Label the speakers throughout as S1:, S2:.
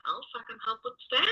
S1: else I can help with today?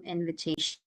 S1: invitation.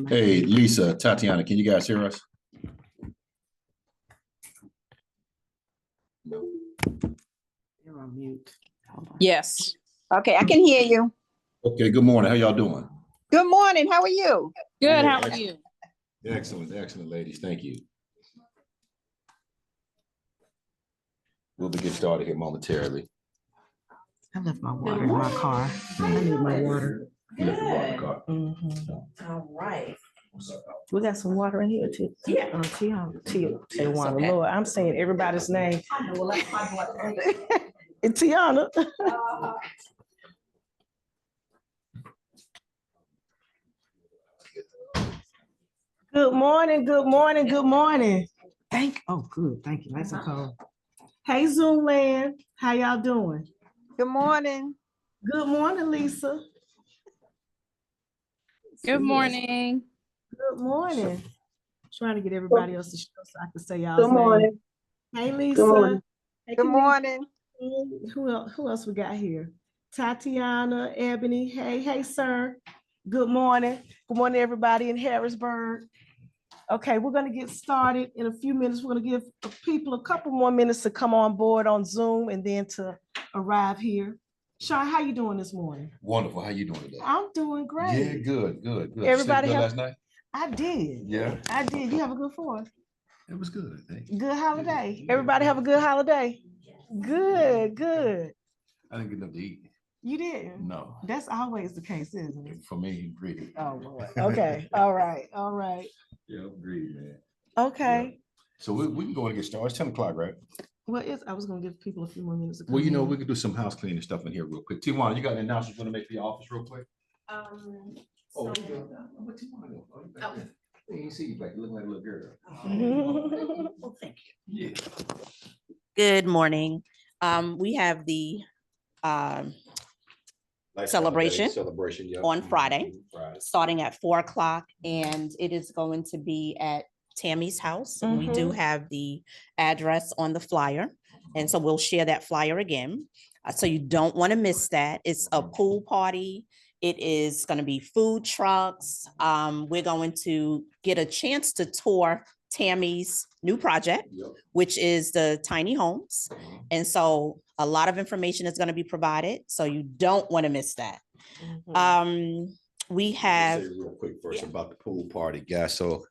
S1: Hey, Lisa, Tatiana, can you guys hear us? No.
S2: You're on mute.
S3: Yes.
S4: Okay, I can hear you.
S1: Okay, good morning. How y'all doing?
S4: Good morning. How are you?
S3: Good. How are you?
S1: Excellent, excellent, ladies. Thank you. We'll be getting started here momentarily.
S2: I left my water in my car. I need my water.
S1: You left your water in the car.
S2: All right. We got some water in here too. Yeah. Tiana. Lord, I'm saying everybody's name. It's Tiana. Good morning, good morning, good morning. Thank you. Nice and cold. Hey, Zoom land. How y'all doing?
S4: Good morning.
S2: Good morning, Lisa.
S3: Good morning.
S2: Good morning. Trying to get everybody else to show so I can say y'all's
S5: Good morning.
S2: name. Hey, Lisa.
S5: Good morning.
S2: Hey,
S4: Good morning.
S2: Who else we got here? Tatiana, Ebony. Hey, sir. Good morning. Good morning, everybody in Harrisburg. Okay, we're going to get started in a few minutes. We're going to give people a couple more minutes to come on board on Zoom and then to arrive here. Sean, how you doing this morning?
S1: Wonderful. How you doing today?
S2: I'm doing great.
S1: Yeah, good.
S2: Everybody
S1: you sleep good
S2: have,
S1: last night?
S2: I did.
S1: Yeah.
S2: I did. You have a good 4th?
S1: It was good, I think.
S2: Good holiday. Everybody have a good holiday. Good.
S1: I didn't get enough to eat.
S2: You didn't?
S1: No.
S2: That's always the case, isn't it?
S1: For me, greedy.
S2: Oh, Lord. Okay. All right.
S1: Yeah, I'm greedy, man.
S2: Okay.
S1: Yeah. So we can go and get started. It's 10 o'clock, right?
S2: Well, I was going to give people a few more minutes to come
S1: Well, you know,
S2: in.
S1: we can do some house cleaning stuff in here real quick. Tijuana, you got an announcement you want to make for your office real quick? You see you like you look like a little girl.
S2: Well, thank
S1: you. Yeah.
S6: Good morning. We have the celebration on Friday, starting at 4 o'clock, and it is going to be at Tammy's house. And we do have the address on the flyer, and so we'll share that flyer again. So you don't want to miss that. It's a pool party. It is going to be food trucks. We're going to get a chance to tour Tammy's new project, which is the tiny homes. And so a lot of information is going to be provided. So you don't want to miss that. We have
S1: real quick first about the pool party, guys. So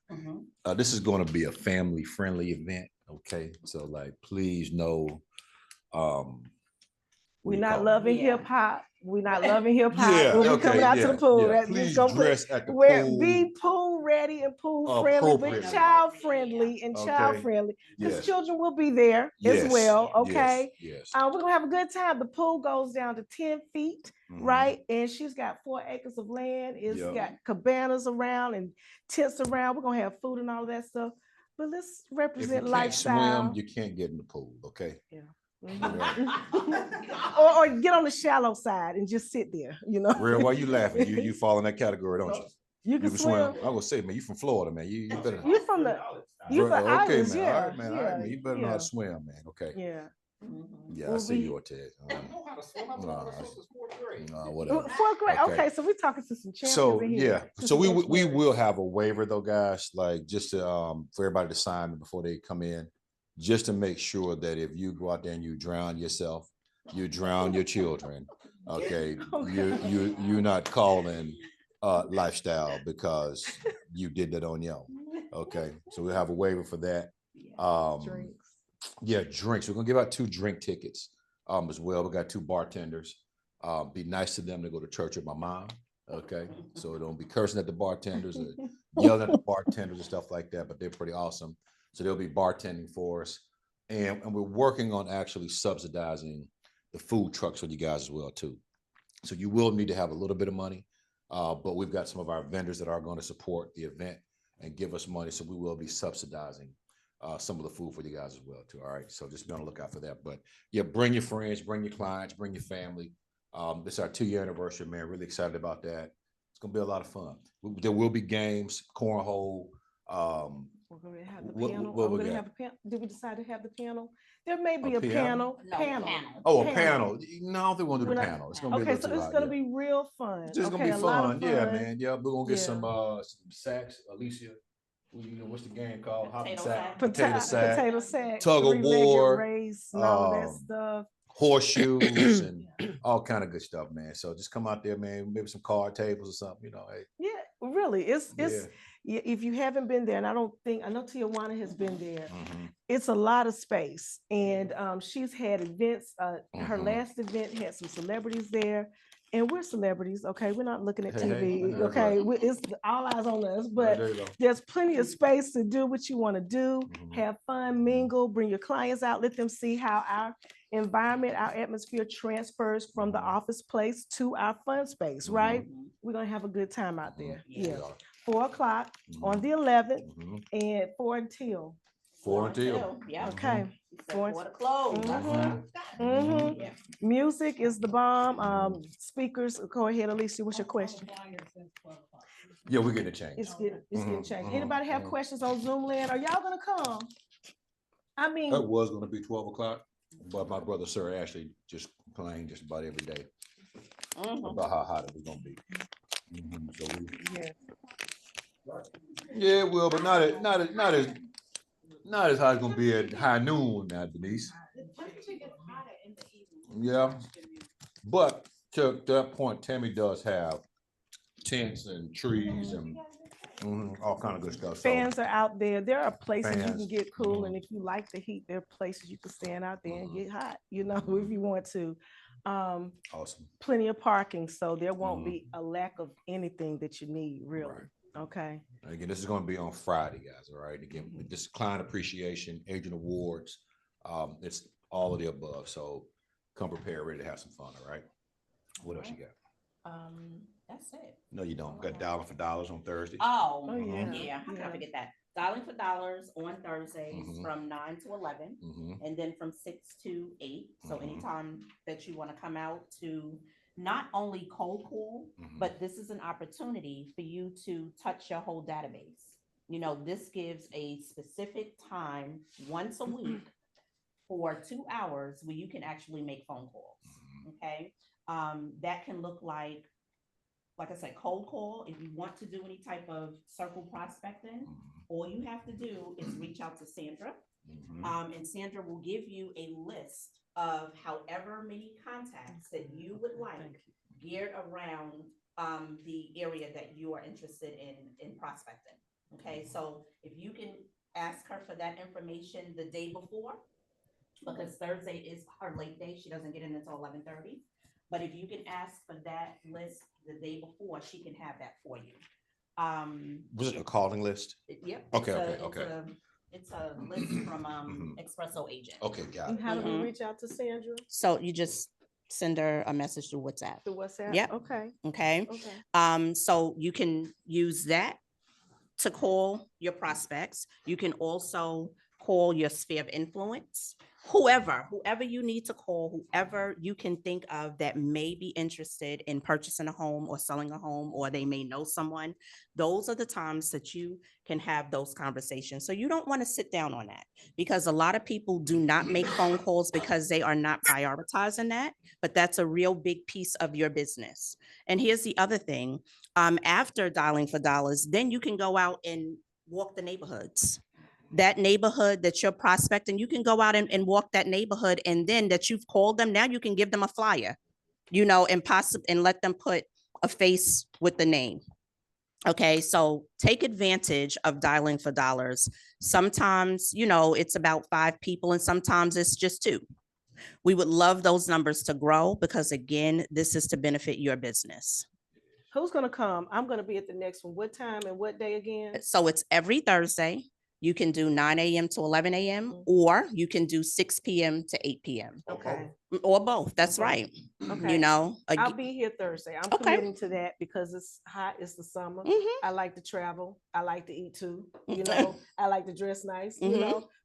S1: this is going to be a family friendly event. Okay. So like, please know,
S2: we're not loving hip hop. We're not loving hip hop.
S1: Yeah,
S2: We'll be coming out to the pool.
S1: Please dress at the pool.
S2: Be pool ready and pool friendly, but child friendly and child friendly. Because children will be there as well. Okay.
S1: Yes.
S2: We're gonna have a good time. The pool goes down to 10 feet, right? And she's got 4 acres of land. It's got cabanas around and tents around. We're gonna have food and all of that stuff. But let's represent lifestyle.
S1: Swim, you can't get in the pool. Okay.
S2: Yeah. or get on the shallow side and just sit there, you know.
S1: Real, why you laughing? You fall in that category, don't you?
S2: You can swim.
S1: I would say, man, you from Florida, man. You better.
S2: You from the islands,
S1: man.
S2: yeah.
S1: All right, man. All right, man. You better know how to swim, man. Okay.
S2: Yeah.
S1: Yeah, I see you, Ortez. Whatever.
S2: 4th grade. Okay, so we're talking to some champions.
S1: So
S2: in here.
S1: so we will have a waiver though, guys. Like just to for everybody to sign before they come in. Just to make sure that if you go out there and you drown yourself, you drown your children. Okay. You're not calling lifestyle because you did that on your own. Okay. So we'll have a waiver for that.
S2: Drinks.
S1: Yeah, drinks. We're gonna give out 2 drink tickets as well. We got 2 bartenders. Be nice to them to go to church with my mom. Okay. So don't be cursing at the bartenders or yelling at the bartenders and stuff like that, but they're pretty awesome. So they'll be bartending for us. And we're working on actually subsidizing the food trucks for you guys as well, too. So you will need to have a little bit of money, but we've got some of our vendors that are going to support the event and give us money. So we will be subsidizing some of the food for you guys as well, too. All right. So just be on the lookout for that. But yeah, bring your friends, bring your clients, bring your family. This is our 2-year anniversary, man. Really excited about that. It's going to be a lot of fun. There will be games, cornhole.
S2: We're gonna have the
S1: What-
S2: panel.
S1: what
S2: Are we
S1: we
S2: gonna
S1: got?
S2: have a panel? Did we decide to have the panel? There may be
S1: A
S2: a
S1: piano?
S2: panel.
S1: Oh, a
S2: Panel.
S1: panel. No, I don't think we want to do
S2: We're
S1: the
S2: not-
S1: panel. It's gonna be a
S2: Okay,
S1: little
S2: so
S1: too
S2: it's
S1: hot.
S2: gonna
S1: Yeah.
S2: be real fun.
S1: It's just
S2: Okay,
S1: gonna be
S2: a lot of
S1: fun. Yeah, man. Yeah, we're gonna get
S2: Yeah.
S1: some sax, Alicia. What's the game called? Hop
S6: Potato
S1: sack.
S6: sack.
S1: Potato sack.
S2: Potato sack.
S1: Tug of
S2: three-legged
S1: war,
S2: race and all of that
S1: um,
S2: stuff.
S1: Horseshoes and all kind of good stuff, man. So just come out there, man. Maybe some card tables or something. Hey.
S2: Yeah, really. It's
S1: Yeah.
S2: if you haven't been there, and I know Tijuana has been there.
S1: Mhm.
S2: It's a lot of space, and she's had events. Her
S1: Mhm.
S2: last event had some celebrities there, and we're celebrities. Okay, we're not looking at
S1: Hey,
S2: TV.
S1: hey, that's
S2: Okay,
S1: right.
S2: it's all eyes on us.
S1: Right,
S2: But
S1: there you go.
S2: there's plenty of space to do what you want to do.
S1: Mhm.
S2: Have fun, mingle, bring your clients out, let them see how our environment, our atmosphere transfers from the office place to our fun space. Right? We're gonna have a good time out there.
S1: Yeah, we
S2: Yeah.
S1: are.
S2: 4 o'clock on
S1: Mhm.
S2: the 11th
S1: Mhm.
S2: and 4 until.
S1: 4 until.
S6: Yeah.
S2: Okay.
S6: For the close.
S2: Mhm.
S1: Mhm.
S6: Yeah.
S2: Music is the bomb. Speakers, go ahead, Alicia. What's your question?
S1: Yeah, we're getting a change.
S2: It's getting
S1: Mhm,
S2: changed.
S1: mhm,
S2: Anybody have
S1: mhm.
S2: questions on Zoom land? Are y'all gonna come? I mean,
S1: It was gonna be 12 o'clock, but my brother, Sir Ashley, just complained just about every day about how hot it was gonna be. So yeah, it will, but not as hot as it's gonna be at high noon now, Denise. Yeah, but to that point, Tammy does have tents and trees and all kind of good stuff. So
S2: fans are out there. There are places you
S1: Fans,
S2: can get cool,
S1: mhm.
S2: and if you like the heat, there are places you can stand out there and get hot. You know, if you want to.
S1: Awesome.
S2: Plenty of parking, so there won't
S1: Mhm.
S2: be a lack of anything that you need, really.
S1: Right.
S2: Okay.
S1: And again, this is going to be on Friday, guys. All right. Again, this is client appreciation, agent awards. It's all of the above. So come prepared, ready to have some fun. All right. What else you got?
S6: That's it.
S1: No, you don't. Got Dollar for Dollars on Thursday.
S6: Oh,
S2: Oh,
S1: Mhm.
S6: yeah. How can I
S2: Yeah.
S6: forget that? Dialing for Dollars on Thursdays
S1: Mhm.
S6: from 9 to 11,
S1: Mhm.
S6: and then from 6 to 8. So
S1: Mhm.
S6: anytime that you want to come out to not only cold call,
S1: Mhm.
S6: but this is an opportunity for you to touch your whole database. This gives a specific time once a week for 2 hours where you can actually make phone calls. Okay. That can look like I said, cold call. If you want to do any type of circle prospecting, all you have to do is reach out to Sandra. And Sandra will give you a list of however many contacts that you would like geared around the area that you are interested in prospecting. Okay, so if you can ask her for that information the day before, because Thursday is her late day, she doesn't get in until 11:30. But if you can ask for that list the day before, she can have that for you.
S1: Was it a calling list?
S6: Yep.
S1: Okay.
S6: It's a list from Espresso Agent.
S1: Okay, got
S2: And
S1: it.
S2: how do we reach out to Sandra?
S6: So you just send her a message through WhatsApp.
S2: The WhatsApp?
S6: Yep.
S2: Okay.
S6: Okay.
S2: Okay.
S6: So you can use that to call your prospects. You can also call your sphere of influence, whoever you need to call, whoever you can think of that may be interested in purchasing a home or selling a home, or they may know someone. Those are the times that you can have those conversations. So you don't want to sit down on that, because a lot of people do not make phone calls because they are not prioritizing that, but that's a real big piece of your business. And here's the other thing. After dialing for dollars, then you can go out and walk the neighborhoods. That neighborhood that you're prospecting, you can go out and walk that neighborhood, and then that you've called them, now you can give them a flyer, and let them put a face with the name. Okay, so take advantage of dialing for dollars. Sometimes, it's about 5 people, and sometimes it's just 2. We would love those numbers to grow, because again, this is to benefit your business.
S2: Who's gonna come? I'm gonna be at the next one. What time and what day again?
S6: So it's every Thursday. You can do 9 a.m. to 11 a.m. or you can do 6 p.m. to 8 p.m.
S2: Okay.
S6: Or both. That's right.
S2: Okay.
S6: I'll
S2: be here Thursday. I'm
S6: Okay.
S2: committing to that because it's hot. It's the summer. I like to travel. I like to eat too. I like to dress nice.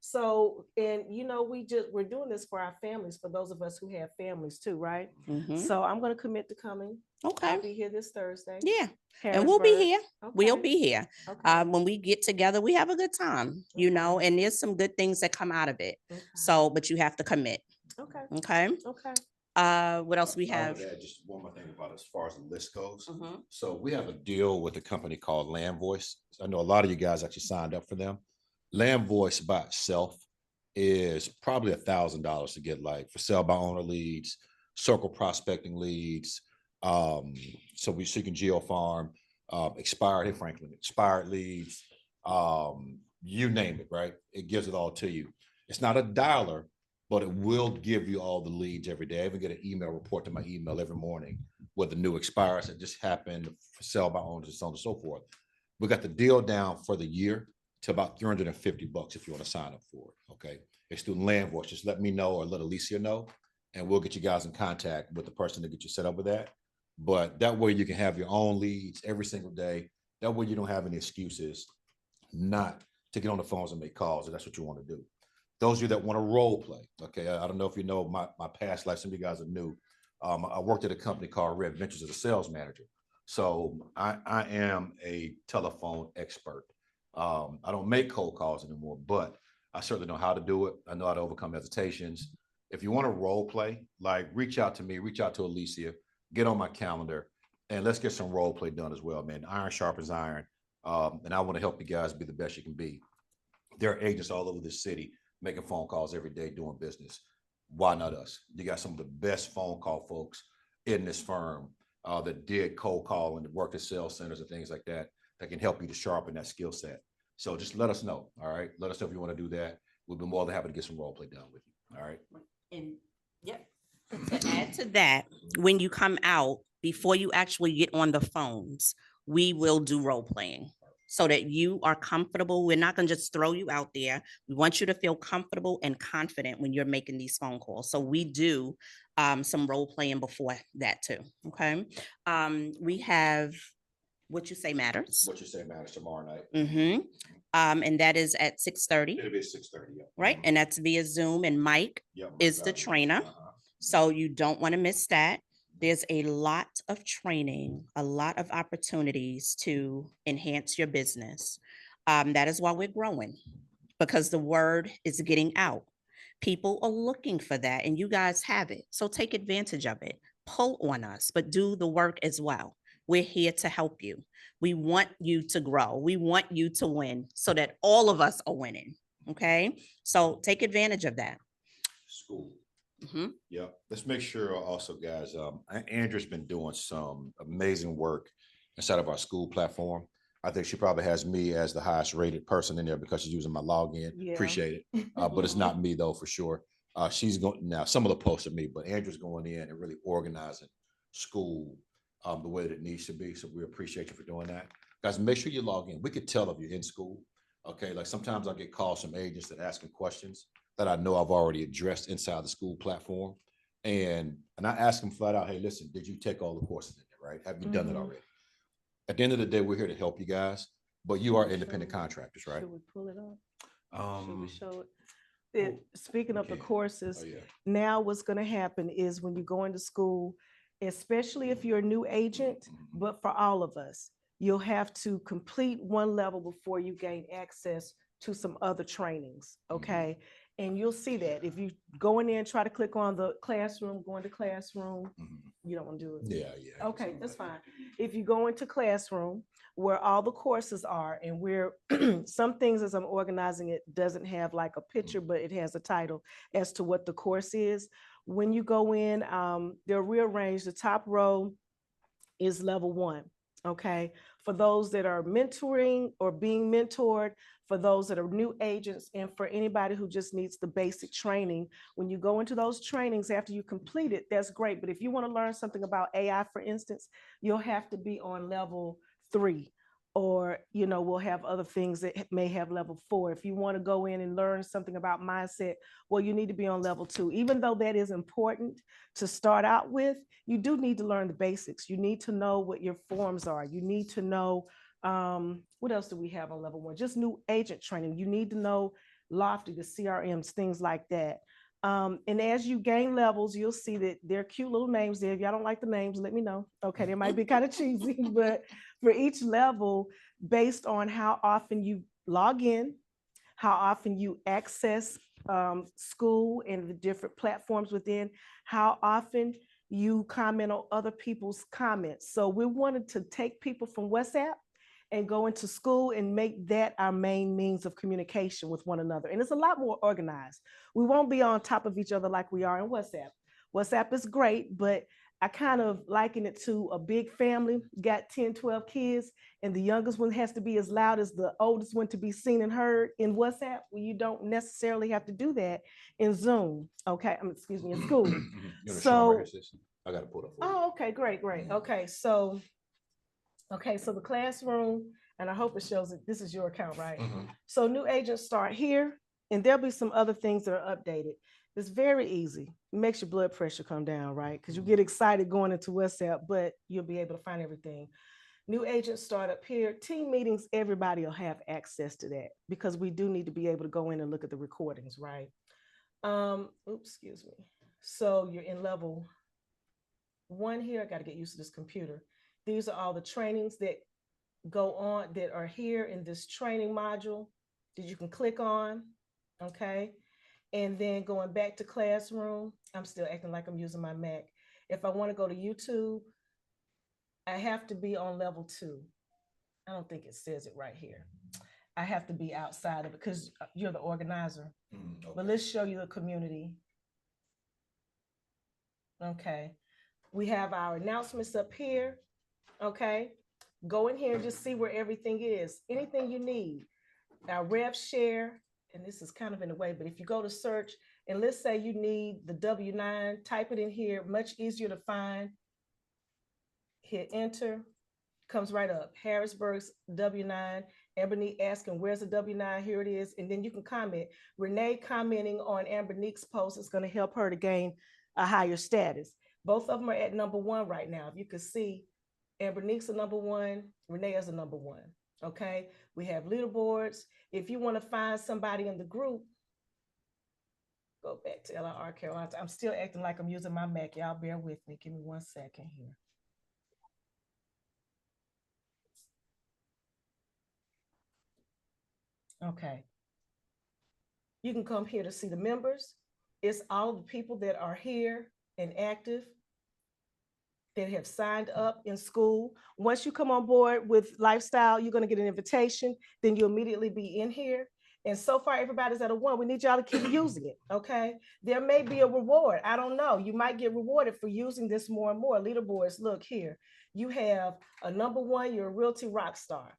S2: So, and we're doing this for our families, for those of us who have families too, right? So I'm going to commit to coming.
S6: Okay,
S2: I'll be here this Thursday.
S6: yeah, and we'll be
S2: Harrisburg.
S6: here. We'll
S2: Okay,
S6: be here.
S2: okay,
S6: When we get together, we have a good time, you know,
S2: Okay.
S6: and there's some good things that come out of it.
S2: okay,
S6: So, but you have to commit.
S2: okay,
S6: Okay.
S2: okay.
S6: What else we
S1: I would
S6: have?
S1: add just one more thing about as far as the list goes.
S6: Mhm.
S1: So we have a deal with a company called Land Voice. I know a lot of you guys actually signed up for them. Land Voice by itself is probably $1,000 to get like for sale by owner leads, circle prospecting leads. So you can geo farm, expired, hey Franklin, expired leads, you name it, right? It gives it all to you. It's not a dialer, but it will give you all the leads every day. I even get an email report to my email every morning with the new expires that just happened for sale by owners and so on and so forth. We got the deal down for the year to about $350 if you want to sign up for it. Okay. It's through Land Voice. Just let me know or let Alicia know, and we'll get you guys in contact with the person to get you set up with that. But that way you can have your own leads every single day. That way you don't have any excuses not to get on the phones and make calls if that's what you want to do. Those of you that want to role play, okay, I don't know if you know my past life, some of you guys are new. I worked at a company called Red Ventures as a sales manager. So I am a telephone expert. I don't make cold calls anymore, but I certainly know how to do it. I know how to overcome hesitations. If you want to role play, like reach out to me, reach out to Alicia, get on my calendar, and let's get some role play done as well, man. Iron sharpens iron. And I want to help you guys be the best you can be. There are agents all over the city making phone calls every day, doing business. Why not us? You got some of the best phone call folks in this firm that did cold call and worked at sales centers and things like that that can help you to sharpen that skill set. So just let us know. All right. Let us know if you want to do that. We'll be more than happy to get some role play done with you. All right.
S6: And yep. To add to that, when you come out, before you actually get on the phones, we will do role playing so that you are comfortable. We're not going to just throw you out there. We want you to feel comfortable and confident when you're making these phone calls. So we do some role playing before that too. Okay. We have What You Say Matters.
S1: What You Say Matters tomorrow night.
S6: Mm-hmm. And that is at 6:30.
S1: It'll be at 6:30. Yeah.
S6: Right. And that's via Zoom, and Mike is the trainer. So you don't want to miss that. There's a lot of training, a lot of opportunities to enhance your business. That is why we're growing, because the word is getting out. People are looking for that, and you guys have it. So take advantage of it. Pull on us, but do the work as well. We're here to help you. We want you to grow. We want you to win so that all of us are winning. Okay. So take advantage of that.
S1: School.
S6: Mm-hmm.
S1: Yeah, let's make sure also, guys, Andrew's been doing some amazing work inside of our school platform. I think she probably has me as the highest rated person in there because she's using my login.
S2: Yeah.
S1: Appreciate it. But it's not me though, for sure. She's going now, some of the posts are me, but Andrew's going in and really organizing school the way that it needs to be. So we appreciate you for doing that. Guys, make sure you log in. We could tell if you're in school. Okay, like sometimes I get calls from agents that asking questions that I know I've already addressed inside the school platform. And I ask them flat out, hey, listen, did you take all the courses in there, right? Have you done it already? At the end of the day, we're here to help you guys, but you are independent contractors, right?
S2: Should we pull it up? Should we show it?
S1: oh,
S2: Speaking of the
S1: can.
S2: courses,
S1: Oh, yeah.
S2: now what's going to happen is when you go into school, especially if you're a new agent, but for all of us, you'll have to complete one level before you gain access to some other trainings. Okay. And you'll see that if you go in there and try to click on the classroom, go into classroom, you don't want to do it.
S1: Yeah.
S2: Okay, that's fine. If you go into classroom where all the courses are, and where some things as I'm organizing it doesn't have like a picture, but it has a title as to what the course is. When you go in, they're rearranged. The top row is level 1. Okay. For those that are mentoring or being mentored, for those that are new agents, and for anybody who just needs the basic training. When you go into those trainings after you complete it, that's great. But if you want to learn something about AI, for instance, you'll have to be on level 3. Or, we'll have other things that may have level 4. If you want to go in and learn something about mindset, well, you need to be on level 2. Even though that is important to start out with, you do need to learn the basics. You need to know what your forms are. You need to know, what else do we have on level 1? Just new agent training. You need to know Lofty, the CRMs, things like that. And as you gain levels, you'll see that they're cute little names there. If y'all don't like the names, let me know. Okay, they might be kind of cheesy, but for each level, based on how often you log in, how often you access school and the different platforms within, how often you comment on other people's comments. So we wanted to take people from WhatsApp and go into school and make that our main means of communication with one another. And it's a lot more organized. We won't be on top of each other like we are in WhatsApp. WhatsApp is great, but I kind of liken it to a big family, got 10, 12 kids, and the youngest one has to be as loud as the oldest one to be seen and heard in WhatsApp. Well, you don't necessarily have to do that in Zoom. Okay, excuse me, in school. So,
S1: I got to pull up. For you.
S2: oh, okay, great. Okay, so the classroom, and I hope it shows that this is your account, right? So new agents start here, and there'll be some other things that are updated. It's very easy. It makes your blood pressure come down, right? Because you get excited going into WhatsApp, but you'll be able to find everything. New agents start up here. Team meetings, everybody will have access to that because we do need to be able to go in and look at the recordings, right? Excuse me. So you're in level 1 here. I got to get used to this computer. These are all the trainings that go on that are here in this training module that you can click on. Okay. And then going back to classroom, I'm still acting like I'm using my Mac. If I want to go to YouTube, I have to be on level 2. I don't think it says it right here. I have to be outside of it because you're the organizer. Okay. But let's show you the community. Okay. We have our announcements up here. Okay. Go in here and just see where everything is. Anything you need. Our rev share, and this is kind of in the way, but if you go to search and let's say you need the W9, type it in here, much easier to find. Hit enter, comes right up. Harrisburg's W9, Ambernique asking, where's the W9? Here it is. And then you can comment. Renee commenting on Ambernique's post is going to help her to gain a higher status. Both of them are at number 1 right now. If you can see, Ambernique's a number 1, Renee is a number 1. Okay, we have leaderboards. If you want to find somebody in the group, go back to LIR Carolina. I'm still acting like I'm using my Mac. Y'all bear with me. Give me 1 second here. Okay. You can come here to see the members. It's all the people that are here and active that have signed up in school. Once you come on board with Lifestyle, you're going to get an invitation. Then you immediately be in here. And so far, everybody's at a 1. We need y'all to keep using it, okay? There may be a reward. I don't know. You might get rewarded for using this more and more. Leaderboards, look here. You have a number 1, you're a Realty rock star.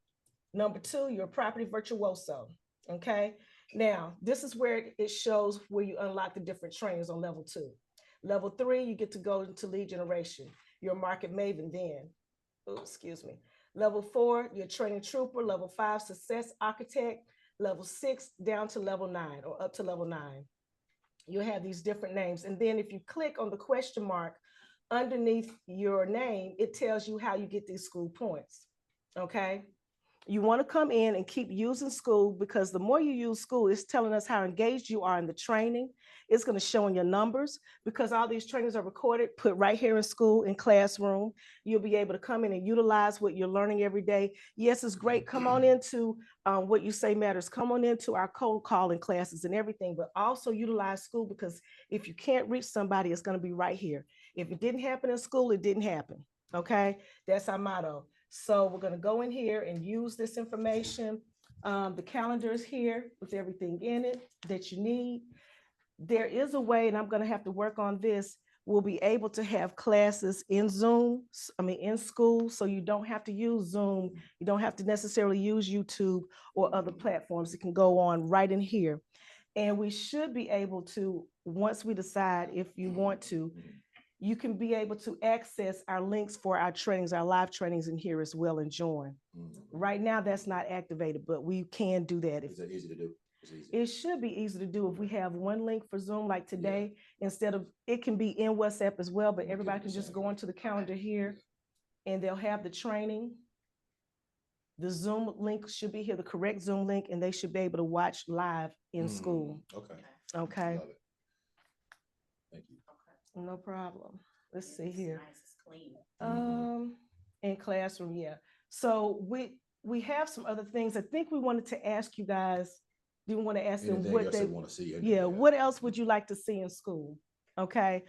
S2: Number 2, you're a property virtuoso, okay? Now, this is where it shows where you unlock the different trainings on level 2. Level 3, you get to go into lead generation. You're a market maven then. Oh, excuse me. Level 4, you're a training trooper. Level 5, success architect. Level 6, down to level 9 or up to level 9. You'll have these different names. And then if you click on the question mark underneath your name, it tells you how you get these school points, okay? You want to come in and keep using school because the more you use school, it's telling us how engaged you are in the training. It's going to show in your numbers because all these trainings are recorded, put right here in school, in classroom. You'll be able to come in and utilize what you're learning every day. Yes, it's great. Come on into What You Say Matters. Come on into our cold calling classes and everything, but also utilize school because if you can't reach somebody, it's going to be right here. If it didn't happen in school, it didn't happen. Okay, that's our motto. So we're going to go in here and use this information. The calendar is here with everything in it that you need. There is a way, and I'm going to have to work on this. We'll be able to have classes in Zoom, in school, so you don't have to use Zoom. You don't have to necessarily use YouTube or other platforms. It can go on right in here. And we should be able to, once we decide if you want to, you can be able to access our links for our trainings, our live trainings in here as well and join. Right now, that's not activated, but we can do that.
S1: Is that easy to do?
S2: It should be easy to do if we have one link for Zoom like today, instead of, it can be in WhatsApp as well, but everybody can just go onto the calendar here and they'll have the training. The Zoom link should be here, the correct Zoom link, and they should be able to watch live in school.
S1: Okay.
S2: Okay.
S1: Love it.
S2: No problem. Let's see here.
S1: Mhm.
S2: In classroom, yeah. So we have some other things. I think we wanted to ask you guys, do you want to ask them
S1: Anything
S2: what
S1: else
S2: they
S1: they want to see?
S2: yeah, what else would you like to see in school? Okay.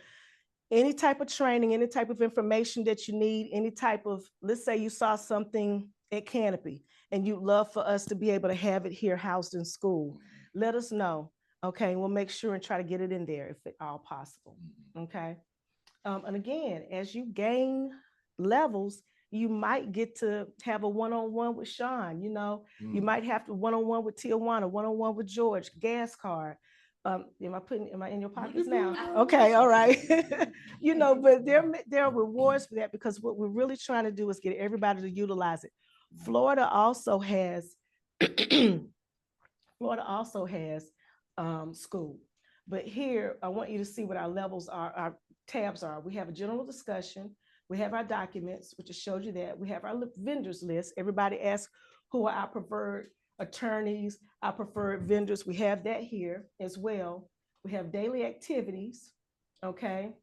S2: Any type of training, any type of information that you need, any type of, let's say you saw something at Canopy and you'd love for us to be able to have it here housed in school, let us know. Okay. And we'll make sure and try to get it in there if at all possible.
S1: Mhm.
S2: Okay. And again, as you gain levels, you might get to have a one-on-one with Sean. You might have to one-on-one with Tijuana, one-on-one with George, gas card. Am I in your pockets now? Okay, all right. But there are rewards for that, because what we're really trying to do is get everybody to utilize it. Florida also has Florida also has school. But here, I want you to see what our levels are, our tabs are. We have a general discussion. We have our documents, which just showed you that. We have our vendors list. Everybody asks who are our preferred attorneys, our preferred vendors. We have that here as well. We have daily activities, okay?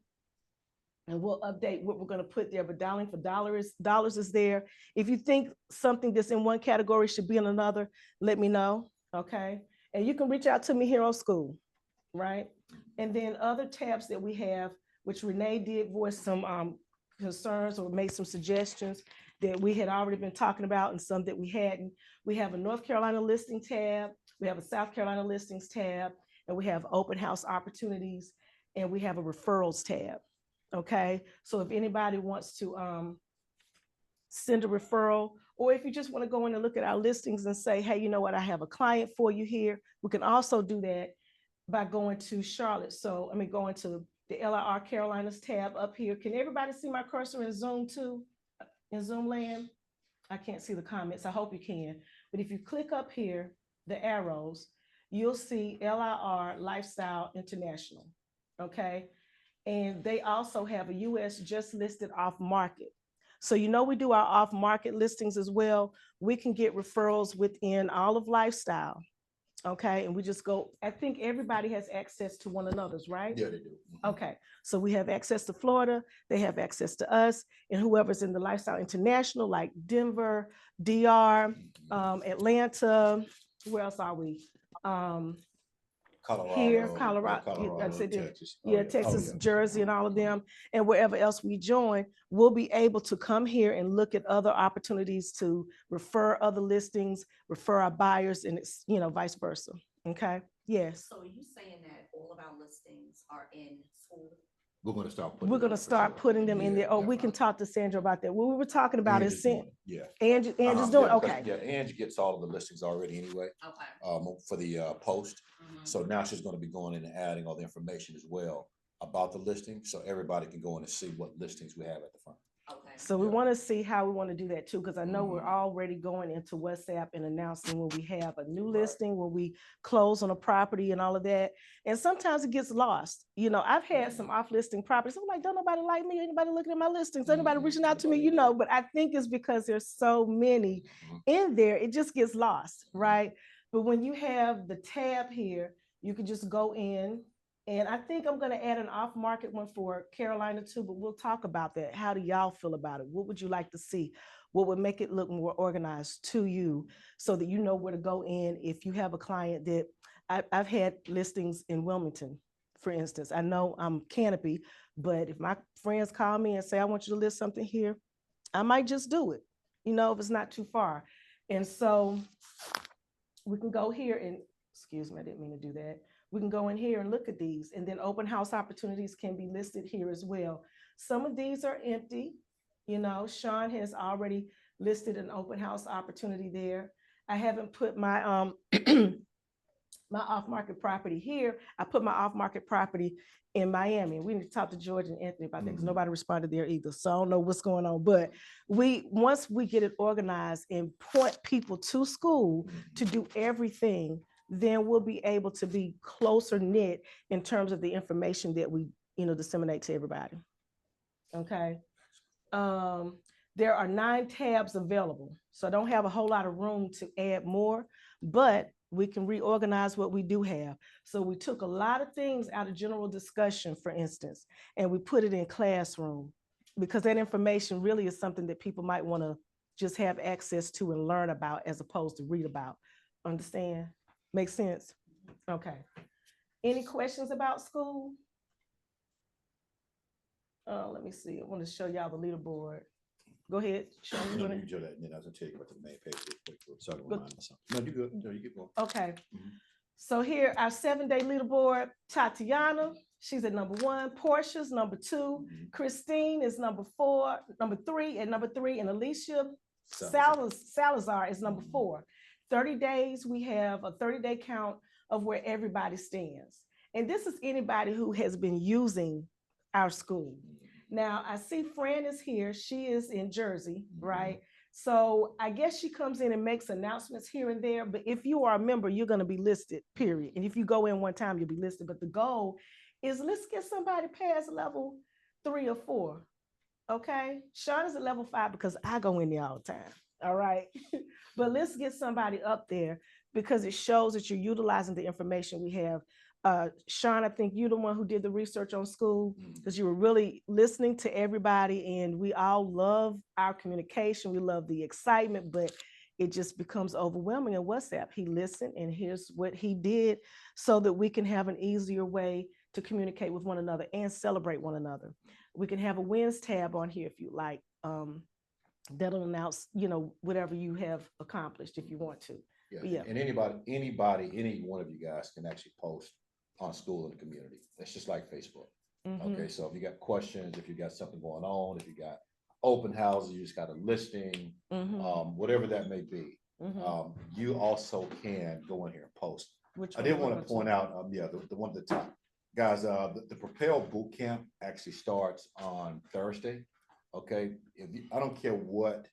S2: And we'll update what we're going to put there, but dialing for dollars is there. If you think something that's in one category should be in another, let me know, okay? And you can reach out to me here on school, right? And then other tabs that we have, which Renee did voice some concerns or made some suggestions that we had already been talking about and some that we hadn't. We have a North Carolina listing tab, we have a South Carolina listings tab, and we have open house opportunities, and we have a referrals tab. Okay, so if anybody wants to send a referral, or if you just want to go in and look at our listings and say, hey, you know what, I have a client for you here, we can also do that by going to Charlotte. So going to the LIR Carolinas tab up here. Can everybody see my cursor in Zoom too? In Zoom land? I can't see the comments. I hope you can. But if you click up here, the arrows, you'll see LIR Lifestyle International. Okay. And they also have a US just listed off market. So, we do our off market listings as well. We can get referrals within all of Lifestyle. Okay. And we just go, I think everybody has access to one another's, right?
S1: Yeah, they do.
S2: Okay. So we have access to Florida, they have access to us, and whoever's in the Lifestyle International, like Denver, DR, Atlanta, where else are we?
S1: Colorado.
S2: Here,
S1: Yeah,
S2: Colorado,
S1: Colorado,
S2: I said
S1: Texas.
S2: yeah,
S1: Oh,
S2: Texas,
S1: yeah.
S2: Jersey, and all of them, and wherever else we join, we'll be able to come here and look at other opportunities to refer other listings, refer our buyers, and it's, vice versa. Okay, yes.
S6: So are you saying that all of our listings are in school?
S1: We're going to start putting
S2: We're going to start putting them in there. Oh,
S1: Yeah.
S2: we can talk to Sandra about that. What we were talking about
S1: Angie's
S2: is
S1: doing it. Yeah.
S2: Angie's doing,
S1: Yeah, 'cause,
S2: okay.
S1: Yeah, Angie gets all of the listings already anyway,
S6: Okay.
S1: for the post.
S6: Mhm.
S1: So now she's going to be going in and adding all the information as well about the listing, so everybody can go in and see what listings we have at the front.
S6: Okay.
S2: So we
S1: Yeah.
S2: want to see how we want to do that too, because I know we're
S1: Mhm.
S2: already going into WhatsApp and announcing when we have a new
S1: Right.
S2: listing, when we close on a property and all of that. And sometimes it gets lost. I've had some off listing properties. I'm like, don't nobody like me, anybody looking at my listings, anybody
S1: Mhm.
S2: reaching out to me, but I think it's because there's so many
S1: Mhm.
S2: in there, it just gets lost, right? But when you have the tab here, you can just go in. And I think I'm going to add an off-market one for Carolina too, but we'll talk about that. How do y'all feel about it? What would you like to see? What would make it look more organized to you so that you know where to go in if you have a client that I've had listings in Wilmington, for instance. I know I'm Canopy, but if my friends call me and say, I want you to list something here, I might just do it, if it's not too far. And so we can go here and, excuse me, I didn't mean to do that. We can go in here and look at these, and then open house opportunities can be listed here as well. Some of these are empty. Sean has already listed an open house opportunity there. I haven't put my my off-market property here. I put my off-market property in Miami. We need to talk to George and Anthony about that because nobody responded there either. So I don't know what's going on. But once we get it organized and point people to school to do everything, then we'll be able to be closer knit in terms of the information that we, disseminate to everybody. Okay. There are 9 tabs available. So I don't have a whole lot of room to add more, but We can reorganize what we do have. So we took a lot of things out of general discussion, for instance, and we put it in classroom because that information really is something that people might want to just have access to and learn about as opposed to read about. Understand? Makes sense? Okay. Any questions about school? Let me see. I want to show y'all the leaderboard. Go ahead. Show me.
S1: No,
S2: what
S1: you
S2: it-
S1: can show that, and then I was gonna tell you about the main page real quick. So I can
S2: Good.
S1: remind myself. No, you good. No, you keep going.
S2: Okay.
S1: Mhm.
S2: So here, our 7-day leaderboard, Tatiana, she's at number 1, Portia's number 2,
S1: Mhm.
S2: Christine is number 4, number 3, and Alicia
S1: Salazar.
S2: Salazar is number
S1: Mhm.
S2: 4. 30 days, we have a 30-day count of where everybody stands. And this is anybody who has been using our school. Now, I see Fran is here. She is in Jersey, right? So I guess she comes in and makes announcements here and there, but if you are a member, you're going to be listed, period. And if you go in one time, you'll be listed. But the goal is let's get somebody past level 3 or 4. Okay. Sean is at level 5 because I go in there all the time. All right. But let's get somebody up there because it shows that you're utilizing the information we have. Sean, I think you're the one who did the research on school because you were really listening to everybody, and we all love our communication. We love the excitement, but it just becomes overwhelming in WhatsApp. He listened, and here's what he did so that we can have an easier way to communicate with one another and celebrate one another. We can have a wins tab on here if you like. That'll announce, whatever you have accomplished if you want to.
S1: Yeah, and any one of you guys can actually post on school in the community. It's just like Facebook.
S2: Mhm.
S1: Okay, so if you got questions, if you got something going on, if you got open houses, you just got a listing,
S2: Mhm.
S1: whatever that may be,
S2: Mhm.
S1: you also can go in here and post.
S2: Which
S1: I
S2: one
S1: did
S2: you
S1: want
S2: wanna
S1: to
S2: go
S1: point out, the one at the top. Guys, the Propel Boot Camp actually starts on Thursday. Okay, I don't care what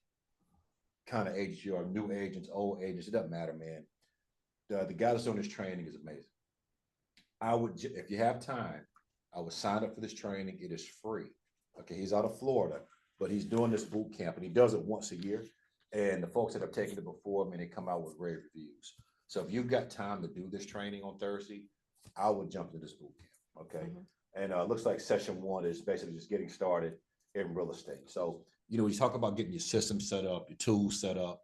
S1: kind of agents you are, new agents, old agents, it doesn't matter, man. The guy that's on this training is amazing. If you have time, I would sign up for this training. It is free. Okay, he's out of Florida, but he's doing this boot camp and he does it once a year. And the folks that have taken it before, I mean, they come out with great reviews. So if you've got time to do this training on Thursday, I would jump to this boot camp. Okay. And it looks like session 1 is basically just getting started in real estate. So, you talk about getting your system set up, your tools set up,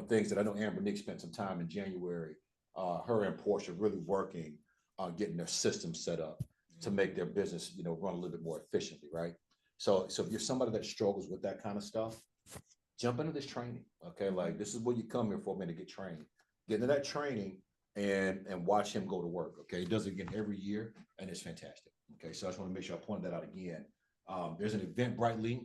S1: things that I know Amber Nick spent some time in January, her and Portia really working on getting their system set up to make their business, run a little bit more efficiently, right? So if you're somebody that struggles with that kind of stuff, jump into this training, okay? Like this is what you come here for, man, to get trained. Get into that training and watch him go to work, okay? He does it again every year, and it's fantastic, okay? So I just want to make sure I point that out again. There's an Eventbrite link.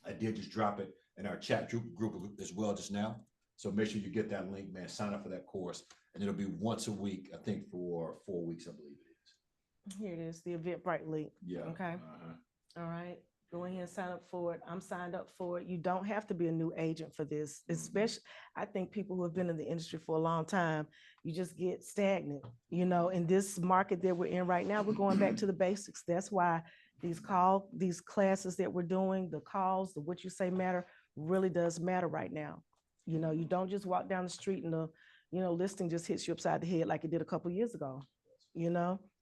S1: I did just drop it in our chat group as well just now. So make sure you get that link, man. Sign up for that course, and it'll be once a week, I think, for 4 weeks, I believe it is.
S2: Here it is, the Eventbrite link.
S1: Yeah.
S2: Okay. All right. Go ahead and sign up for it. I'm signed up for it. You don't have to be a new agent for this, especially I think people who have been in the industry for a long time, you just get stagnant, in this market that we're in right now, we're going back to the basics. That's why these classes that we're doing, the calls, the what you say matter really does matter right now. You don't just walk down the street and the, listing just hits you upside the head like it did a couple years ago. It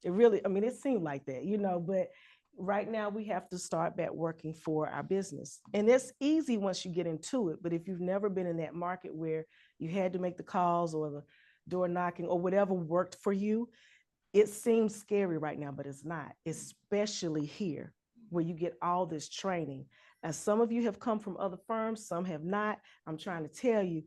S2: really, it seemed like that, but right now we have to start back working for our business. And it's easy once you get into it. But if you've never been in that market where you had to make the calls or the door knocking or whatever worked for you, it seems scary right now, but it's not, especially here where you get all this training. And some of you have come from other firms, some have not. I'm trying to tell you,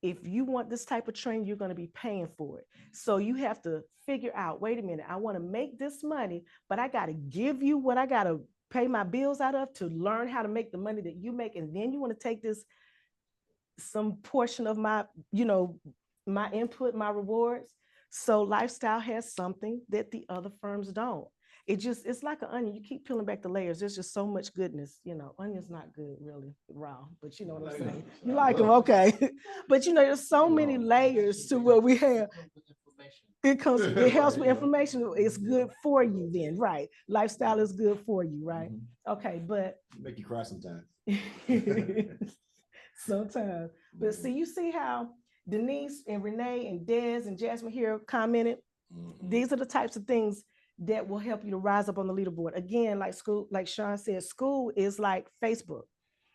S2: if you want this type of training, you're going to be paying for it. So you have to figure out, wait a minute, I want to make this money, but I got to give you what I got to pay my bills out of to learn how to make the money that you make. And then you want to take some portion of my, my input, my rewards. So Lifestyle has something that the other firms don't. It's like an onion. You keep peeling back the layers. There's just so much goodness. Onion's not good really raw, but you know what I'm saying. You like them, okay? But there's so many layers to what we have. It helps with information. It's good for you then, right? Lifestyle is good for you, right? Okay, but
S1: make you cry sometimes.
S2: sometimes. But you see how Denise and Renee and Des and Jasmine here commented. These are the types of things that will help you to rise up on the leaderboard. Again, like Sean said, school is like Facebook.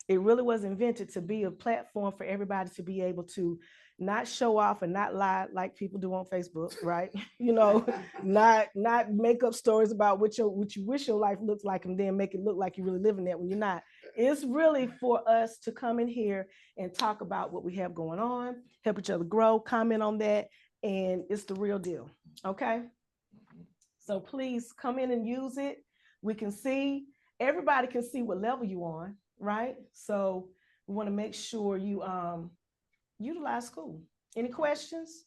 S2: It really was invented to be a platform for everybody to be able to not show off and not lie like people do on Facebook, right? Not make up stories about what you wish your life looks like and then make it look like you're really living that when you're not. It's really for us to come in here and talk about what we have going on, help each other grow, comment on that, and it's the real deal, okay? So please come in and use it. We can see, everybody can see what level you on, right? So we want to make sure you utilize school. Any questions?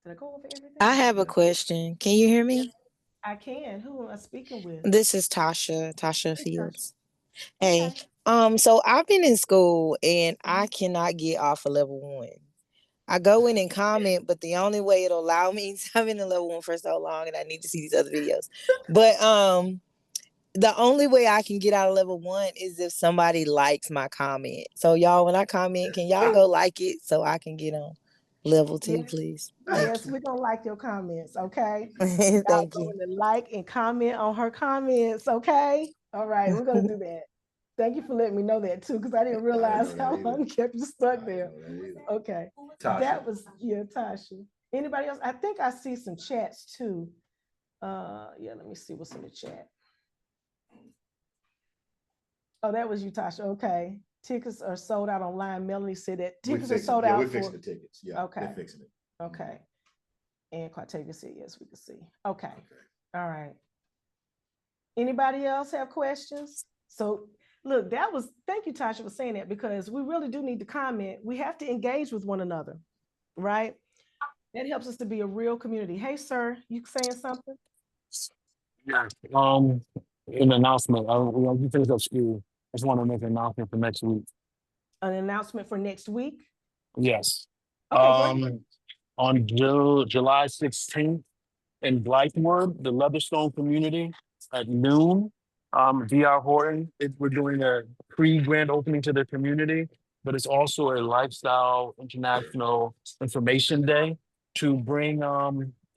S2: Did I go over everything?
S5: I have a question. Can you hear me?
S2: I can. Who am I speaking with?
S5: This is Tasha Fields.
S2: Okay.
S5: Hey, so I've been in school and I cannot get off of level 1. I go in and comment, but the only way it'll allow me to I've been in level 1 for so long and I need to see these other videos. But the only way I can get out of level 1 is if somebody likes my comment. So y'all, when I comment, can y'all go like it so I can get on level 2,
S2: Yes.
S5: please?
S2: Yes, we're gonna like your comments, okay?
S5: Thank you.
S2: Like and comment on her comments, okay? All right, we're gonna do that. Thank you for letting me know that too, because I didn't realize how long you kept you stuck there. Okay.
S1: Tasha.
S2: That was Tasha. Anybody else? I think I see some chats too. Yeah, let me see what's in the chat. Oh, that was you, Tasha. Okay. Tickets are sold out online. Melanie said that tickets are sold out.
S1: We're fixing the tickets. Yeah.
S2: Okay.
S1: They're fixing it.
S2: Okay. And Quatavia said, yes, we can see. Okay. All right. Anybody else have questions? So look, thank you, Tasha, for saying that, because we really do need to comment. We have to engage with one another, right? That helps us to be a real community. Hey, sir, you saying something?
S7: Yeah. An announcement. When you finish up school, I just want to make an announcement for next week.
S2: An announcement for next week?
S7: Yes.
S2: Okay, go ahead.
S7: On July 16th in Blythewood, the Leatherstone community at noon. DR Horton, we're doing a pre-grand opening to the community, but it's also a lifestyle international information day to bring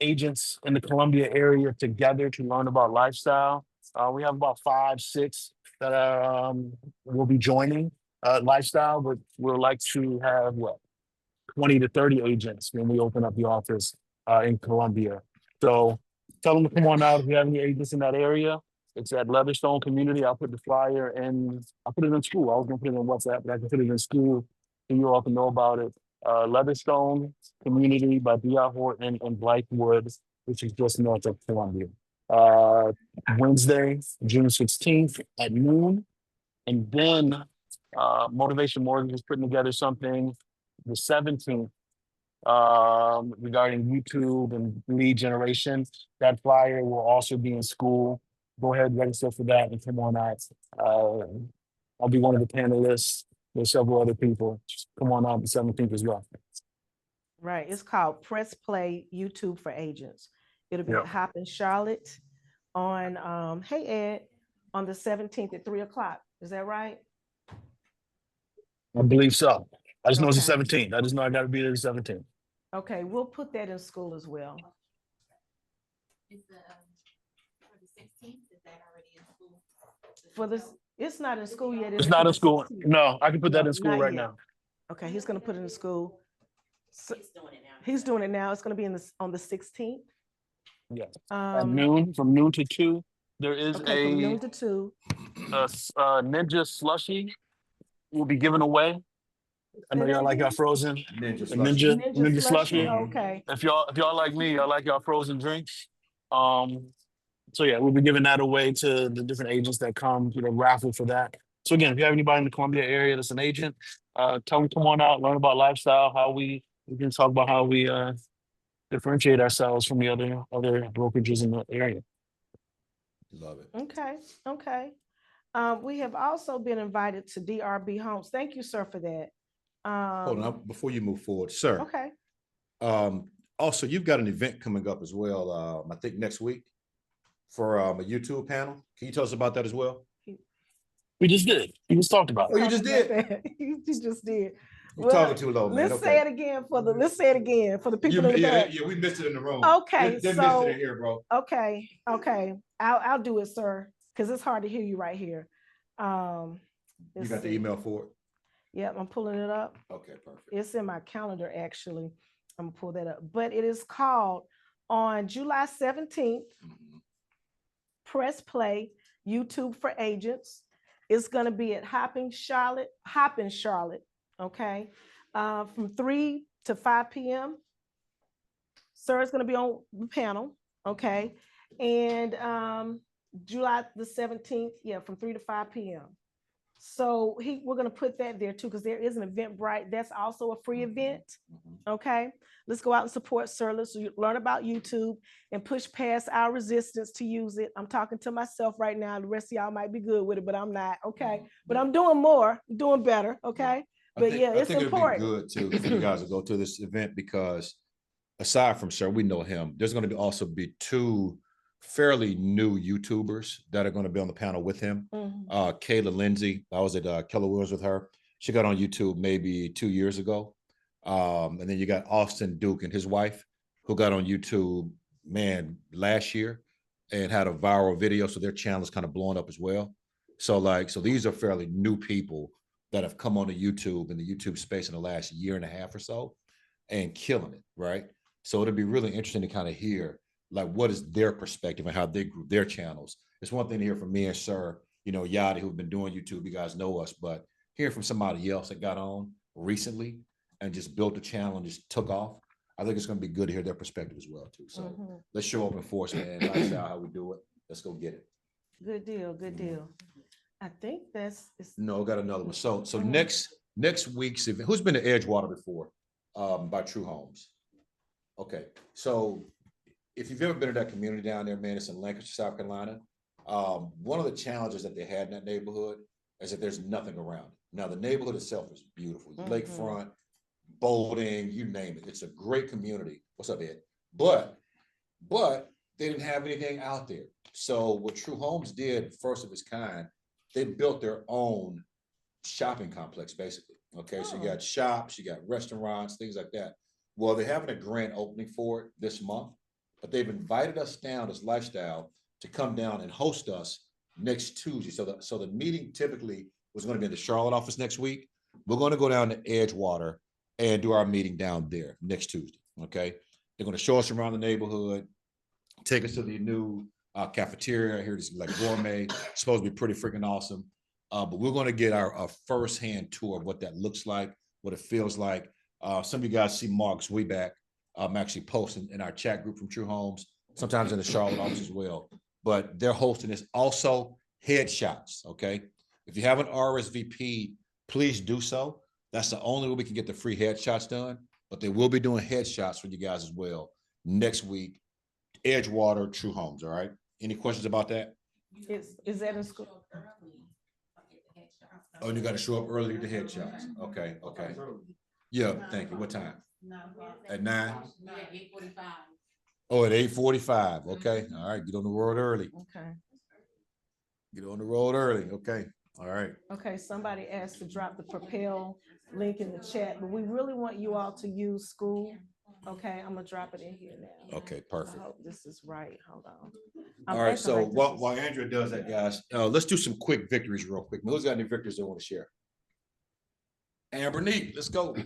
S7: agents in the Columbia area together to learn about lifestyle. We have about 5, 6 that are will be joining lifestyle, but we'd like to have 20 to 30 agents when we open up the office in Columbia. So tell them to come on out if you have any agents in that area. It's at Leatherstone Community. I'll put the flyer and I'll put it in school. I was gonna put it on WhatsApp, but I can put it in school so you all can know about it. Leatherstone Community by DR Horton and Blythewood, which is just north of Columbia. Wednesday, June 16th at noon. And then Motivation Mortgage is putting together something the 17th regarding YouTube and lead generation. That flyer will also be in school. Go ahead, register for that and come on out. I'll be one of the panelists. There's several other people. Come on out the 17th as well.
S2: Right. It's called Press Play YouTube for Agents. It'll be at Hop in Charlotte on hey Ed, on the 17th at 3:00. Is that right?
S7: I believe so. I just know it's the 17th. I just know I got to be there the 17th.
S2: Okay, we'll put that in school as well.
S6: Is the for the 16th, is that already in school?
S2: For this, it's not in school yet.
S7: It's not in school. No, I can put that in school right now.
S2: Okay, he's gonna put it in school. So
S6: He's doing it now.
S2: he's doing it now. It's gonna be on the 16th.
S7: Yes. At noon, from noon to 2. There is
S2: from noon to 2.
S7: Ninja slushie will be given away. I know y'all like y'all frozen. Ninja slushie.
S2: Okay.
S7: If y'all like me, y'all like y'all frozen drinks. So yeah, we'll be giving that away to the different agents that come, raffle for that. So again, if you have anybody in the Columbia area that's an agent, tell them come on out, learn about lifestyle, how we can talk about how we differentiate ourselves from the other brokerages in the area.
S1: Love it.
S2: Okay. We have also been invited to DRB Homes. Thank you, sir, for that.
S1: Hold on, before you move forward, sir.
S2: Okay.
S1: Also, you've got an event coming up as well, I think next week for a YouTube panel. Can you tell us about that as well?
S7: We just did. We just talked about it.
S1: Oh, you just did?
S2: You just did.
S1: You're talking too low, man.
S2: Let's say it again let's say it again for the people in the back.
S1: Yeah, we missed it in the room.
S2: Okay,
S1: They missed
S2: so-
S1: it in here, bro.
S2: Okay, I'll do it, sir, because it's hard to hear you right here.
S1: You
S2: let's
S1: got the
S2: see.
S1: email for it?
S2: Yep, I'm pulling it up.
S1: Okay, perfect.
S2: It's in my calendar, actually. I'm gonna pull that up. But it is called on July 17th,
S1: Mhm.
S2: Press Play, YouTube for Agents. It's gonna be at Hopping Charlotte, okay? From 3 to 5 p.m. Sir is gonna be on the panel, okay? And July the 17th, yeah, from 3 to 5 p.m. So we're gonna put that there too, because there is an Eventbrite. That's also a free event. Okay, let's go out and support Sir. Let's learn about YouTube and push past our resistance to use it. I'm talking to myself right now. The rest of y'all might be good with it, but I'm not. Okay, but I'm doing more, doing better. Okay, but yeah, it's important.
S1: It'd be good too for you guys to go to this event because aside from Sir, we know him. There's going to also be two fairly new YouTubers that are going to be on the panel with him. Kayla Lindsay, I was at Keller Williams with her. She got on YouTube maybe 2 years ago. And then you got Austin Duke and his wife, who got on YouTube, man, last year and had a viral video. So their channel is kind of blowing up as well. So these are fairly new people that have come onto YouTube in the YouTube space in the last year and a half or so and killing it, right? So it'll be really interesting to kind of hear like what is their perspective and how they grew their channels. It's one thing to hear from me and Sir, Yadi, who've been doing YouTube, you guys know us, but hearing from somebody else that got on recently and just built a channel and just took off, I think it's going to be good to hear their perspective as well too. So let's show up in force, man. Lifestyle, how we do it. Let's go get it.
S2: Good deal. Good deal. I think
S1: No, got another one. So next week's event. Who's been to Edgewater before? By True Homes. Okay, so if you've ever been to that community down there, man, it's in Lancaster, South Carolina. One of the challenges that they had in that neighborhood is that there's nothing around it. Now, the neighborhood itself is beautiful. Lakefront, boating, you name it. It's a great community. What's up, Ed? But they didn't have anything out there. So what True Homes did, first of its kind, they built their own shopping complex, basically. Okay, so you got shops, you got restaurants, things like that. Well, they're having a grand opening for it this month, but they've invited us down as Lifestyle to come down and host us next Tuesday. So the meeting typically was going to be in the Charlotte office next week. We're going to go down to Edgewater and do our meeting down there next Tuesday. Okay, they're going to show us around the neighborhood, take us to the new cafeteria. I hear this like gourmet. It's supposed to be pretty freaking awesome. But we're going to get our firsthand tour of what that looks like, what it feels like. Some of you guys see Mark's way back. I'm actually posting in our chat group from True Homes, sometimes in the Charlotte office as well. But they're hosting this. Also, headshots, okay? If you haven't RSVP, please do so. That's the only way we can get the free headshots done. But they will be doing headshots for you guys as well next week. Edgewater, True Homes, all right? Any questions about that?
S2: Is that in school?
S1: Oh, you got to show up early to get the headshots. Okay. Yeah, thank you. What time? At 9? Oh, at 8:45. Okay. All right. Get on the road early.
S2: Okay.
S1: Get on the road early. Okay. All right.
S2: Okay, somebody asked to drop the Propel link in the chat, but we really want you all to use school. Okay, I'm gonna drop it in here now.
S1: Okay,
S2: I
S1: perfect.
S2: hope this is right. Hold on.
S1: All right. So while Andrea does that, guys, let's do some quick victories real quick. Who's got any victories they want to share? Amber Neat, let's go.
S8: I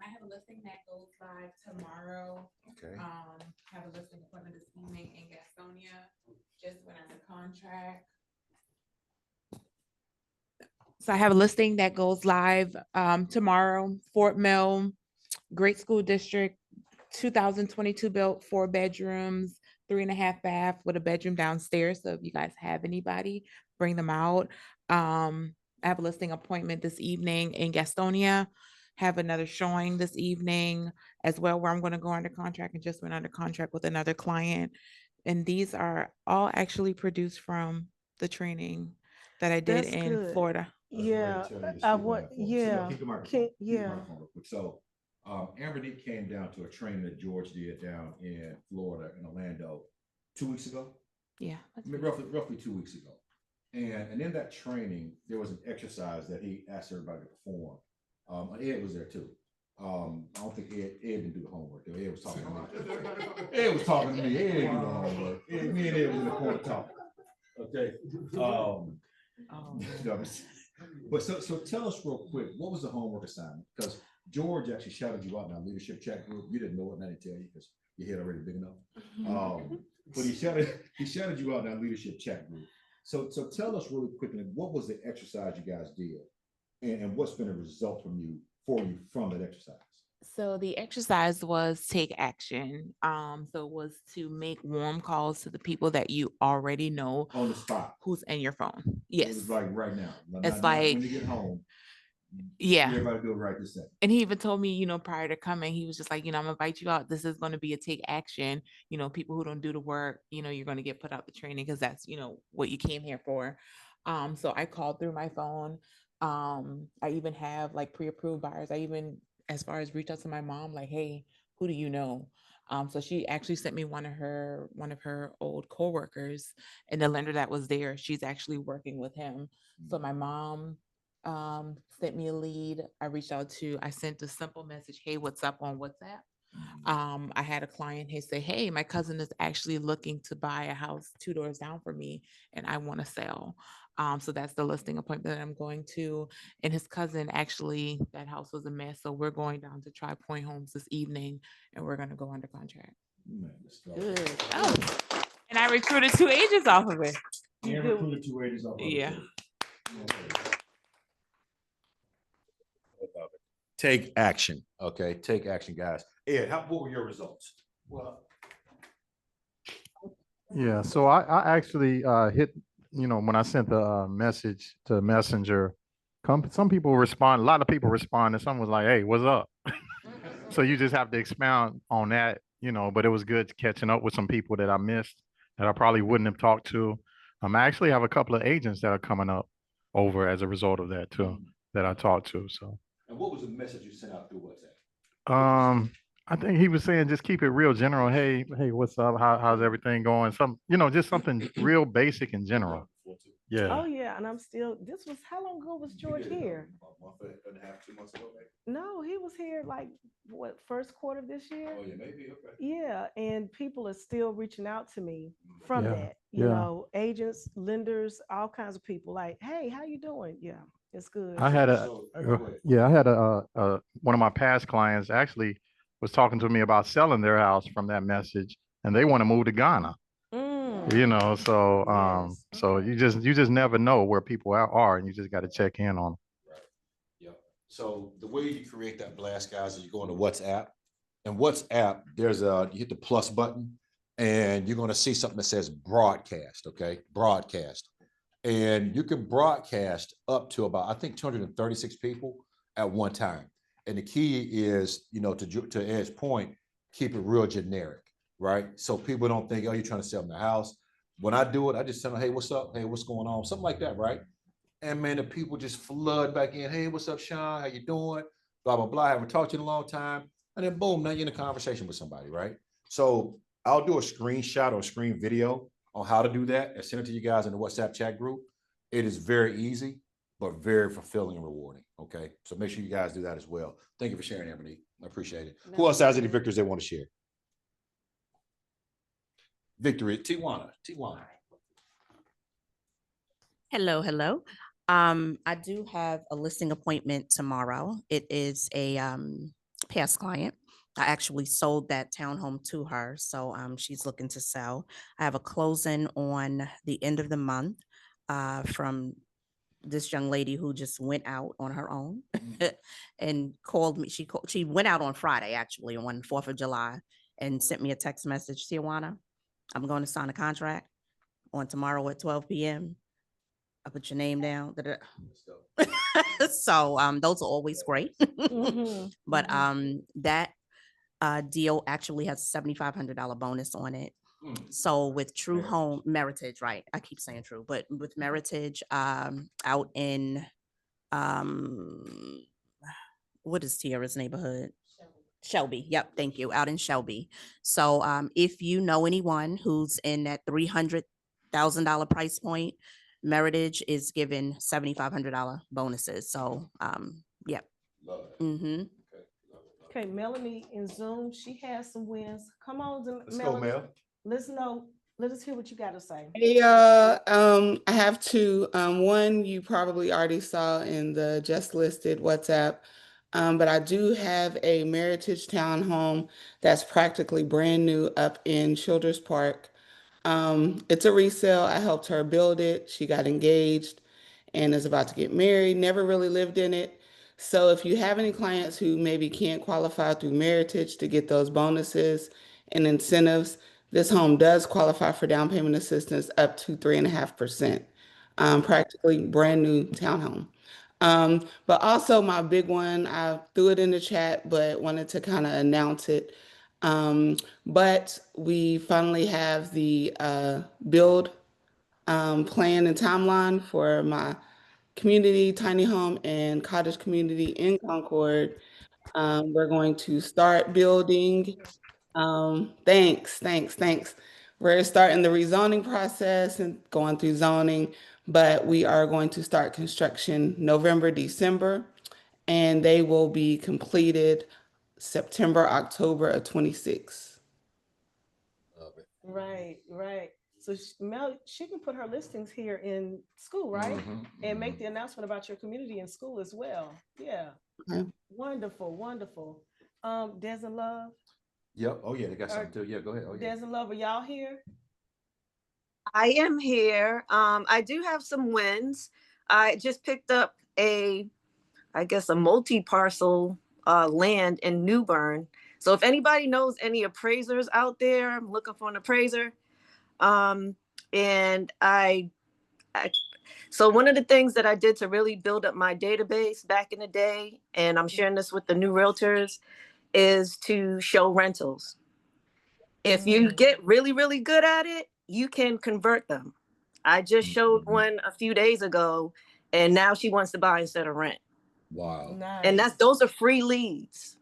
S8: have a listing that goes live tomorrow.
S1: Okay.
S8: Have a listing appointment this evening in Gastonia. Just went under contract. So I have a listing that goes live tomorrow. Fort Mill, great school district, 2022 built, 4 bedrooms, 3.5 bath with a bedroom downstairs. So if you guys have anybody, bring them out. I have a listing appointment this evening in Gastonia. Have another showing this evening as well, where I'm going to go under contract and just went under contract with another client. And these are all actually produced from the training that I did
S2: That's
S8: in
S2: good.
S8: Florida.
S2: Yeah,
S1: So Amber Neat came down to a training that George did down in Florida, in Orlando, 2 weeks ago.
S8: Yeah.
S1: I mean, roughly 2 weeks ago. And in that training, there was an exercise that he asked everybody to perform. Ed was there too. I don't think Ed didn't do the homework. Ed was talking to me. Ed was talking to me. Ed didn't do the homework. Me and Ed was in the corner talking. Okay. But so tell us real quick, what was the homework assignment? Because George actually shouted you out in our leadership chat group. You didn't know it, and I didn't tell you because your head already big enough. But he shouted you out in our leadership chat group. So tell us really quickly, what was the exercise you guys did, and what's been a result for you from that exercise?
S8: So the exercise was take action. So it was to make warm calls to the people that you already know
S1: On the spot.
S8: who's in your phone.
S1: It
S8: Yes.
S1: was like right now.
S8: It's
S1: Not
S8: like,
S1: when you get home.
S8: yeah.
S1: Everybody do it right this second.
S8: And he even told me, prior to coming, he was just like, I'm gonna invite you out. This is going to be a take action. People who don't do the work, you're going to get put out the training because that's, what you came here for. So I called through my phone. I even have like pre-approved buyers. I even, as far as reach out to my mom, like, hey, who do you know? So she actually sent me one of her old coworkers, and the lender that was there, she's actually working with him. So my mom sent me a lead. I sent a simple message, hey, what's up, on WhatsApp. I had a client say, hey, my cousin is actually looking to buy a house 2 doors down from me, and I want to sell. So that's the listing appointment that I'm going to. And his cousin, actually, that house was a mess. So we're going down to Tri Point Homes this evening, and we're going to go under contract. Good. Oh, and I recruited 2 agents off of it.
S1: And recruited 2 agents off of it.
S8: Yeah.
S1: Take action. Okay. Take action, guys. Ed, what were your results?
S9: Well, yeah, so I actually hit, when I sent the message to Messenger, some people respond, a lot of people respond, and some was like, hey, what's up? So you just have to expound on that, but it was good catching up with some people that I missed that I probably wouldn't have talked to. I actually have a couple of agents that are coming up over as a result of that too, that I talked to. So.
S1: And what was the message you sent out through WhatsApp?
S9: I think he was saying just keep it real general. Hey, what's up? How's everything going? Just something real basic in general. Yeah.
S2: Oh yeah, and this was, how long ago was George here?
S1: About a month and a half, 2 months ago, maybe.
S2: No, he was here like what, first quarter of this year?
S1: Oh yeah, maybe. Okay.
S2: Yeah, and people are still reaching out to me from
S9: Yeah,
S2: that. Agents, lenders, all kinds of people like, hey, how you doing? Yeah, it's good.
S9: I had one of my past clients actually was talking to me about selling their house from that message, and they want to move to Ghana. So you just never know where people are, and you just got to check in on them.
S1: Right. Yep. So the way you create that blast, guys, is you go into WhatsApp, and WhatsApp, you hit the plus button, and you're going to see something that says broadcast. Okay, broadcast, and you can broadcast up to about, I think, 236 people at one time. And the key is, to Ed's point, keep it real generic. Right? So people don't think, oh, you're trying to sell them the house. When I do it, I just tell them, hey, what's up? Hey, what's going on? Something like that, right? And man, the people just flood back in. Hey, what's up, Sean? How you doing? Blah, blah, blah. I haven't talked to you in a long time. And then boom, now you're in a conversation with somebody, right? So I'll do a screenshot or a screen video on how to do that and send it to you guys in the WhatsApp chat group. It is very easy, but very fulfilling and rewarding. Okay. So make sure you guys do that as well. Thank you for sharing, Ebony. I appreciate it. Who else has any victories they want to share? Victory, Tijuana.
S6: Hello. I do have a listing appointment tomorrow. It is a past client. I actually sold that townhome to her, so she's looking to sell. I have a closing on the end of the month from this young lady who just went out on her own and called me. She went out on Friday, actually, on 4th of July, and sent me a text message, Tijuana, I'm going to sign a contract on tomorrow at 12 p.m. I put your name down. So those are always great. But that deal actually has a $7,500 bonus on it. So with True Home Meritage, right? I keep saying True, but with Meritage out in what is Tiara's neighborhood? Shelby. Yep. Thank you. Out in Shelby. So if you know anyone who's in that $300,000 price point, Meritage is giving $7,500 bonuses. So, yep.
S1: Love it.
S6: Mm-hmm.
S2: Okay, Melanie in Zoom, she has some wins. Come on,
S1: Let's go,
S2: Melanie.
S1: Mel.
S2: Let us hear what you got to say.
S10: Hey, I have two. One you probably already saw in the just listed WhatsApp, but I do have a Meritage townhome that's practically brand new up in Childers Park. It's a resale. I helped her build it. She got engaged and is about to get married. Never really lived in it. So if you have any clients who maybe can't qualify through Meritage to get those bonuses and incentives, this home does qualify for down payment assistance up to 3.5%. Practically brand new townhome. But also my big one, I threw it in the chat, but wanted to kind of announce it. But we finally have the build plan and timeline for my community, tiny home, and cottage community in Concord. We're going to start building. Thanks. We're starting the rezoning process and going through zoning, but we are going to start construction November, December, and they will be completed September, October of 26.
S1: Love it.
S2: Right. So Mel, she can put her listings here in school, right? And make the announcement about your community in school as well. Yeah.
S10: Okay.
S2: Wonderful. Des and Love.
S1: Yep. Oh yeah, they got something too. Yeah, go ahead. Oh yeah.
S2: Des and Love, are y'all here?
S11: I am here. I do have some wins. I just picked up a multi-parcel land in New Bern. So if anybody knows any appraisers out there, I'm looking for an appraiser. And so one of the things that I did to really build up my database back in the day, and I'm sharing this with the new realtors, is to show rentals. If you get really, really good at it, you can convert them. I just showed one a few days ago, and now she wants to buy instead of rent.
S1: Wow.
S2: Nice.
S11: And those are free leads.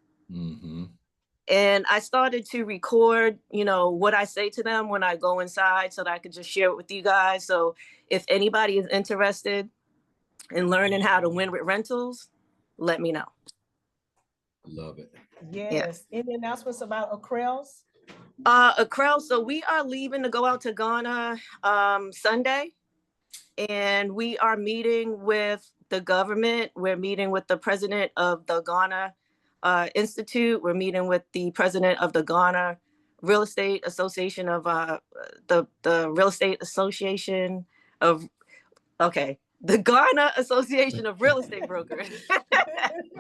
S11: And I started to record, what I say to them when I go inside so that I could just share it with you guys. So if anybody is interested in learning how to win with rentals, let me know.
S1: Love it.
S2: Yes. Yeah. Any announcements about Acrels?
S11: Acrel, so we are leaving to go out to Ghana Sunday, and we are meeting with the government. We're meeting with the president of the Ghana Institute. We're meeting with the president of the Ghana Real Estate Association of the Real Estate Association of, the Ghana Association of Real Estate Brokers.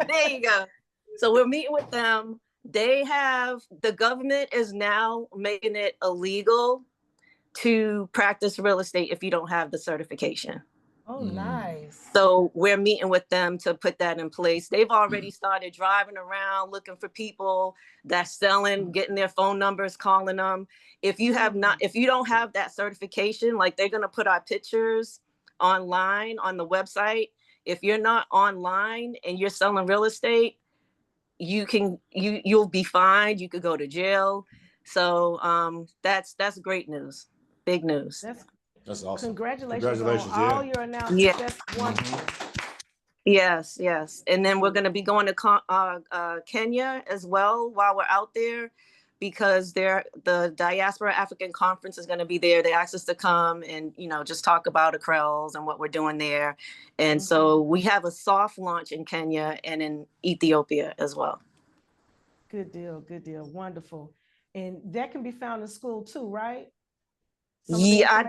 S11: There you go. So we're meeting with them. The government is now making it illegal to practice real estate if you don't have the certification.
S2: Oh, nice.
S11: So we're meeting with them to put that in place. They've already started driving around looking for people that's selling, getting their phone numbers, calling them. If you don't have that certification, like they're going to put our pictures online on the website. If you're not online and you're selling real estate, you'll be fined. You could go to jail. So that's great news. Big news.
S1: That's awesome.
S2: Congratulations on all your announcements.
S11: Yeah.
S2: That's wonderful.
S11: Yes. And then we're going to be going to Kenya as well while we're out there, because the Diaspora African Conference is going to be there. They asked us to come and, just talk about Acrels and what we're doing there. And so we have a soft launch in Kenya and in Ethiopia as well.
S2: Good deal. Wonderful. And that can be found in school too, right?
S11: Yeah,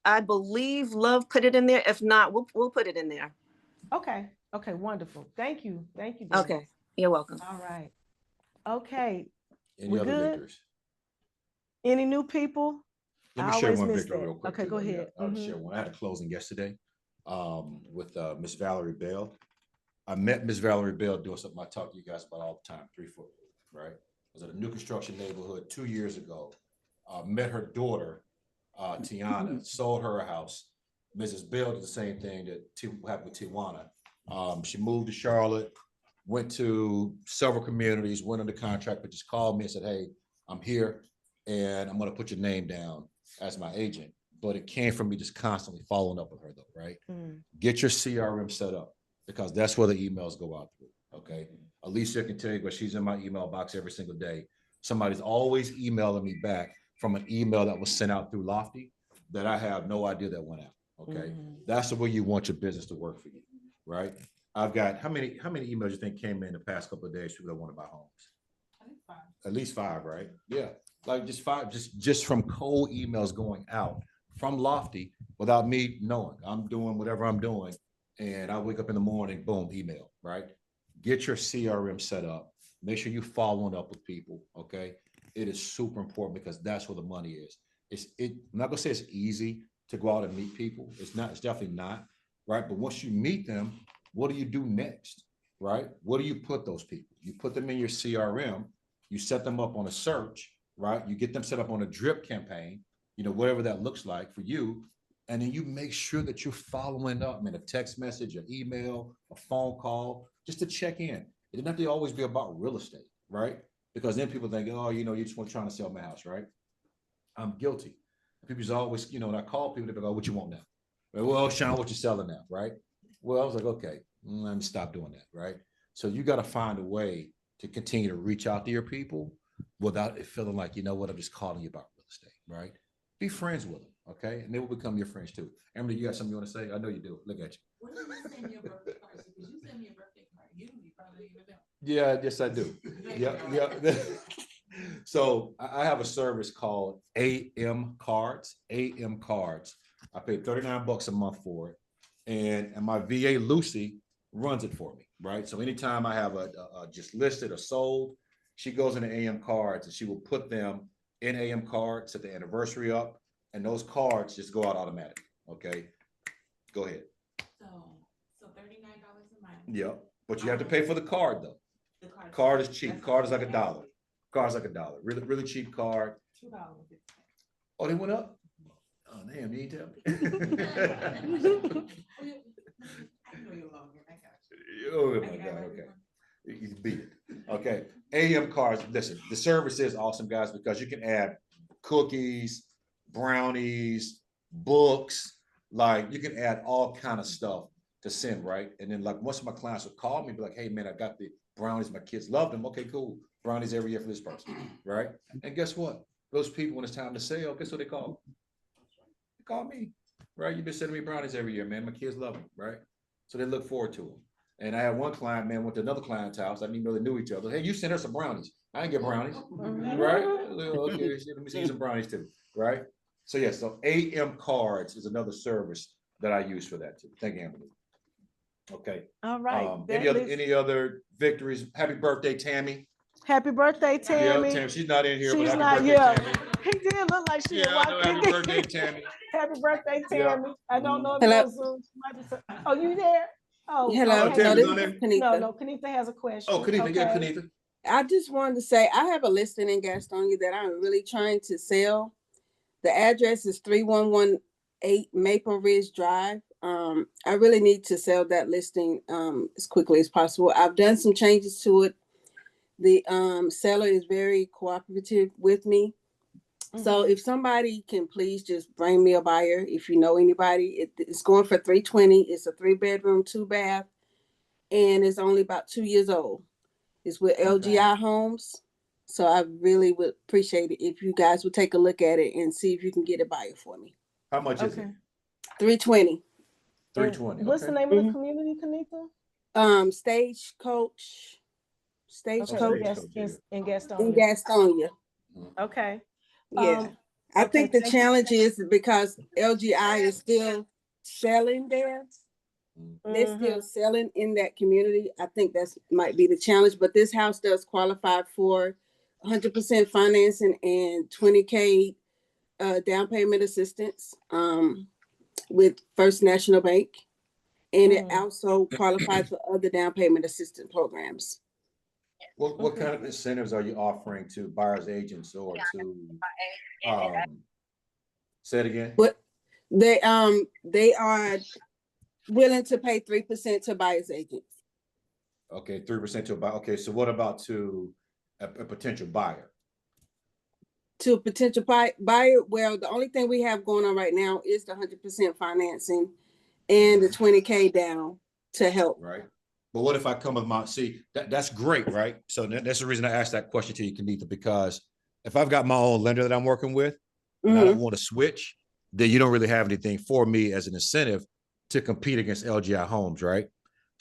S11: I believe Love put it in there. If not, we'll put it in there.
S2: Okay, wonderful. Thank you. Dan.
S11: Okay, you're welcome.
S2: All right. Okay.
S1: Any other victors?
S2: Any new people?
S1: Let me share one victory real quick.
S2: Okay, go ahead.
S1: I'll share one. I had a closing yesterday with Miss Valerie Bell. I met Miss Valerie Bell doing something I talk to you guys about all the time, 3 foot, right? I was at a new construction neighborhood 2 years ago. Met her daughter, Tiana, sold her a house. Mrs. Bell did the same thing that happened with Tijuana. She moved to Charlotte, went to several communities, went under contract, but just called me and said, hey, I'm here and I'm going to put your name down as my agent. But it came from me just constantly following up with her though, right? Get your CRM set up, because that's where the emails go out through. Okay. Alicia can tell you, but she's in my email box every single day. Somebody's always emailing me back from an email that was sent out through Lofty that I have no idea that went out. Okay. That's the way you want your business to work for you, right? I've got how many emails you think came in the past couple of days, people that want to buy homes? At least five, right? Yeah. Like just five, just from cold emails going out from Lofty without me knowing. I'm doing whatever I'm doing. And I wake up in the morning, boom, email, right? Get your CRM set up. Make sure you're following up with people. Okay. It is super important because that's where the money is. I'm not gonna say it's easy to go out and meet people. It's not, it's definitely not, right? But once you meet them, what do you do next? Right? What do you put those people? You put them in your CRM, you set them up on a search, right? You get them set up on a drip campaign, you know, whatever that looks like for you. And then you make sure that you're following up, man, a text message, an email, a phone call, just to check in. It doesn't have to always be about real estate, right? Because then people think, oh, you know, you just want trying to sell my house, right? I'm guilty. People's always, you know, when I call people, they go, what you want now? Well, Sean, what you selling now, right? Well, I was like, okay, let me stop doing that, right? So you got to find a way to continue to reach out to your people without it feeling like, you know what, I'm just calling you about real estate, right? Be friends with them, okay? And they will become your friends too. Emily, you got something you want to say? I know you do. Look at you.
S8: When did you send me a birthday card? Because you send me a birthday card. You probably even know.
S1: Yeah, yes, I do. Yeah. So I have a service called AM Cards. AM Cards. I pay $39 a month for it. And my VA Lucy runs it for me, right? So anytime I have a just listed or sold, she goes into AM Cards and she will put them in AM Cards, set the anniversary up, and those cards just go out automatically. Okay, go ahead.
S8: So $39 a month.
S1: Yeah, but you have to pay for the card though. The card is cheap. Card is like $1. Card's like $1. Really, really cheap card. $2. Oh, they went up? Oh, damn, you ain't tell me. Oh my God, okay. You beat it. Okay. AM cards, listen, the service is awesome, guys, because you can add cookies, brownies, books, like you can add all kind of stuff to send, right? And then like most of my clients will call me and be like, hey man, I got the brownies, my kids love them. Okay, cool. Brownies every year for this person, right? And guess what? Those people, when it's time to sell, guess what they call? They call me, right? You've been sending me brownies every year, man. My kids love them, right? So they look forward to them. And I had one client, man, went to another client's house. I didn't even know they knew each other. Hey, you sent her some brownies. I didn't get brownies, right? Okay, let me see some brownies too, right? So yeah, so AM Cards is another service that I use for that too. Thank you, Emily. Okay.
S2: All right.
S1: Any other victories? Happy birthday, Tammy.
S2: Happy birthday, Tammy.
S1: Yeah, Tammy. She's not in here,
S2: She's
S1: but
S2: not,
S1: happy
S2: yeah.
S1: birthday, Tammy.
S2: He did look like she
S1: Yeah, I know. Happy birthday, Tammy.
S2: Happy birthday, Tammy.
S1: Yeah.
S2: I don't know if
S3: Hello.
S2: you're on Zoom. She might be oh, you there? Oh,
S3: Hello.
S2: okay.
S1: Tammy's
S3: No,
S1: on
S3: this
S1: there?
S3: is Kanika.
S2: No, Kanika has a question.
S1: Oh, Kanika, yeah,
S2: Okay.
S1: Kanika.
S3: I just wanted to say I have a listing in Gastonia that I'm really trying to sell. The address is 3118 Maple Ridge Drive. I really need to sell that listing as quickly as possible. I've done some changes to it. The seller is very cooperative with me. So if somebody can please just bring me a buyer, if you know anybody, it's going for $320. It's a 3-bedroom, 2-bath, and it's only about 2 years old. It's with LGI Homes. So I really would appreciate it if you guys would take a look at it and see if you can get a buyer for me.
S1: How much is it?
S3: $320.
S1: 320.
S2: What's the name of the community, Kanika?
S3: Stagecoach.
S2: Yes, in Gastonia.
S3: In Gastonia.
S2: Okay.
S3: Yeah. I think the challenge is because LGI is still selling there. They're still selling in that community. I think that's might be the challenge, but this house does qualify for 100% financing and $20K down payment assistance with First National Bank. And it also qualifies for other down payment assistance programs.
S1: What kind of incentives are you offering to buyer's agents or to say it again?
S3: But they are willing to pay 3% to buyer's agents.
S1: Okay, 3% to a buyer. Okay, so what about to a potential buyer?
S3: To a potential buyer, well, the only thing we have going on right now is the 100% financing and the $20K down to help.
S1: Right. But what if I come with that's great, right? So that's the reason I asked that question to you, Kenita, because if I've got my own lender that I'm working with and I don't want to switch, then you don't really have anything for me as an incentive to compete against LGI Homes, right?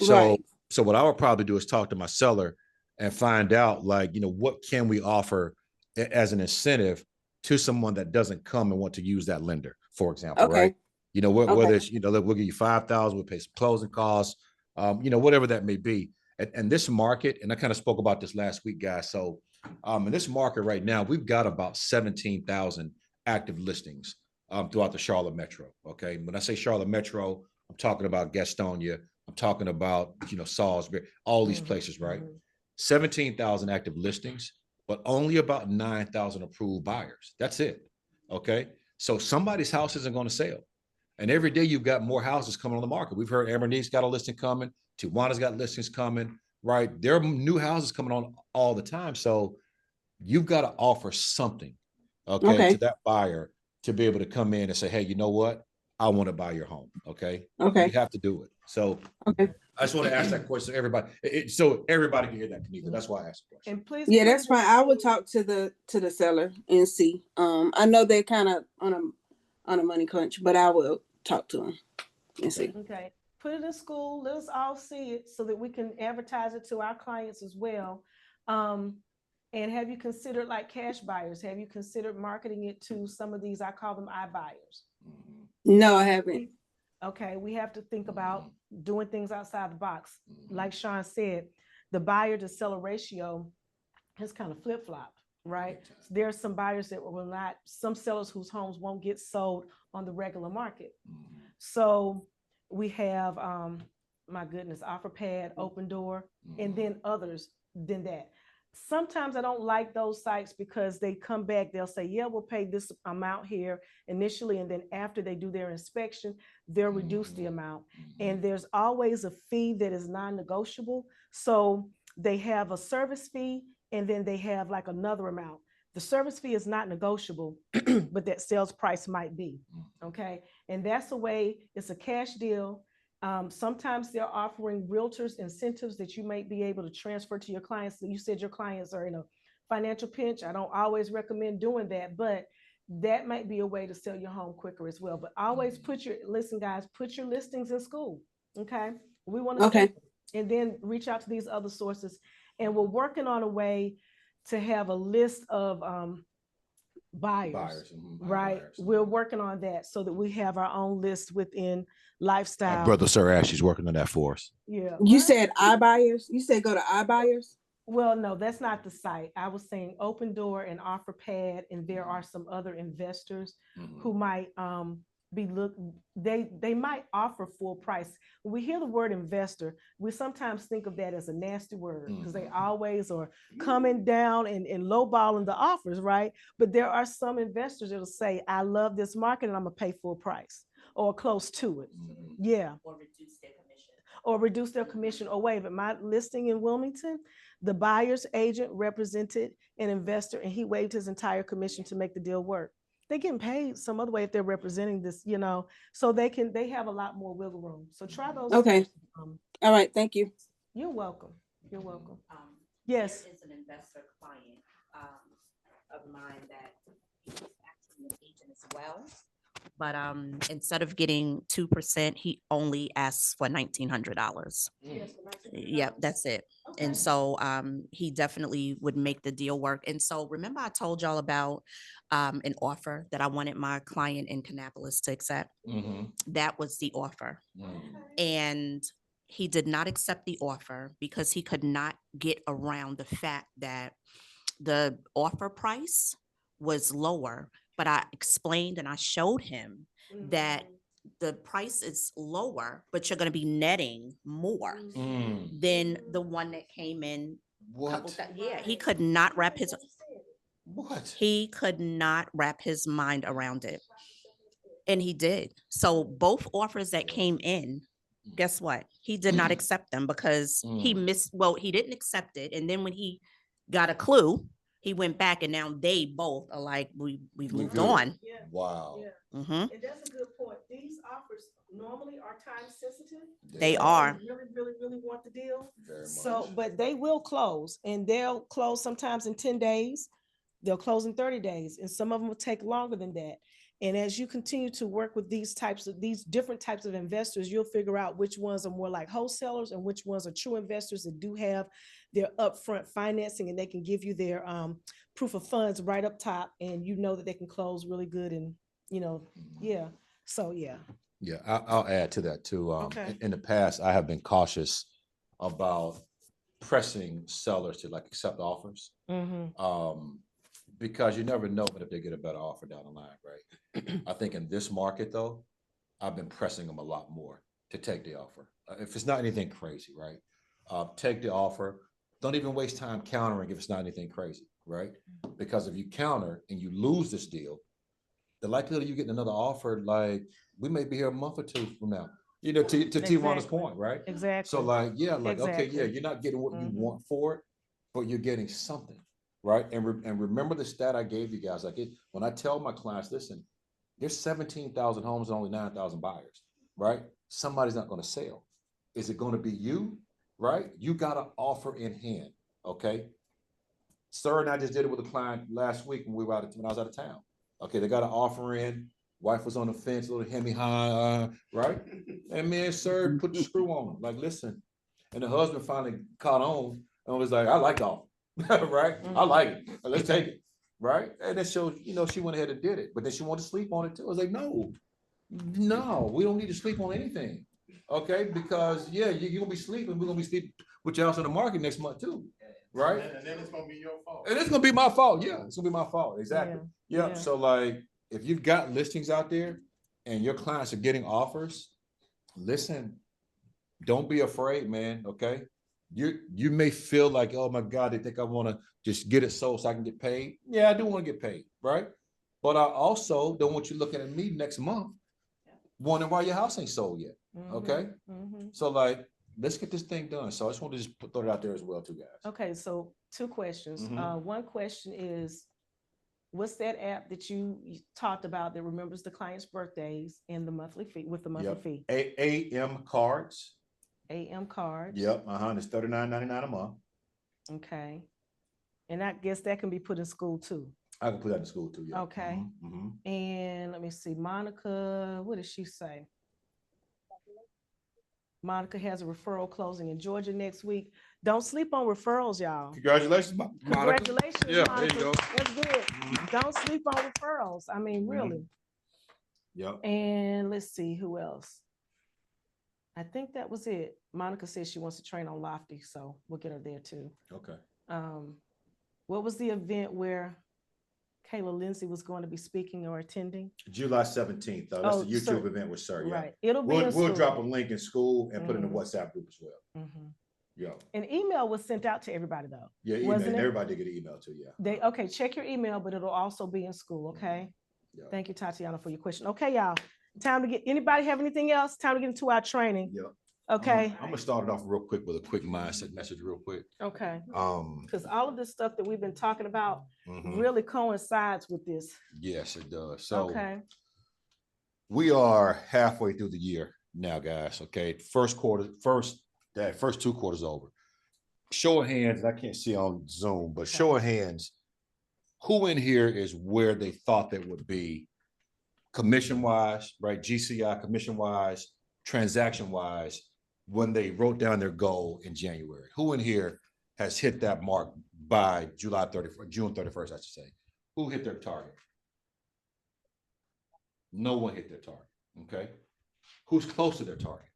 S1: So, so what I would probably do is talk to my seller and find out, like, what can we offer as an incentive to someone that doesn't come and want to use that lender, for example, right? Whether it's, we'll give you 5,000, we'll pay some closing costs, whatever that may be. And this market, and I kind of spoke about this last week, guys. So in this market right now, we've got about 17,000 active listings throughout the Charlotte Metro. Okay. When I say Charlotte Metro, I'm talking about Gastonia. I'm talking about, Salisbury, all these places, right? 17,000 active listings, but only about 9,000 approved buyers. That's it. Okay. So somebody's house isn't going to sell. And every day you've got more houses coming on the market. We've heard Ambernine's got a listing coming. Tijuana's got listings coming, right? There are new houses coming on all the time. So you've got to offer something, okay, to that buyer to be able to come in and say, hey, you know what? I want to buy your home. Okay. You have to do it. So I just want to ask that question to everybody. So everybody can hear that, Kenita. That's why I asked the question.
S2: And please.
S3: Yeah, that's fine. I would talk to the seller and see. I know they're kind of on a money crunch, but I will talk to them and see.
S2: Okay. Put it in school. Let us all see it so that we can advertise it to our clients as well. And have you considered like cash buyers? Have you considered marketing it to some of these, I call them iBuyers?
S3: No, I haven't.
S2: Okay, we have to think about doing things outside the box. Like Sean said, the buyer to seller ratio has kind of flip-flopped, right? There are some buyers that will not, some sellers whose homes won't get sold on the regular market. So we have, my goodness, OfferPad, Open Door, and then others than that. Sometimes I don't like those sites because they come back, they'll say, yeah, we'll pay this amount here initially. And then after they do their inspection, they'll reduce the amount. And there's always a fee that is non-negotiable. So they have a service fee and then they have like another amount. The service fee is not negotiable, but that sales price might be, okay? And that's a way, it's a cash deal. Sometimes they're offering realtors incentives that you might be able to transfer to your clients. You said your clients are in a financial pinch. I don't always recommend doing that, but that might be a way to sell your home quicker as well. But always listen, guys, put your listings in school. Okay. We want to and then reach out to these other sources. And we're working on a way to have a list of buyers, right? We're working on that so that we have our own list within Lifestyle.
S1: My brother Sir Ashley's working on that for us.
S2: Yeah.
S3: You said iBuyers? You said go to iBuyers?
S2: Well, no, that's not the site. I was saying Open Door and OfferPad, and there are some other investors who might they might offer full price. When we hear the word investor, we sometimes think of that as a nasty word because they always are coming down and lowballing the offers, right? But there are some investors that'll say, I love this market and I'm gonna pay full price or close to it. Yeah. Or reduce their commission or waive it. My listing in Wilmington, the buyer's agent represented an investor and he waived his entire commission to make the deal work. They're getting paid some other way if they're representing this, so they have a lot more wiggle room. So try those.
S3: Okay. All right. Thank you.
S2: You're welcome. You're welcome. Yes.
S6: There is an investor client of mine that is actually an agent as well. But instead of getting 2%, he only asks for $1,900. Yep, that's it. Okay. And so he definitely would make the deal work. And so remember I told y'all about an offer that I wanted my client in Kannapolis to accept? That was the offer. And he did not accept the offer because he could not get around the fact that the offer price was lower. But I explained and I showed him that the price is lower, but you're going to be netting more than the one that came in.
S1: What?
S6: Yeah, he could not wrap his. What? He could not wrap his mind around it, and he did. So both offers that came in, guess what? He did not accept them because he missed. Well, he didn't accept it, and then when he got a clue. He went back and now they both are like, we've moved on.
S2: Yeah.
S1: Wow.
S2: Yeah. And that's a good point. These offers, normally are time sensitive.
S6: They
S2: So
S6: are.
S2: Really, really, really want the deal.
S1: Very
S2: So,
S1: much.
S2: but they will close, and they'll close sometimes in 10 days. They'll close in 30 days, and some of them will take longer than that. And as you continue to work with these different types of investors, you'll figure out which ones are more like wholesalers and which ones are true investors that do have their upfront financing, and they can give you their proof of funds right up top, and you know that they can close really good. And yeah. So yeah.
S1: Yeah, I'll add to that too.
S2: Okay.
S1: In the past, I have been cautious about pressing sellers to like accept offers. Because you never know if they get a better offer down the line, right? I think in this market though, I've been pressing them a lot more to take the offer. If it's not anything crazy, right? Take the offer. Don't even waste time countering if it's not anything crazy, right? Because if you counter and you lose this deal, the likelihood of you getting another offer, like we may be here a month or two from now. You know, to T-Ron's point, right?
S2: Exactly.
S1: So like, yeah, like, okay, yeah,
S2: Exactly.
S1: you're not getting what you want for it, but you're getting something, right? And remember the stat I gave you guys. Like when I tell my clients, listen, there's 17,000 homes and only 9,000 buyers, right? Somebody's not going to sell. Is it going to be you, right? You got an offer in hand, okay? Sir and I just did it with a client last week when I was out of town. Okay, they got an offer in. Wife was on the fence, a little hemi high, right? And man, sir, put the screw on. Like, listen. And the husband finally caught on and was like, I like the offer, right? I like it. Let's take it, right? And then she went ahead and did it. But then she wanted to sleep on it too. I was like, no, we don't need to sleep on anything, okay? Because yeah, you're gonna be sleeping. We're gonna be sleeping with your house on the market next month too, right?
S9: And then it's gonna be your fault.
S1: And it's gonna be my fault. Yeah, it's gonna be my fault. Exactly.
S2: Yeah.
S1: Yep. So like, if you've got listings out there and your clients are getting offers, listen, don't be afraid, man. Okay. You may feel like, oh my God, they think I want to just get it sold so I can get paid. Yeah, I do want to get paid, right? But I also don't want you looking at me next month wondering why your house ain't sold yet. Okay. So like, let's get this thing done. So I just want to just throw it out there as well, too, guys.
S2: Okay, so 2 questions. One question is, what's that app that you talked about that remembers the client's birthdays and the monthly fee with the monthly fee?
S1: AM cards.
S2: AM cards.
S1: Yep. It's $39.99 a month.
S2: Okay. And I guess that can be put in school too.
S1: I can put that in school too. Yeah.
S2: Okay. And let me see, Monica, what did she say? Monica has a referral closing in Georgia next week. Don't sleep on referrals, y'all.
S1: Congratulations, Monica.
S2: Congratulations,
S1: Yeah,
S2: Monica.
S1: there you go.
S2: That's good. Don't sleep on referrals. I mean, really.
S1: Yep.
S2: And let's see who else. I think that was it. Monica says she wants to train on Lofty, so we'll get her there too.
S1: Okay.
S2: What was the event where Kayla Lindsay was going to be speaking or attending?
S1: July 17th. That's the YouTube event with Sir. Yeah.
S2: Right. It'll be
S1: we'll drop a link in school and put in the WhatsApp group as well. Yeah.
S2: An email was sent out to everybody though.
S1: Yeah, email.
S2: Wasn't it?
S1: Everybody did get an email too. Yeah.
S2: Okay, check your email, but it'll also be in school. Okay.
S1: Yeah.
S2: Thank you, Tatiana, for your question. Okay, y'all. Time to get. Anybody have anything else? Time to get into our training.
S1: Yeah.
S2: Okay.
S1: I'm gonna start it off real quick with a quick mindset message, real quick.
S2: Okay. Because all of this stuff that we've been talking about really coincides with this.
S1: Yes, it does. So
S2: okay.
S1: We are halfway through the year now, guys. Okay. First 2 quarters over. Show of hands, I can't see on Zoom, but show of hands, who in here is where they thought they would be commission-wise, right? GCI commission-wise, transaction-wise, when they wrote down their goal in January? Who in here has hit that mark by June 31st, I should say? Who hit their target? No one hit their target, okay? Who's close to their target?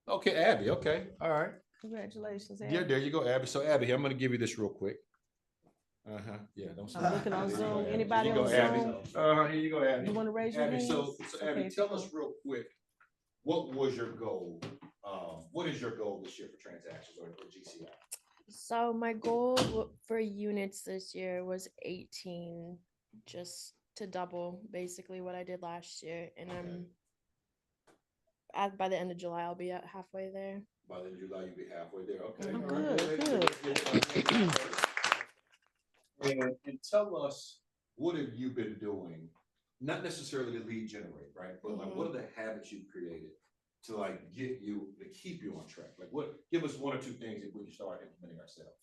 S1: Okay, Abby, okay, all right.
S2: Congratulations, Abby.
S1: Yeah, there you go, Abby. So Abby, I'm gonna give you this real quick. Yeah, don't
S2: I'm looking on Zoom. Anybody on
S1: Zoom? Here you go, Abby.
S2: You want to raise your hand?
S1: So Abby, tell us real quick, what was your goal? What is your goal this year for transactions or GCI?
S12: So my goal for units this year was 18, just to double basically what I did last year. And by the end of July, I'll be at halfway there.
S1: By the end of July, you'll be halfway there. Okay.
S2: Good.
S1: And tell us, what have you been doing not necessarily lead generate, right? But like, what are the habits you've created to like get you to keep you on track? Like, what? Give us one or two things that we can start implementing ourselves.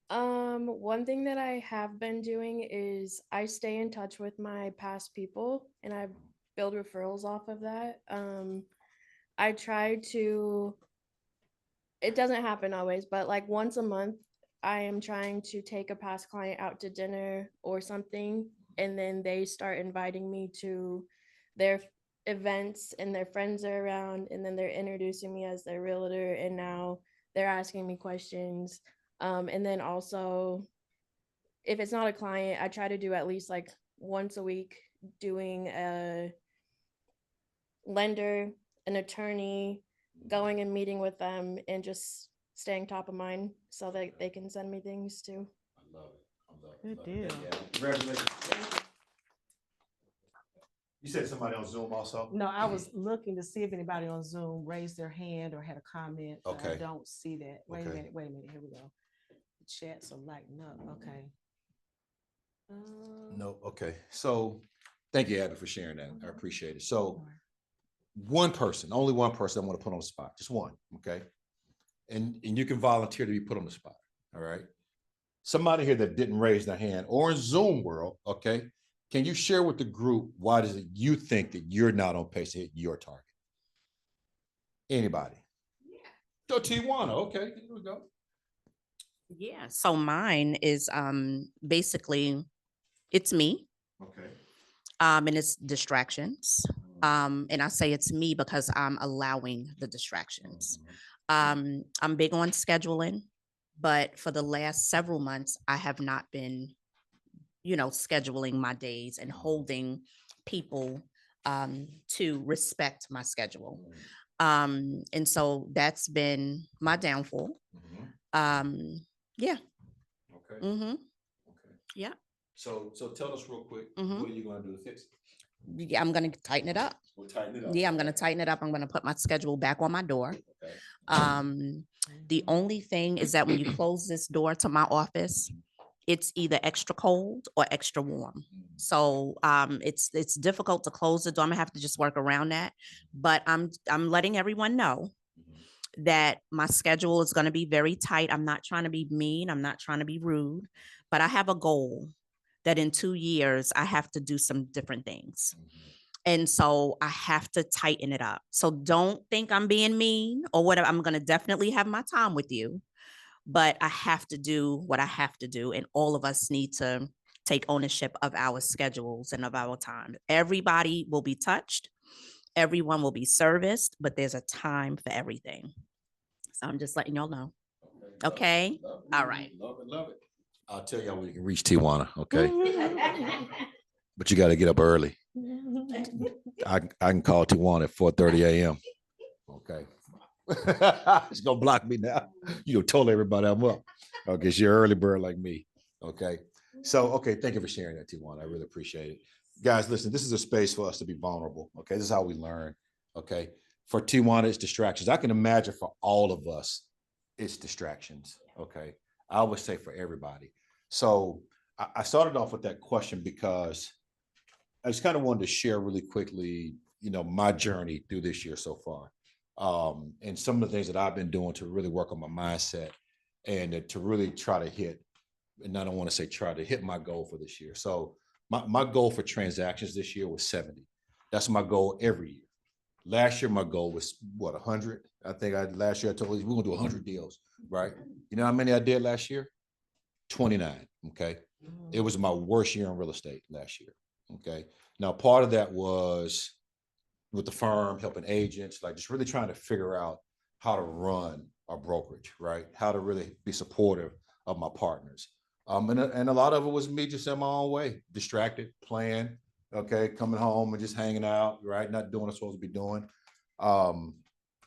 S12: One thing that I have been doing is I stay in touch with my past people and I build referrals off of that. I try to, it doesn't happen always, but like once a month, I am trying to take a past client out to dinner or something, and then they start inviting me to their events and their friends are around, and then they're introducing me as their realtor, and now they're asking me questions. And then also, if it's not a client, I try to do at least like once a week doing a lender, an attorney, going and meeting with them and just staying top of mind so that they can send me things too.
S1: I love it. I love it.
S2: Good
S1: Love
S2: deal.
S1: it. Yeah. Congratulations. You said somebody on Zoom also?
S2: No, I was looking to see if anybody on Zoom raised their hand or had a comment, but I
S1: Okay.
S2: don't see that. Wait a
S1: Okay.
S2: minute, here we go. The chats are lighting up, okay.
S1: No, okay. So thank you, Abby, for sharing that. I appreciate it. So one person, only one person I want to put on the spot, just one, okay? And you can volunteer to be put on the spot, all right? Somebody here that didn't raise their hand or in Zoom world, okay? Can you share with the group why does it you think that you're not on pace to hit your target? Anybody? Yeah. Go Tijuana, okay, here we go.
S6: Yeah, so mine is basically it's me.
S1: Okay.
S6: And it's distractions. And I say it's me because I'm allowing the distractions. I'm big on scheduling, but for the last several months, I have not been, scheduling my days and holding people to respect my schedule. And so that's been my downfall. Yeah.
S1: Okay.
S6: Mm-hmm.
S1: Okay.
S6: Yeah.
S1: So tell us real quick,
S6: Mhm.
S1: what are you going to do to fix it?
S6: Yeah, I'm gonna tighten it up.
S1: We'll tighten it up.
S6: Yeah, I'm gonna tighten it up. I'm gonna put my schedule back on my door.
S1: Okay.
S6: The only thing is that when you close this door to my office, it's either extra cold or extra warm. So it's difficult to close the door. I'm gonna have to just work around that. But I'm letting everyone know that my schedule is gonna be very tight. I'm not trying to be mean. I'm not trying to be rude, but I have a goal that in 2 years I have to do some different things. And so I have to tighten it up. So don't think I'm being mean or whatever. I'm going to definitely have my time with you, but I have to do what I have to do. And all of us need to take ownership of our schedules and of our time. Everybody will be touched. Everyone will be serviced, but there's a time for everything. So I'm just letting y'all know. Okay. All right.
S1: Love it, love it. I'll tell y'all when you can reach Tijuana, okay? But you got to get up early. I can call Tijuana at 4:30 a.m. Okay. It's gonna block me now. You told everybody I'm up. Okay, you're an early bird like me. Okay. So, okay, thank you for sharing that, Tijuana. I really appreciate it. Guys, listen, this is a space for us to be vulnerable. Okay, this is how we learn. Okay. For Tijuana, it's distractions. I can imagine for all of us, it's distractions. Okay. I always say for everybody. So I started off with that question because I just kind of wanted to share really quickly, my journey through this year so far. And some of the things that I've been doing to really work on my mindset and to really try to hit, and I don't want to say try to hit my goal for this year. So my goal for transactions this year was 70. That's my goal every year. Last year, my goal was what, 100? I think last year I told you we're gonna do 100 deals, right? You know how many I did last year? 29, okay? It was my worst year in real estate last year, okay? Now, part of that was with the firm, helping agents, like just really trying to figure out how to run a brokerage, right? How to really be supportive of my partners. And a lot of it was me just in my own way, distracted, playing, okay, coming home and just hanging out, right? Not doing what I'm supposed to be doing.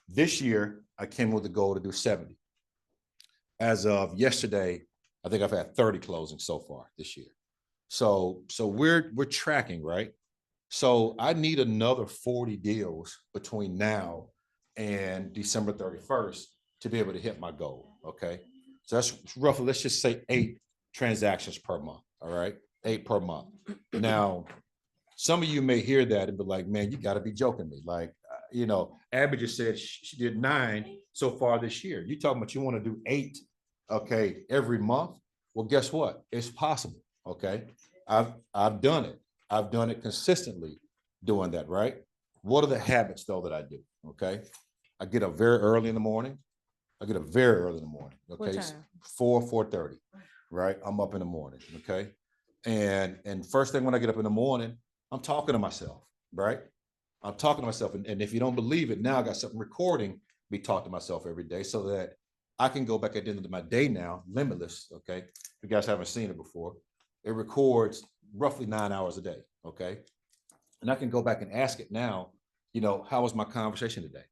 S1: This year, I came with the goal to do 70. As of yesterday, I think I've had 30 closings so far this year. So we're tracking, right? So I need another 40 deals between now and December 31st to be able to hit my goal, okay? So that's roughly, let's just say 8 transactions per month, all right? 8 per month. Now, Some of you may hear that and be like, man, you got to be joking me. Like, Abby just said she did 9 so far this year. You talking about you want to do 8, okay, every month? Well, guess what? It's possible. Okay, I've done it. I've done it consistently, doing that. Right. What are the habits though that I do? Okay, I get up very early in the morning. Okay,
S2: What time?
S1: 4:30. Right, I'm up in the morning. Okay, and first thing when I get up in the morning, I'm talking to myself. Right, I'm talking to myself, and if you don't believe it, now I got something recording me talk to myself every day, so that I can go back at the end of my day now, limitless. Okay, if you guys haven't seen it before, it records roughly 9 hours a day. Okay, and I can go back and ask it now. How was my conversation today?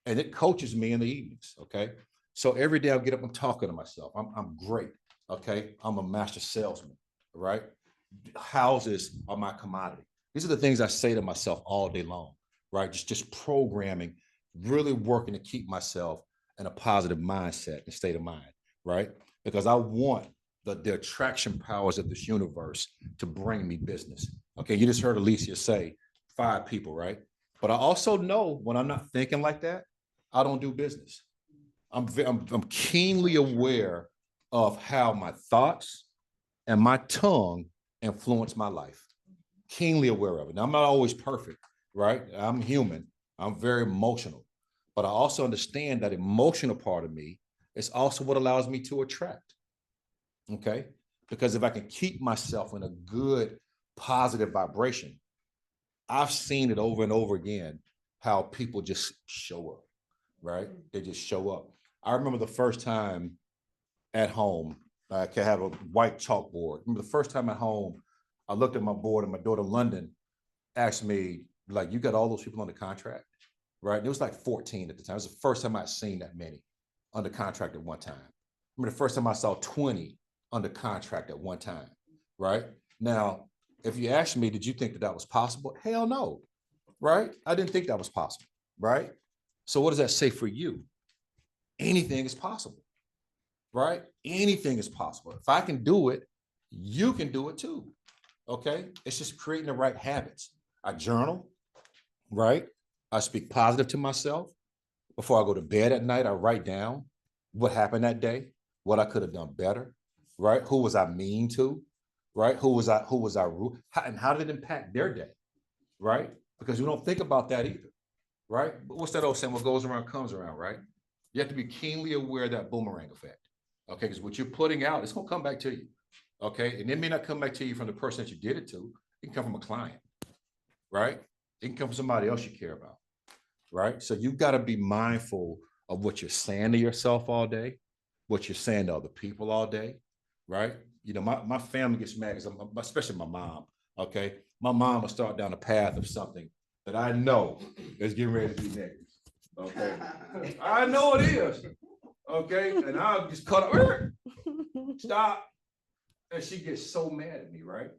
S1: And it coaches me in the evenings. Okay, so every day I get up, I'm talking to myself. I'm great. Okay, I'm a master salesman. Right, houses are my commodity. These are the things I say to myself all day long. Right, just programming, really working to keep myself in a positive mindset and state of mind. Right, because I want the attraction powers of this universe to bring me business. Okay, you just heard Alicia say 5 people, right? But I also know when I'm not thinking like that, I don't do business. I'm keenly aware of how my thoughts and my tongue influence my life. Keenly aware of it. Now, I'm not always perfect, right? I'm human. I'm very emotional. But I also understand that emotional part of me is also what allows me to attract. Okay? Because if I can keep myself in a good, positive vibration, I've seen it over and over again how people just show up, right? They just show up. I remember the first time at home, I can have a white chalkboard. Remember the first time at home, I looked at my board and my daughter London asked me, like, you got all those people on the contract, right? And it was like 14 at the time. It was the first time I'd seen that many under contract at one time. I remember the first time I saw 20 under contract at one time, right? Now, if you ask me, did you think that that was possible? Hell no, right? I didn't think that was possible, right? So what does that say for you? Anything is possible, right? Anything is possible. If I can do it, you can do it too, okay? It's just creating the right habits. I journal, right? I speak positive to myself. Before I go to bed at night, I write down what happened that day, what I could have done better, right? Who was I mean to, right? Who was I rude, and how did it impact their day, right? Because we don't think about that either, right? But what's that old saying? What goes around comes around, right? You have to be keenly aware of that boomerang effect, okay? Because what you're putting out, it's gonna come back to you, okay? And it may not come back to you from the person that you did it to. It can come from a client, right? It can come from somebody else you care about, right? So you've got to be mindful of what you're saying to yourself all day, what you're saying to other people all day, right? My family gets mad because especially my mom, okay? My mom will start down the path of something that I know is getting ready to be negative, okay? I know it is, okay? And I'll just cut her, stop. And she gets so mad at me, right?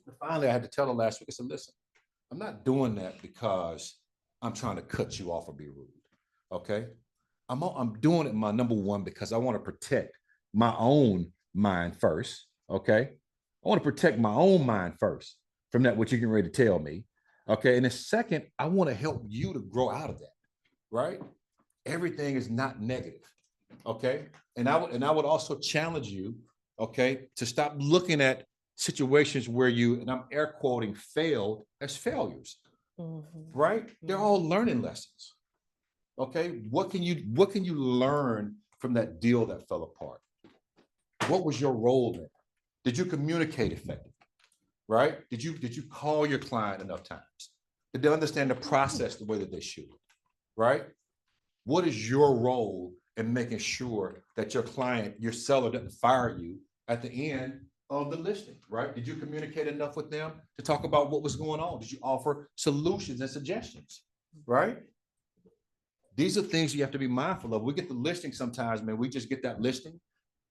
S1: And finally, I had to tell her last week, I said, listen, I'm not doing that because I'm trying to cut you off or be rude. Okay. I'm doing it, my number one, because I want to protect my own mind first. Okay. I want to protect my own mind first from that, what you're getting ready to tell me. Okay. And then second, I want to help you to grow out of that. Right. Everything is not negative. Okay. And I would also challenge you, okay, to stop looking at situations where you, and I'm air quoting, failed as failures. Right? They're all learning lessons. Okay. What can you learn from that deal that fell apart? What was your role in it? Did you communicate effectively? Right? Did you call your client enough times? Did they understand the process the way that they should? Right? What is your role in making sure that your client, your seller, doesn't fire you at the end of the listing, right? Did you communicate enough with them to talk about what was going on? Did you offer solutions and suggestions, right? These are things you have to be mindful of. We get the listing sometimes, man, we just get that listing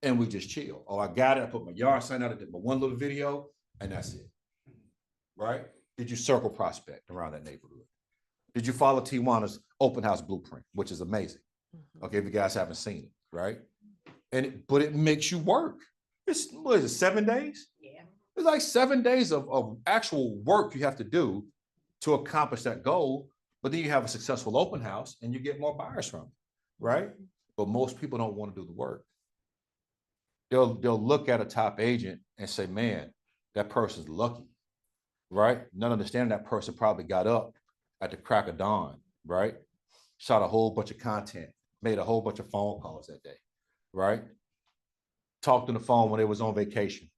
S1: and we just chill. Oh, I got it. I put my yard sign out. I did my one little video and that's it, right? Did you circle prospect around that neighborhood? Did you follow Tijuana's open house blueprint, which is amazing? Okay, if you guys haven't seen it, right? But it makes you work. What is it, 7 days? Yeah. It's like 7 days of actual work you have to do to accomplish that goal. But then you have a successful open house and you get more buyers from it, right? But most people don't want to do the work. They'll look at a top agent and say, man, that person's lucky, right? Not understanding that person probably got up at the crack of dawn, right? Shot a whole bunch of content, made a whole bunch of phone calls that day, right? Talked on the phone when they was on vacation,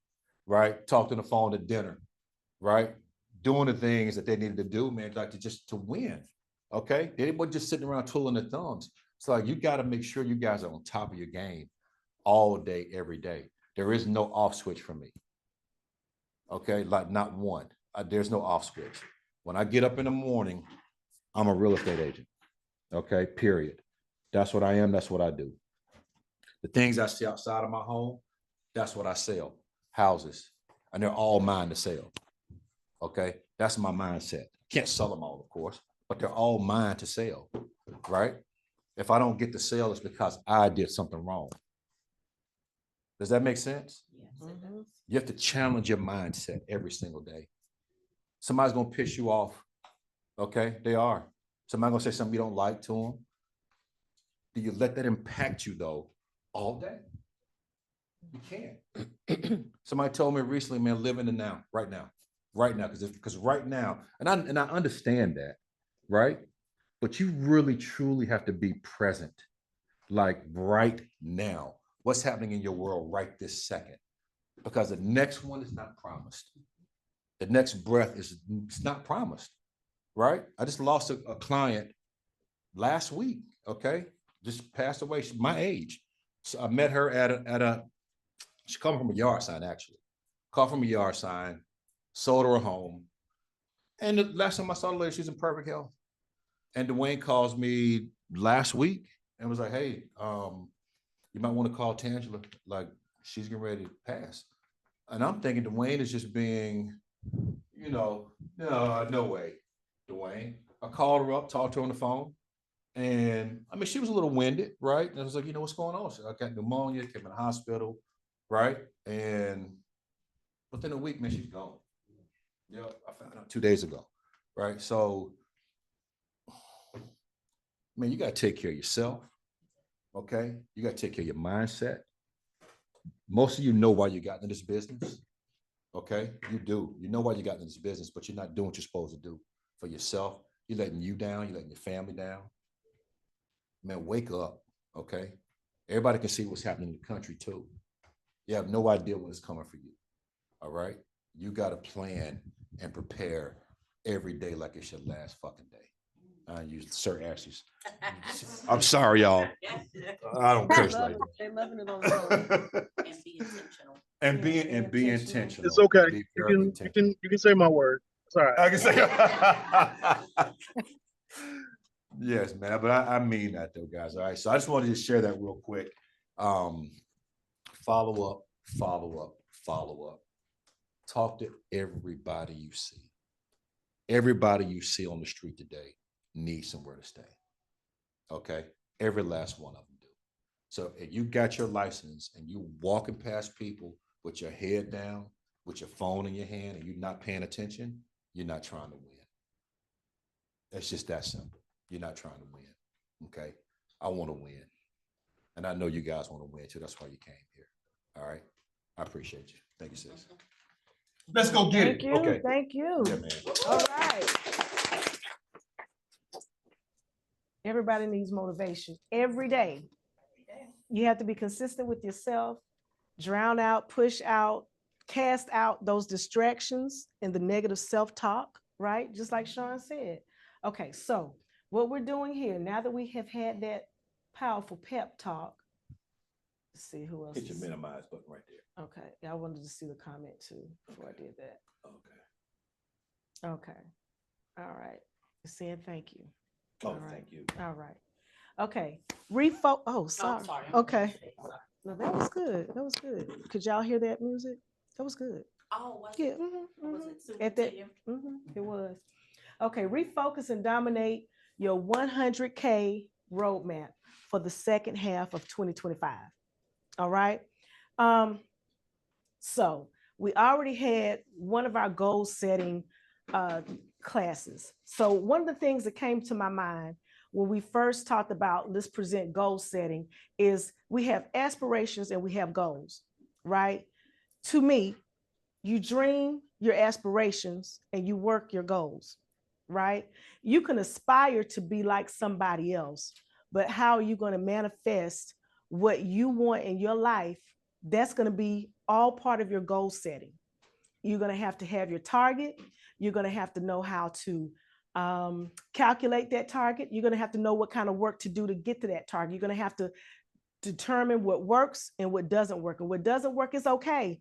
S1: right? Talked on the phone at dinner, right? Doing the things that they needed to do, man, like to win, okay? They weren't just sitting around twiddling their thumbs. It's like, you got to make sure you guys are on top of your game all day, every day. There is no off switch for me, okay? Like not one. There's no off switch. When I get up in the morning, I'm a real estate agent, okay? Period. That's what I am. That's what I do. The things I see outside of my home, that's what I sell. Houses, and they're all mine to sell. Okay, that's my mindset. Can't sell them all, of course, but they're all mine to sell, right? If I don't get the sale, it's because I did something wrong. Does that make sense? Yes. You have to challenge your mindset every single day. Somebody's gonna piss you off. Okay, they are. Somebody's gonna say something you don't like to them. Do you let that impact you though all day? You can't. Somebody told me recently, man, live in the now, right now, because right now, and I understand that, right? But you really truly have to be present, like right now. What's happening in your world right this second? Because the next one is not promised. The next breath it's not promised, right? I just lost a client last week. Okay, just passed away. She's my age. So I met her at a she called from a yard sign, actually. Called from a yard sign, sold her a home. And the last time I saw the lady, she's in perfect health. And Dwayne calls me last week and was like, hey, you might want to call Tangela. Like, she's getting ready to pass. And I'm thinking Dwayne is just being, no way, Dwayne. I called her up, talked to her on the phone. And I mean, she was a little winded, right? And I was like, what's going on? So I got pneumonia, came in the hospital, right? And within a week, man, she's gone. Yep, I found out 2 days ago, right? So, man, you got to take care of yourself, okay? You got to take care of your mindset. Most of you know why you got in this business, okay? You do. You know why you got in this business, but you're not doing what you're supposed to do for yourself. You're letting you down. You're letting your family down. Man, wake up, okay? Everybody can see what's happening in the country too. You have no idea when it's coming for you, all right? You got to plan and prepare every day like it's your last fucking day. I use Sir Ashley's. I'm sorry, y'all. I don't curse like that.
S11: They're loving it on the
S6: And be intentional.
S1: And be intentional.
S13: It's okay.
S1: Be very intentional.
S13: You can say my word. It's all right.
S1: I can say. Yes, man. But I mean that though, guys. All right. So I just wanted to share that real quick. Follow up. Talk to everybody you see. Everybody you see on the street today needs somewhere to stay. Okay? Every last one of them do. So if you got your license and you walking past people with your head down, with your phone in your hand, and you're not paying attention, you're not trying to win. It's just that simple. You're not trying to win. Okay? I want to win. And I know you guys want to win too. That's why you came here. All right? I appreciate you. Thank you, sis. Let's go get it. Okay.
S2: Thank you.
S1: Yeah, man.
S2: All right. Everybody needs motivation every day. You have to be consistent with yourself, drown out, push out, cast out those distractions and the negative self-talk, right? Just like Sean said. Okay, so what we're doing here, now that we have had that powerful pep talk, let's see who else.
S1: Hit your minimize button right there.
S2: Okay, I wanted to see the comment too before I did that. Okay. All right. Saying thank you.
S1: Oh, thank you.
S2: All right. Okay. Oh, sorry. Okay. No, that was good. That was good. Could y'all hear that music? That was good.
S6: Oh, was
S2: Yeah.
S6: it? Was it super
S2: At that,
S6: to you?
S2: it was. Okay. Refocus and dominate your 100K roadmap for the second half of 2025. All right. So we already had one of our goal setting classes. So one of the things that came to my mind when we first talked about let's present goal setting is we have aspirations and we have goals, right? To me, you dream your aspirations and you work your goals, right? You can aspire to be like somebody else, but how are you going to manifest what you want in your life? That's going to be all part of your goal setting. You're going to have your target. You're going to have to know how to calculate that target. You're going to have to know what kind of work to do to get to that target. You're going to have to determine what works and what doesn't work. And what doesn't work is okay.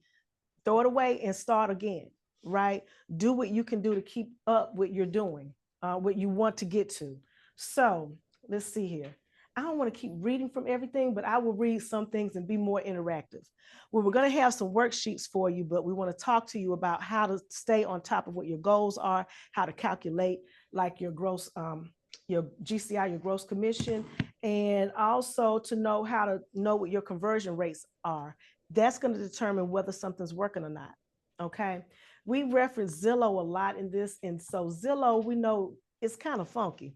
S2: Throw it away and start again, right? Do what you can do to keep up what you're doing, what you want to get to. So let's see here. I don't want to keep reading from everything, but I will read some things and be more interactive. Well, we're going to have some worksheets for you, but we want to talk to you about how to stay on top of what your goals are, how to calculate like your gross, your GCI, your gross commission, and also to know how to know what your conversion rates are. That's going to determine whether something's working or not. Okay. We reference Zillow a lot in this. And so Zillow, we know it's kind of funky.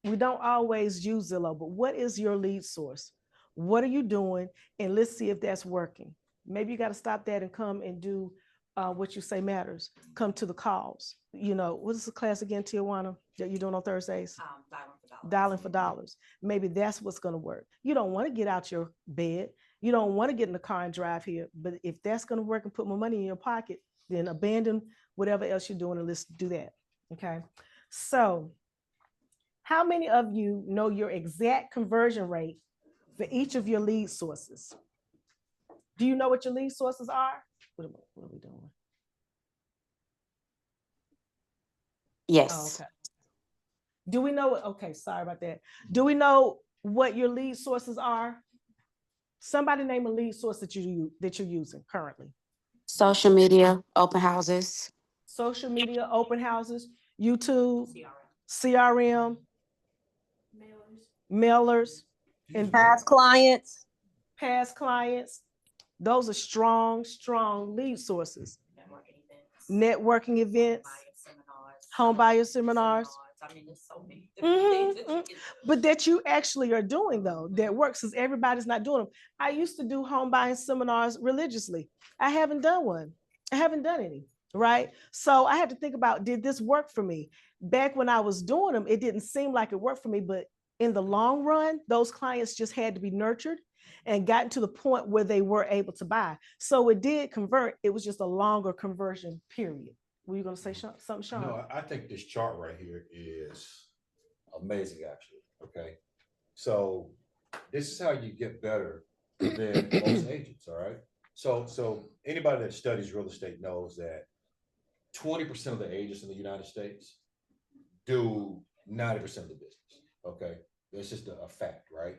S2: We don't always use Zillow, but what is your lead source? What are you doing? And let's see if that's working. Maybe you got to stop that and come and do what you say matters. Come to the calls. You know, what is the class again, Tijuana, that you're doing on Thursdays? Dialing for dollars. Maybe that's what's going to work. You don't want to get out your bed. You don't want to get in the car and drive here. But if that's going to work and put more money in your pocket, then abandon whatever else you're doing and let's do that. Okay. So how many of you know your exact conversion rate for each of your lead sources? Do you know what your lead sources are? What are we doing?
S13: Yes.
S2: Oh, okay. Do we know? Okay, sorry about that. Do we know what your lead sources are? Somebody name a lead source that you're using currently.
S13: Social media, open houses.
S2: Social media, open houses, YouTube, CRM, mailers, and
S11: Past clients.
S2: Past clients. Those are strong lead sources. Networking events, home buyer seminars.
S6: I mean, there's so many different things that you can do.
S2: But that you actually are doing though, that works, because everybody's not doing them. I used to do home buying seminars religiously. I haven't done one. I haven't done any, right? So I had to think about, did this work for me? Back when I was doing them, it didn't seem like it worked for me, but in the long run, those clients just had to be nurtured and gotten to the point where they were able to buy. So it did convert. It was just a longer conversion period. Were you going to say something, Sean?
S1: No, I think this chart right here is amazing, actually. Okay. So this is how you get better than most agents. All right. So anybody that studies real estate knows that 20% of the agents in the United States do 90% of the business. Okay. That's just a fact, right?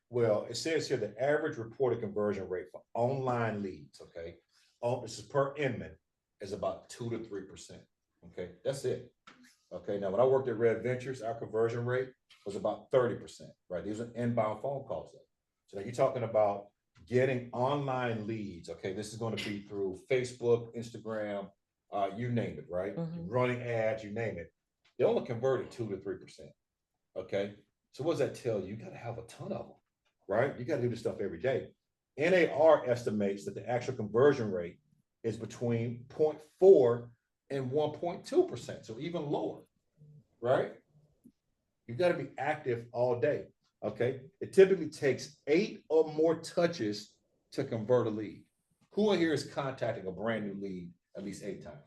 S1: Well, it says here the average reported conversion rate for online leads. Okay. Oh, this is per Inman, is about 2 to 3%. Okay, that's it. Okay, now when I worked at Red Ventures, our conversion rate was about 30%, right? These are inbound phone calls. So now you're talking about getting online leads. Okay, this is going to be through Facebook, Instagram, you name it, right? Running ads, you name it. They only converted 2 to 3%. Okay, so what does that tell you? You got to have a ton of them, right? You got to do this stuff every day. NAR estimates that the actual conversion rate is between 0.4 and 1.2%, so even lower, right? You got to be active all day, okay? It typically takes 8 or more touches to convert a lead. Who in here is contacting a brand new lead at least 8 times?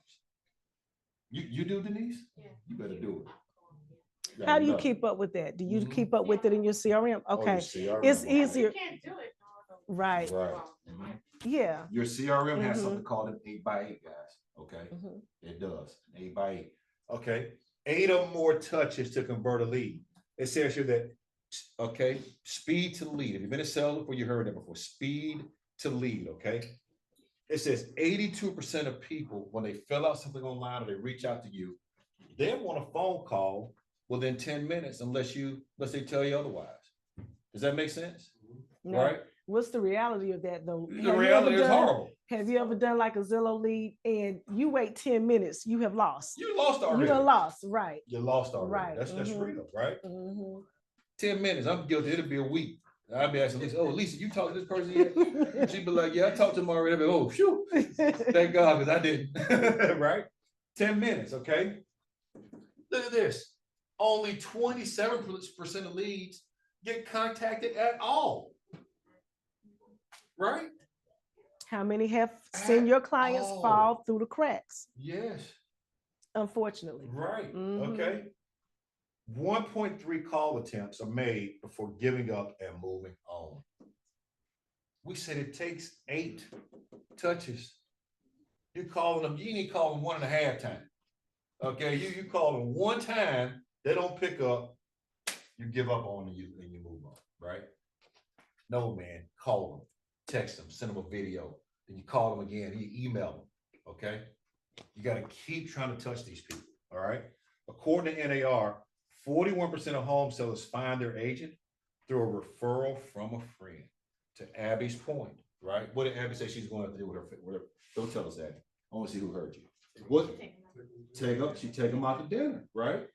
S1: You do, Denise? Yeah. You better do it.
S2: How do you keep up with that? Do you keep up with it in your CRM? Okay, CRM. It's easier. You can't do it. Right.
S1: Right.
S2: Yeah.
S1: Your CRM has something called an 8x8, guys. Okay. It does 8x8. Okay. 8 or more touches to convert a lead. It says here that, okay, speed to lead. If you've been a seller before, you heard that before. Speed to lead. Okay. It says 82% of people, when they fill out something online or they reach out to you, they want a phone call within 10 minutes unless they tell you otherwise. Does that make sense?
S2: No.
S1: Right?
S2: What's the reality of that though?
S1: The reality is horrible.
S2: Have you ever done like a Zillow lead and you wait 10 minutes, you have lost?
S1: You lost already.
S2: You have lost, right.
S1: You lost already.
S2: Right.
S1: That's real, right?
S2: 10
S1: minutes, I'm guilty. It'll be a week. I'll be asking Lisa, oh, Lisa, you talked to this person yet? She'd be like, yeah, I talked to him already. I'd be, oh, phew. Thank God, because I didn't. Right? 10 minutes, okay? Look at this. Only 27% of leads get contacted at all. Right?
S2: How many have seen your clients fall through the cracks?
S1: Yes.
S2: Unfortunately.
S1: Right. Okay. 1.3 call attempts are made before giving up and moving on. We said it takes 8 touches. You calling them, you need to call them 1.5 times. Okay, you call them 1 time, they don't pick up, you give up on you and you move on, right? No, man, call them, text them, send them a video, then you call them again, you email them, okay? You got to keep trying to touch these people, all right? According to NAR, 41% of home sellers find their agent through a referral from a friend. To Abby's point, right? What did Abby say she's going to do with her? Don't tell us that. I want to see who heard you. What? She take them out to dinner, right?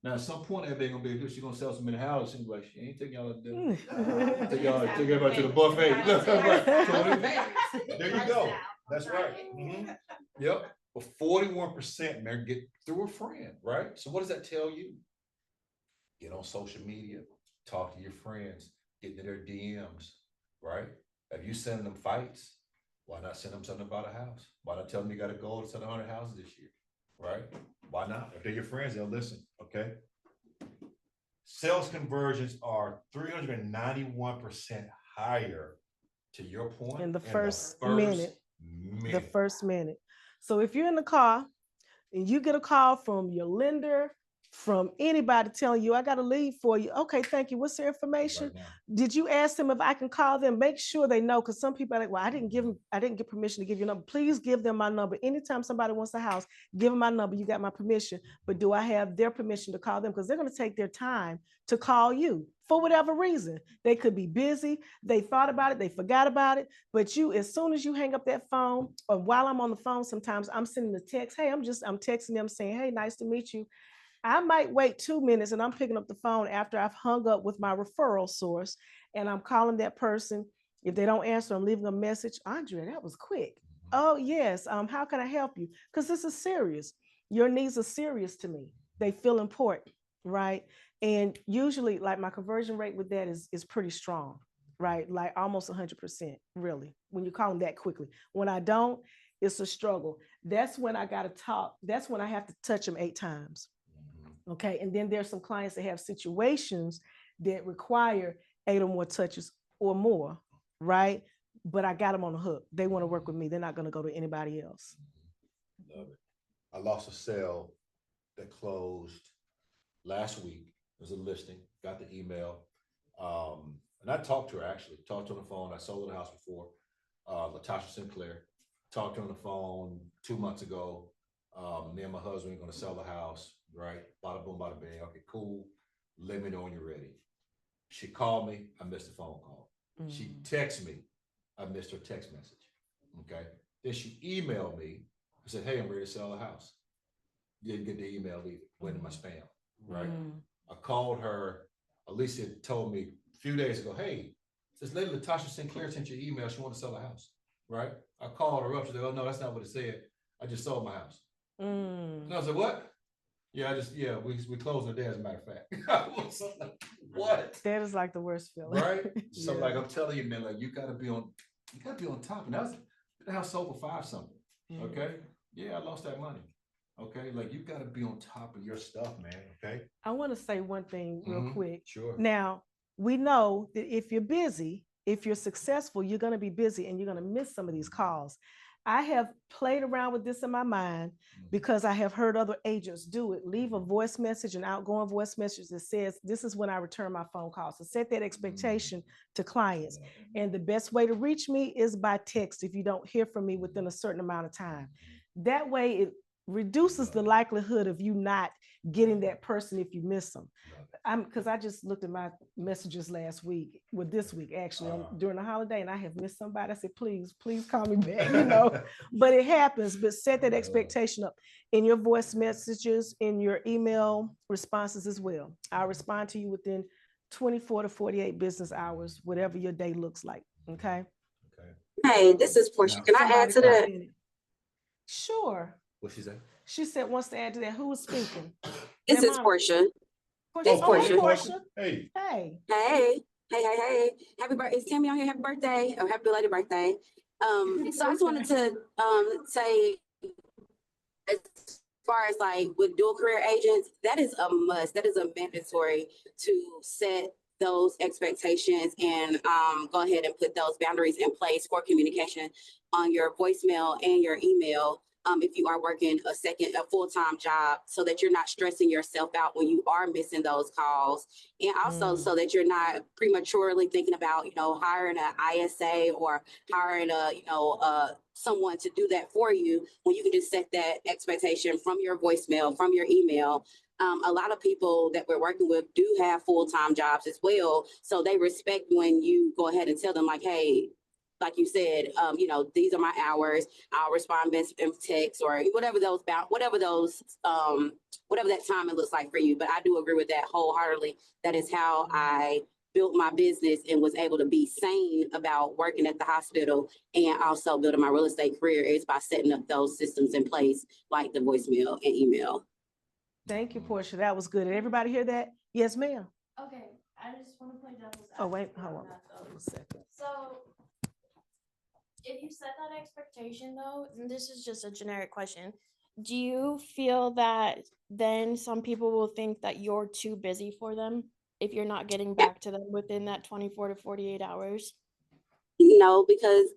S1: Now at some point, Abby ain't gonna be good. She's gonna sell some in the house. She's like, she ain't taking y'all to dinner. take everybody to the buffet. Look, right. So there you go. That's right. Yep. But 41%, man, get through a friend, right? So what does that tell you? Get on social media, talk to your friends, get into their DMs, right? Have you sending them fights? Why not send them something about a house? Why not tell them you got a goal to sell 100 houses this year, right? Why not? If they're your friends, they'll listen, okay? Sales conversions are 391% higher, to your point,
S2: in the first minute. The first minute. So if you're in the car and you get a call from your lender, from anybody telling you, I got a lead for you. Okay, thank you. What's their information?
S1: Right.
S2: Did you ask them if I can call them? Make sure they know, because some people are like, well, I didn't get permission to give you a number. Please give them my number. Anytime somebody wants a house, give them my number. You got my permission. But do I have their permission to call them? Because they're going to take their time to call you for whatever reason. They could be busy. They thought about it. They forgot about it. But you, as soon as you hang up that phone, or while I'm on the phone, sometimes I'm sending a text. Hey, I'm texting them saying, hey, nice to meet you. I might wait 2 minutes and I'm picking up the phone after I've hung up with my referral source and I'm calling that person. If they don't answer, I'm leaving a message. Andrea, that was quick. Oh, yes. How can I help you? Because this is serious. Your needs are serious to me. They feel important, right? And usually, like, my conversion rate with that is pretty strong, right? Like almost 100%, really, when you call them that quickly. When I don't, it's a struggle. That's when I got to talk. That's when I have to touch them 8 times. Okay. And then there's some clients that have situations that require 8 or more touches or more, right? But I got them on the hook. They want to work with me. They're not going to go to anybody else.
S1: Love it. I lost a sale that closed last week. It was a listing, got the email. And I talked to her, actually, talked to her on the phone. I sold her the house before, Latasha Sinclair. Talked to her on the phone 2 months ago. Me and my husband are going to sell the house, right? Bada boom, bada bing. Okay, cool. Let me know when you're ready. She called me. I missed the phone call. She texted me. I missed her text message. Okay. Then she emailed me. I said, hey, I'm ready to sell the house. Didn't get the email either. Went in my spam, right? I called her. Alicia told me a few days ago, hey, this lady Latasha Sinclair sent you an email. She wanted to sell a house, right? I called her up. She said, oh, no, that's not what it said. I just sold my house. And I was like, what? Yeah, we closed the day, as a matter of fact. I was like, what?
S2: That is like the worst feeling.
S1: Right? So like I'm telling you, man, like you gotta be on top. And that house sold for 5 something. Okay. Yeah, I lost that money. Okay. Like you gotta be on top of your stuff, man. Okay.
S2: I want to say one thing real quick.
S1: Sure.
S2: Now, we know that if you're busy, if you're successful, you're going to be busy and you're going to miss some of these calls. I have played around with this in my mind because I have heard other agents do it. Leave a voice message, an outgoing voice message that says, this is when I return my phone calls. So set that expectation to clients. And the best way to reach me is by text if you don't hear from me within a certain amount of time. That way, reduces the likelihood of you not getting that person if you miss them. Because I just looked at my messages last week, this week actually, during the holiday, and I have missed somebody. I said, please call me back, but it happens. But set that expectation up in your voice messages, in your email responses as well. I'll respond to you within 24 to 48 business hours, whatever your day looks like. Okay.
S13: Hey, this is Portia. Can I add to that?
S2: Sure.
S1: What she say?
S2: She said wants to add to that. Who was speaking?
S13: This is Portia.
S2: Portia.
S13: Oh,
S2: Hey,
S13: Portia.
S1: Hey.
S2: Hey.
S13: Hey. Hey. Happy birthday. Is Tammy on here? Happy birthday. Or happy belated birthday. So I just wanted to say, as far as like with dual career agents, that is a must. That is a mandatory to set those expectations and go ahead and put those boundaries in place for communication on your voicemail and your email. If you are working a full-time job, so that you're not stressing yourself out when you are missing those calls, and also so that you're not prematurely thinking about, hiring an ISA or hiring someone to do that for you, when you can just set that expectation from your voicemail, from your email. A lot of people that we're working with do have full-time jobs as well, so they respect when you go ahead and tell them like, hey, like you said, these are my hours. I'll respond best in text or whatever that time it looks like for you. But I do agree with that wholeheartedly. That is how I built my business and was able to be sane about working at the hospital and also building my real estate career, is by setting up those systems in place, like the voicemail and email.
S2: Thank you, Portia. That was good. Did everybody hear that? Yes, ma'am.
S12: Okay, I just want to play devil's advocate.
S2: Oh, wait, hold on.
S12: A second. So if you set that expectation though, and this is just a generic question, do you feel that then some people will think that you're too busy for them if you're not getting back to them within that 24 to 48 hours?
S13: No, because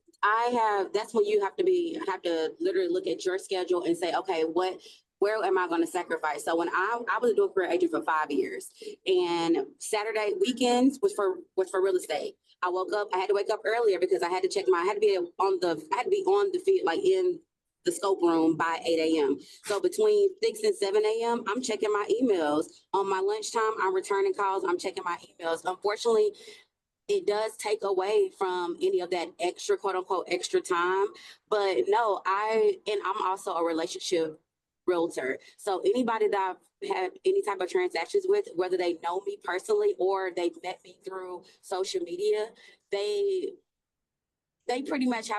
S13: that's when you have to literally look at your schedule and say, okay, where am I going to sacrifice? So when I was a dual career agent for 5 years, and Saturday weekends was for real estate. I had to wake up earlier because I had to be on the field, like in the scope room by 8 a.m. So between 6 and 7 a.m., I'm checking my emails. On my lunchtime, I'm returning calls. I'm checking my emails. Unfortunately, it does take away from any of that extra, quote unquote, extra time. But no, I'm also a relationship realtor. So anybody that I've had any type of transactions with, whether they know me personally or they've met me through social media, they pretty much I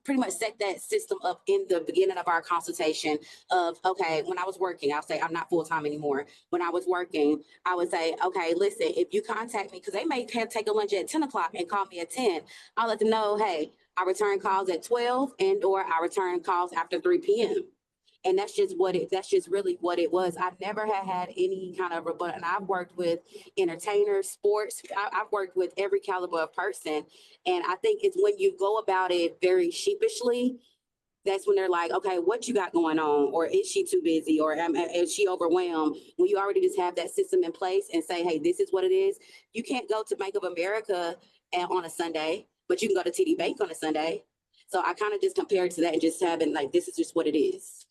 S13: pretty much set that system up in the beginning of our consultation of, okay, when I was working, I'll say I'm not full-time anymore. When I was working, I would say, okay, listen, if you contact me, because they may take a lunch at 10 o'clock and call me at 10, I'll let them know, hey, I return calls at 12 and or I return calls after 3 p.m. And that's just really what it was. I've never had any kind of rebuttal. And I've worked with entertainers, sports. I've worked with every caliber of person. And I think it's when you go about it very sheepishly, that's when they're like, okay, what you got going on? Or is she too busy? Or is she overwhelmed? When you already just have that system in place and say, hey, this is what it is. You can't go to Bank of America on a Sunday, but you can go to TD Bank on a Sunday. So I kind of just compare it to that and just having like, this is just what it is.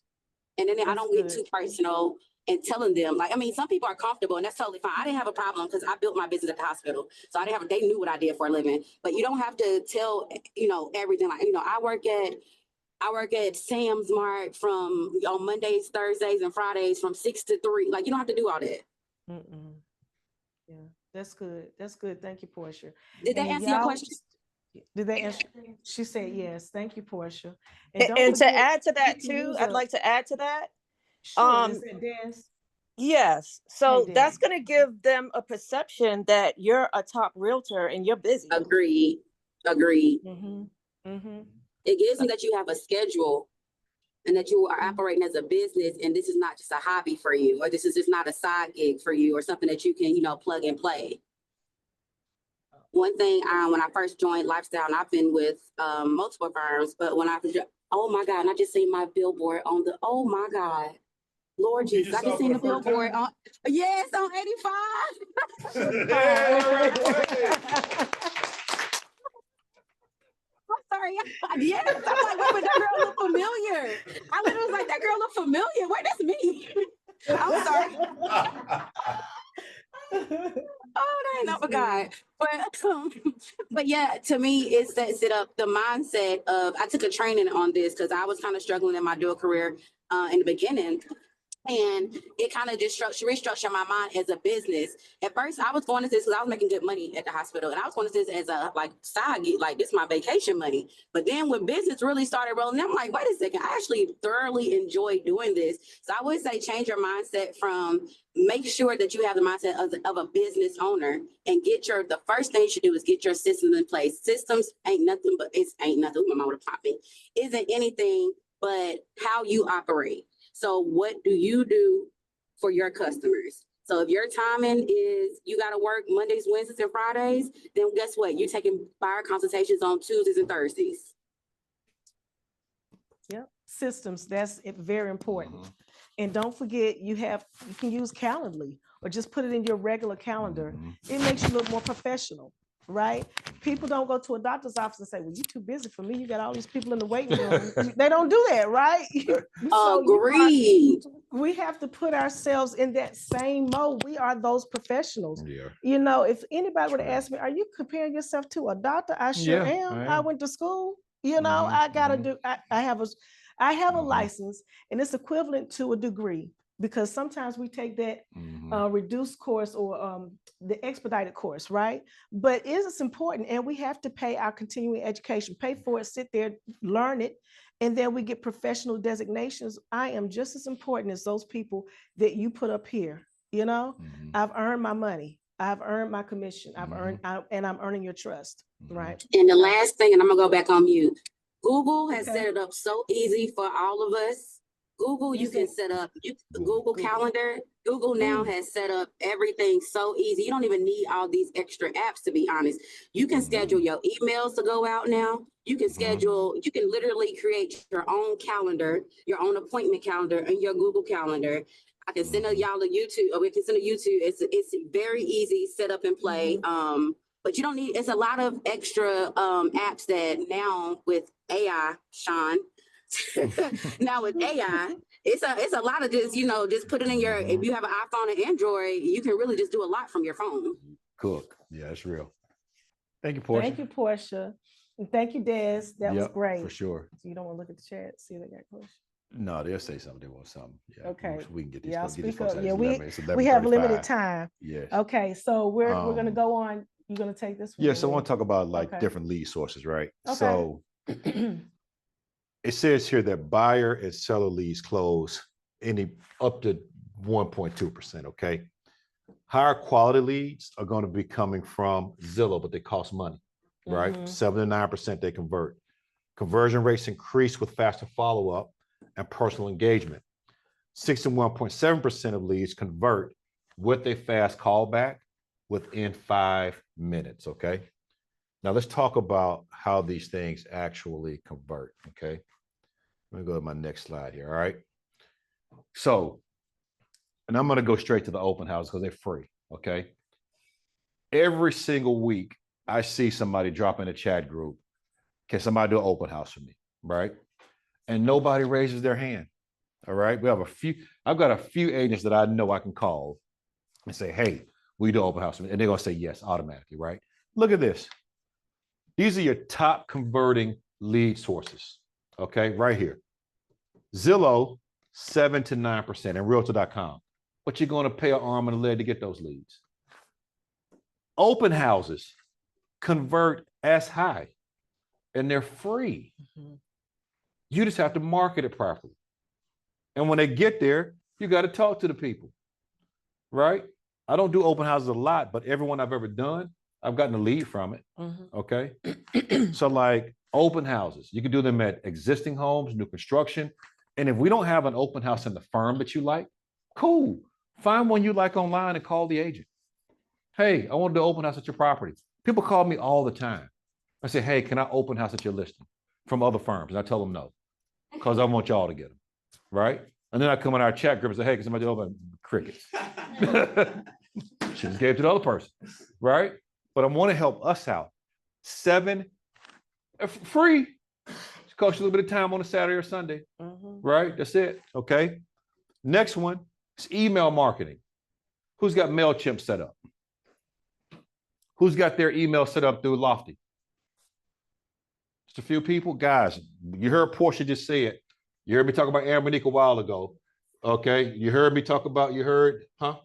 S13: And then I don't get too personal and telling them, like, I mean, some people are comfortable and that's totally fine. I didn't have a problem because I built my business at the hospital. So they knew what I did for a living, but you don't have to tell, everything. Like, I work at Sam's Mart on Mondays, Thursdays, and Fridays from 6 to 3. Like, you don't have to do all that.
S2: Yeah, that's good. That's good. Thank you, Portia.
S13: Did that answer your question?
S2: Did they answer? She said yes. Thank you, Portia.
S14: And to add to that too, I'd like to add to that.
S2: Sure. Is that Des?
S14: Yes. So that's going to give them a perception that you're a top realtor and you're busy.
S13: Agreed.
S2: Mm-hmm.
S13: It gives them that you have a schedule and that you are operating as a business, and this is not just a hobby for you, or this is just not a side gig for you, or something that you can, plug and play. One thing, when I first joined Lifestyle, and I've been with multiple firms, but when oh my God, and I just seen my billboard oh my God, Lord Jesus, I just seen the billboard on 85. I'm sorry. Yes, I'm like, wait, but that girl look familiar. I literally was like, that girl look familiar. Wait, that's me. I'm sorry. Oh, that ain't no God. But yeah, to me, it sets it up the mindset of I took a training on this because I was kind of struggling in my dual career in the beginning. And it kind of just restructured my mind as a business. At first, I was going to this because I was making good money at the hospital, and I was going to this as a like side gig, like this is my vacation money. But then when business really started rolling, I'm like, wait a second, I actually thoroughly enjoy doing this. So I would say change your mindset from make sure that you have the mindset of a business owner and the first thing you should do is get your systems in place. Systems ain't nothing but my mom would have popped me. Isn't anything but how you operate. So what do you do for your customers? So if your timing is you got to work Mondays, Wednesdays, and Fridays, then guess what? You're taking buyer consultations on Tuesdays and Thursdays.
S2: Yep, systems, that's very important. And don't forget, you can use Calendly or just put it in your regular calendar. It makes you look more professional, right? People don't go to a doctor's office and say, well, you're too busy for me. You got all these people in the waiting room. They don't do that, right?
S13: Agreed.
S2: We have to put ourselves in that same mode. We are those professionals.
S1: Yeah.
S2: You know, if anybody would have asked me, are you comparing yourself to a doctor? I sure am. I went to school. You know, I gotta do, I have a license and it's equivalent to a degree because sometimes we take that reduced course or the expedited course, right? But it's important and we have to pay our continuing education, pay for it, sit there, learn it, and then we get professional designations. I am just as important as those people that you put up here. You know, I've earned my money. I've earned my commission. I've earned, and I'm earning your trust, right?
S13: And the last thing, and I'm gonna go back on mute. Google has set it up so easy for all of us. Google, you can set up Google Calendar. Google now has set up everything so easy. You don't even need all these extra apps, to be honest. You can schedule your emails to go out now. You can schedule, you can literally create your own calendar, your own appointment calendar in your Google Calendar. I can send y'all a YouTube, or we can send a YouTube. It's very easy, set up and play. But you don't need, it's a lot of extra apps that now with AI, Sean, now with AI, it's a lot of just, you know, just put it in your, if you have an iPhone and Android, you can really just do a lot from your phone.
S1: Cook. Yeah, it's real. Thank you, Portia.
S2: Thank you, Portia. And thank you, Des. That was great.
S1: For sure.
S2: So you don't want to look at the chat, see if they got questions.
S1: No, they'll say something. They want something. Yeah.
S2: Okay.
S1: We can get these.
S2: Yeah,
S1: Folks,
S2: speak
S1: folks
S2: up.
S1: out.
S2: Yeah,
S1: It's
S2: we have
S1: 11:35.
S2: limited time.
S1: Yes.
S2: Okay, so we're gonna go on. You're gonna take this one.
S1: Yeah, so I want to talk about like different lead sources, right?
S2: Okay.
S1: So it says here that buyer and seller leads close up to 1.2%. Okay. Higher quality leads are going to be coming from Zillow, but they cost money, right? 7 to 9% they convert. Conversion rates increase with faster follow-up and personal engagement. 61.7% of leads convert with a fast callback within 5 minutes. Okay. Now let's talk about how these things actually convert. Okay. Let me go to my next slide here. All right. So, and I'm going to go straight to the open house because they're free. Okay. Every single week, I see somebody drop in a chat group. Can somebody do an open house for me? Right. And nobody raises their hand. All right. I've got a few agents that I know I can call and say, hey, we do open house for me. And they're going to say yes automatically. Right. Look at this. These are your top converting lead sources. Okay. Right here. Zillow, 7 to 9%, and Realtor.com. But you're going to pay an arm and a leg to get those leads. Open houses convert as high, and they're free. You just have to market it properly. And when they get there, you got to talk to the people, right? I don't do open houses a lot, but everyone I've ever done, I've gotten a lead from it. Okay. So like open houses, you can do them at existing homes, new construction. And if we don't have an open house in the firm that you like, cool. Find one you like online and call the agent. Hey, I want to do open house at your property. People call me all the time. I say, hey, can I open house at your listing from other firms? And I tell them no, because I want y'all to get them, right? And then I come in our chat group and say, hey, can somebody open crickets? She just gave it to the other person, right? But I want to help us out. Free. It costs you a little bit of time on a Saturday or Sunday, right? That's it. Okay. Next one is email marketing. Who's got MailChimp set up? Who's got their email set up through Lofty? Just a few people. Guys, you heard Portia just say it. You heard me talk about Ambernique a while ago. Okay. You heard me talk about, huh?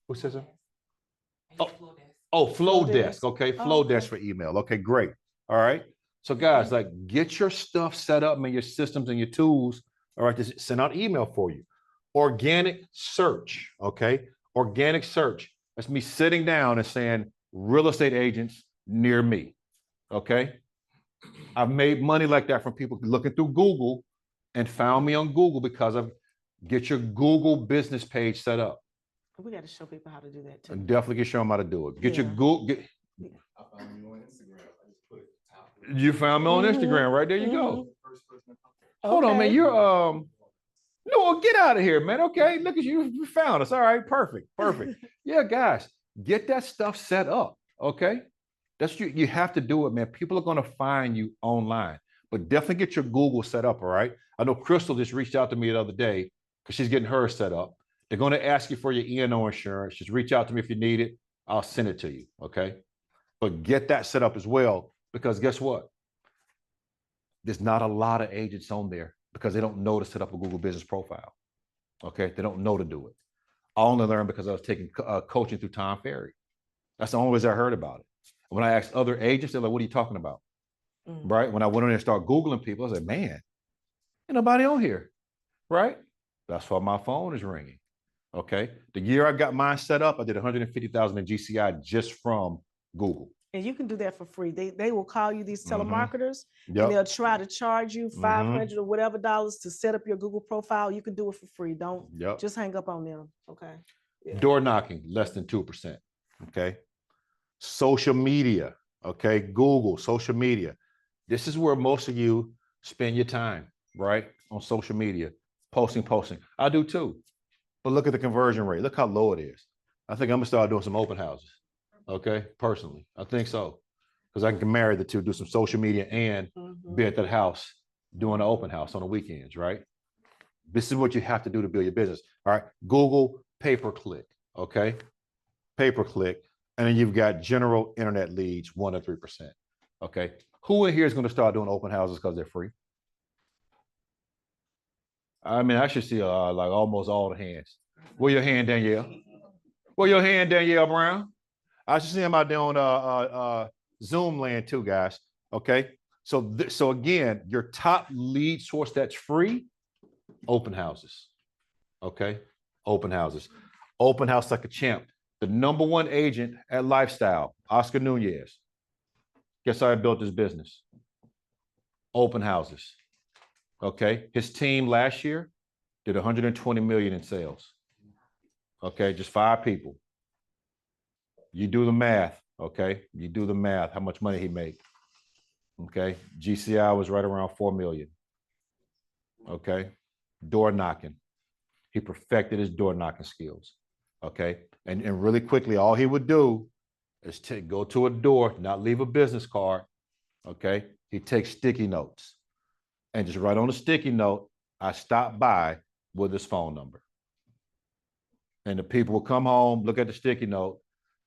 S1: Who says that? Flow Desk. Okay. Flow Desk for email. Okay, great. All right. So guys, like get your stuff set up, man, your systems and your tools, all right, to send out email for you. Organic search, okay? Organic search. That's me sitting down and saying real estate agents near me, okay? I've made money like that from people looking through Google and found me on Google because of get your Google business page set up.
S2: We got to show people how to do that too.
S1: And definitely can show them how to do it. Get your Google.
S15: I found you on Instagram. I just put
S1: You found me on Instagram, right? There you go. Hold on, man. You're no, get out of here, man. Okay, look at you. You found us. All right, perfect. Yeah, guys, get that stuff set up. Okay. That's you have to do it, man. People are gonna find you online, but definitely get your Google set up. All right. I know Crystal just reached out to me the other day because she's getting hers set up. They're going to ask you for your E&O insurance. Just reach out to me if you need it. I'll send it to you. Okay. But get that set up as well, because guess what? There's not a lot of agents on there because they don't know to set up a Google business profile. Okay. They don't know to do it. I only learned because I was taking coaching through Tom Ferry. That's the only way I heard about it. When I asked other agents, they're like, what are you talking about? Right. When I went on there and started Googling people, I was like, man, ain't nobody on here. Right. That's why my phone is ringing. Okay. The year I got mine set up, I did 150,000 in GCI just from Google.
S2: And you can do that for free. They will call you, these telemarketers, and they'll try to charge you $500 or whatever dollars to set up your Google profile. You can do it for free. Don't just hang up on them. Okay. Yeah.
S1: Door knocking, less than 2%. Okay. Social media. Okay. Google, social media. This is where most of you spend your time, right? On social media, posting. I do too. But look at the conversion rate. Look how low it is. I think I'm gonna start doing some open houses. Okay, personally, I think so, because I can marry the two, do some social media and be at that house doing an open house on the weekends, right? This is what you have to do to build your business. All right, Google pay-per-click. Okay, pay-per-click, and then you've got general internet leads, 1 to 3%. Okay, who in here is going to start doing open houses because they're free? I mean, I should see like almost all the hands. Where your hand, Danielle? Where your hand, Danielle Brown? I should see them out there on Zoom land too, guys. Okay. So again, your top lead source that's free, open houses. Okay. Open houses. Open house like a champ. The #1 agent at Lifestyle, Oscar Nunez. Guess how I built this business? Open houses. Okay. His team last year did 120 million in sales. Okay. Just 5 people. You do the math. Okay. You do the math. How much money he made. Okay. GCI was right around 4 million. Okay. Door knocking. He perfected his door knocking skills. Okay. And really quickly, all he would do is go to a door, not leave a business card. Okay. He takes sticky notes and just write on a sticky note, I stopped by with his phone number. And the people will come home, look at the sticky note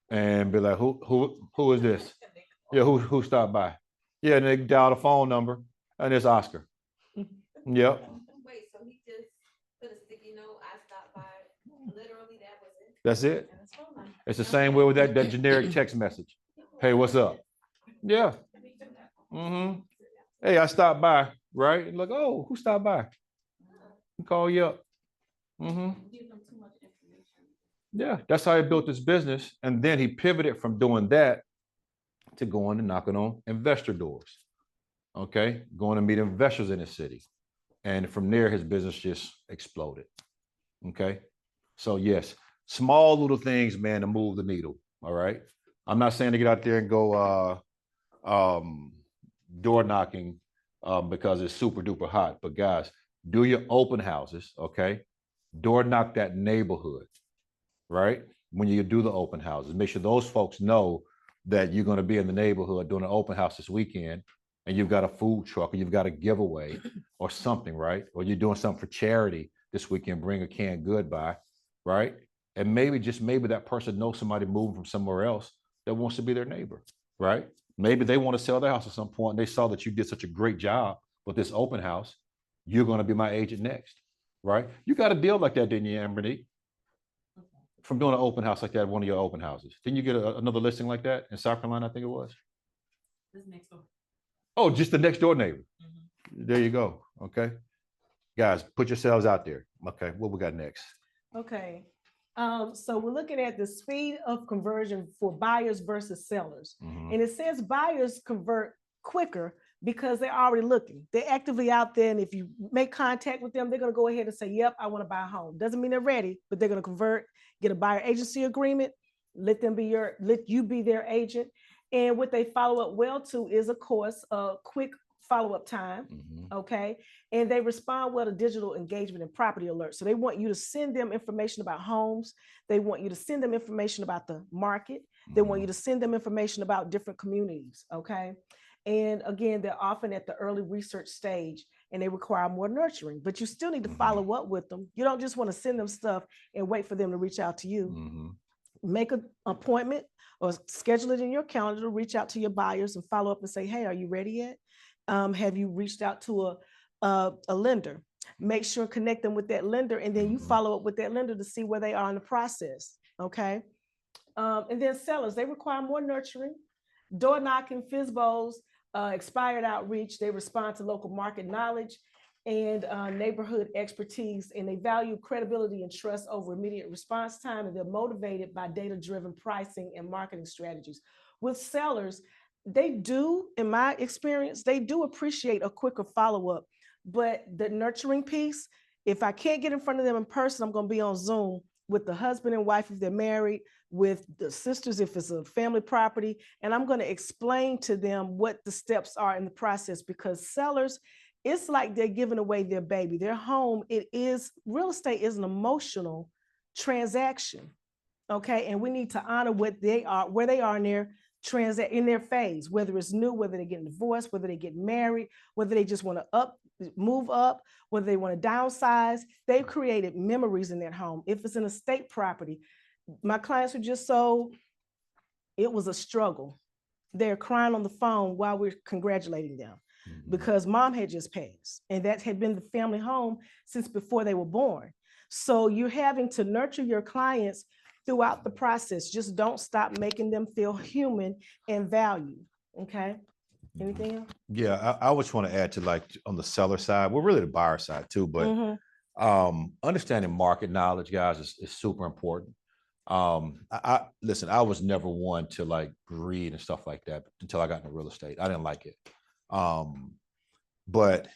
S1: and be like, who is this? Yeah. Who stopped by? Yeah. And they dial the phone number and it's Oscar. Yep.
S16: Wait, so he just put a sticky note, I stopped by, literally that was it?
S1: That's it. It's the same way with that generic text message. Hey, what's up? Yeah. Hey, I stopped by, right? And like, oh, who stopped by? Call you up. Yeah, that's how he built his business. And then he pivoted from doing that to going and knocking on investor doors. Okay, going to meet investors in the city. And from there, his business just exploded. Okay, so yes, small little things, man, to move the needle. All right, I'm not saying to get out there and go door knocking because it's super duper hot. But guys, do your open houses. Okay, door knock that neighborhood. Right, when you do the open houses, make sure those folks know that you're going to be in the neighborhood doing an open house this weekend. and you've got a food truck, or you've got a giveaway or something, right? Or you're doing something for charity this weekend, bring a canned good by, right? And maybe, just maybe, that person knows somebody moving from somewhere else that wants to be their neighbor, right? Maybe they want to sell their house at some point, and they saw that you did such a great job with this open house. You're going to be my agent next, right? You got a deal like that, didn't you, Amberly? From doing an open house like that at one of your open houses. Didn't you get another listing like that in South Carolina, I think it was?
S16: This next door.
S1: Oh, just the next door neighbor. There you go. Okay. Guys, put yourselves out there. Okay, what we got next?
S2: Okay. So we're looking at the speed of conversion for buyers versus sellers. And it says buyers convert quicker because they're already looking. They're actively out there. And if you make contact with them, they're going to go ahead and say, yep, I want to buy a home. Doesn't mean they're ready, but they're going to convert, get a buyer agency agreement, let you be their agent. And what they follow up well to is, of course, a quick follow-up time. Okay. And they respond well to digital engagement and property alerts. So they want you to send them information about homes. They want you to send them information about the market. They want you to send them information about different communities. Okay. And again, they're often at the early research stage and they require more nurturing, but you still need to follow up with them. You don't just want to send them stuff and wait for them to reach out to you. Make an appointment or schedule it in your calendar to reach out to your buyers and follow up and say, hey, are you ready yet? Have you reached out to a lender? Make sure connect them with that lender, and then you follow up with that lender to see where they are in the process. Okay. And then sellers, they require more nurturing, door knocking, FISBOs, expired outreach. They respond to local market knowledge and neighborhood expertise, and they value credibility and trust over immediate response time, and they're motivated by data-driven pricing and marketing strategies. With sellers, they do, in my experience, they do appreciate a quicker follow-up, but the nurturing piece, if I can't get in front of them in person, I'm going to be on Zoom with the husband and wife if they're married, with the sisters if it's a family property, and I'm going to explain to them what the steps are in the process, because sellers, it's like they're giving away their baby, their home. Real estate is an emotional transaction. Okay. And we need to honor what they are, where they are in their phase, whether it's new, whether they're getting divorced, whether they get married, whether they just want to move up, whether they want to downsize. They've created memories in their home. If it's an estate property, my clients who just sold, it was a struggle. They're crying on the phone while we're congratulating them because mom had just passed, and that had been the family home since before they were born. So you're having to nurture your clients throughout the process. Just don't stop making them feel human and valued. Okay. Anything else?
S1: Yeah, I just want to add to, like, on the seller side, we're really the buyer side too, but understanding market knowledge, guys, is super important. Listen, I was never one to like greed and stuff like that until I got into real estate. I didn't like it. But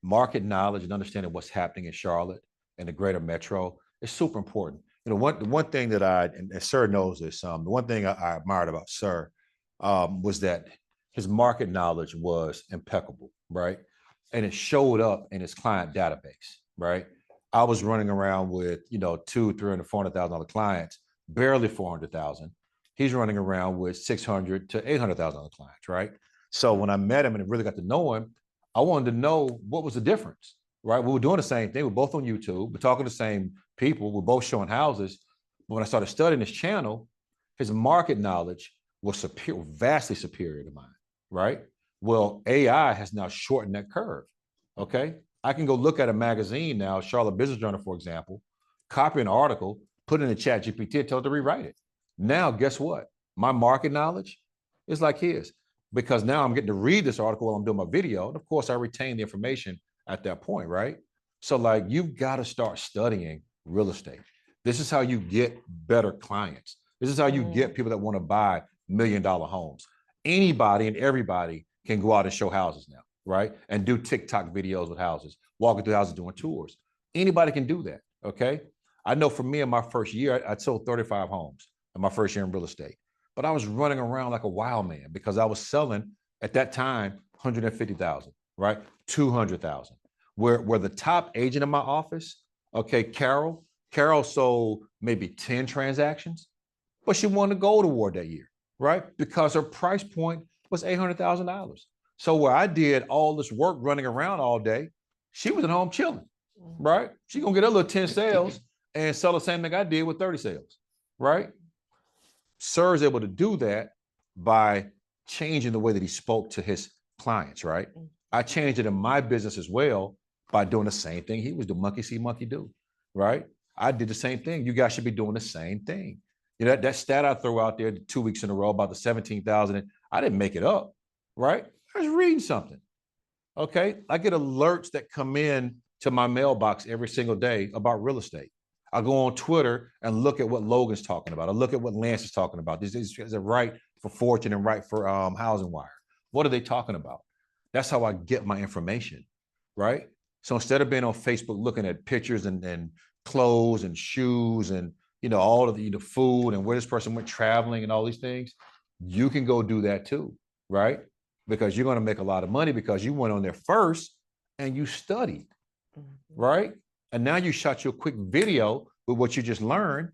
S1: market knowledge and understanding what's happening in Charlotte and the greater metro is super important. You know, one thing that and Sir knows this, the one thing I admired about Sir was that his market knowledge was impeccable, right? And it showed up in his client database, right? I was running around with, $200,000, $300,000, $400,000 clients, barely 400,000. He's running around with 600 to 800,000 clients, right? So when I met him and really got to know him, I wanted to know what was the difference, right? We were doing the same thing. We're both on YouTube. We're talking to the same people. We're both showing houses. But when I started studying his channel, his market knowledge was vastly superior to mine, right? Well, AI has now shortened that curve, okay? I can go look at a magazine now, Charlotte Business Journal, for example, copy an article, put it in the chat GPT and tell it to rewrite it. Now, guess what? My market knowledge is like his, because now I'm getting to read this article while I'm doing my video. And of course, I retain the information at that point, right? So like, you've got to start studying real estate. This is how you get better clients. This is how you get people that want to buy $1 million homes. Anybody and everybody can go out and show houses now, right? And do TikTok videos with houses, walking through houses, doing tours. Anybody can do that, okay? I know for me in my first year, I sold 35 homes in my first year in real estate. But I was running around like a wild man because I was selling at that time 150,000, right? 200,000. Where the top agent in my office, okay, Carol sold maybe 10 transactions, but she won the gold award that year, right? Because her price point was $800,000. So where I did all this work running around all day, she was at home chilling, right? She gonna get her little 10 sales and sell the same thing I did with 30 sales, right? Sir is able to do that by changing the way that he spoke to his clients, right? I changed it in my business as well by doing the same thing he was doing. Monkey see, monkey do, right? I did the same thing. You guys should be doing the same thing. You know, that stat I throw out there 2 weeks in a row about the 17,000, I didn't make it up, right? I was reading something. Okay. I get alerts that come in to my mailbox every single day about real estate. I go on Twitter and look at what Logan's talking about. I look at what Lance is talking about. These guys are right for Fortune and right for Housing Wire. What are they talking about? That's how I get my information, right? So instead of being on Facebook looking at pictures and clothes and shoes and all of the food and where this person went traveling and all these things, you can go do that too, right? Because you're going to make a lot of money because you went on there first and you studied, right? And now you shot your quick video with what you just learned.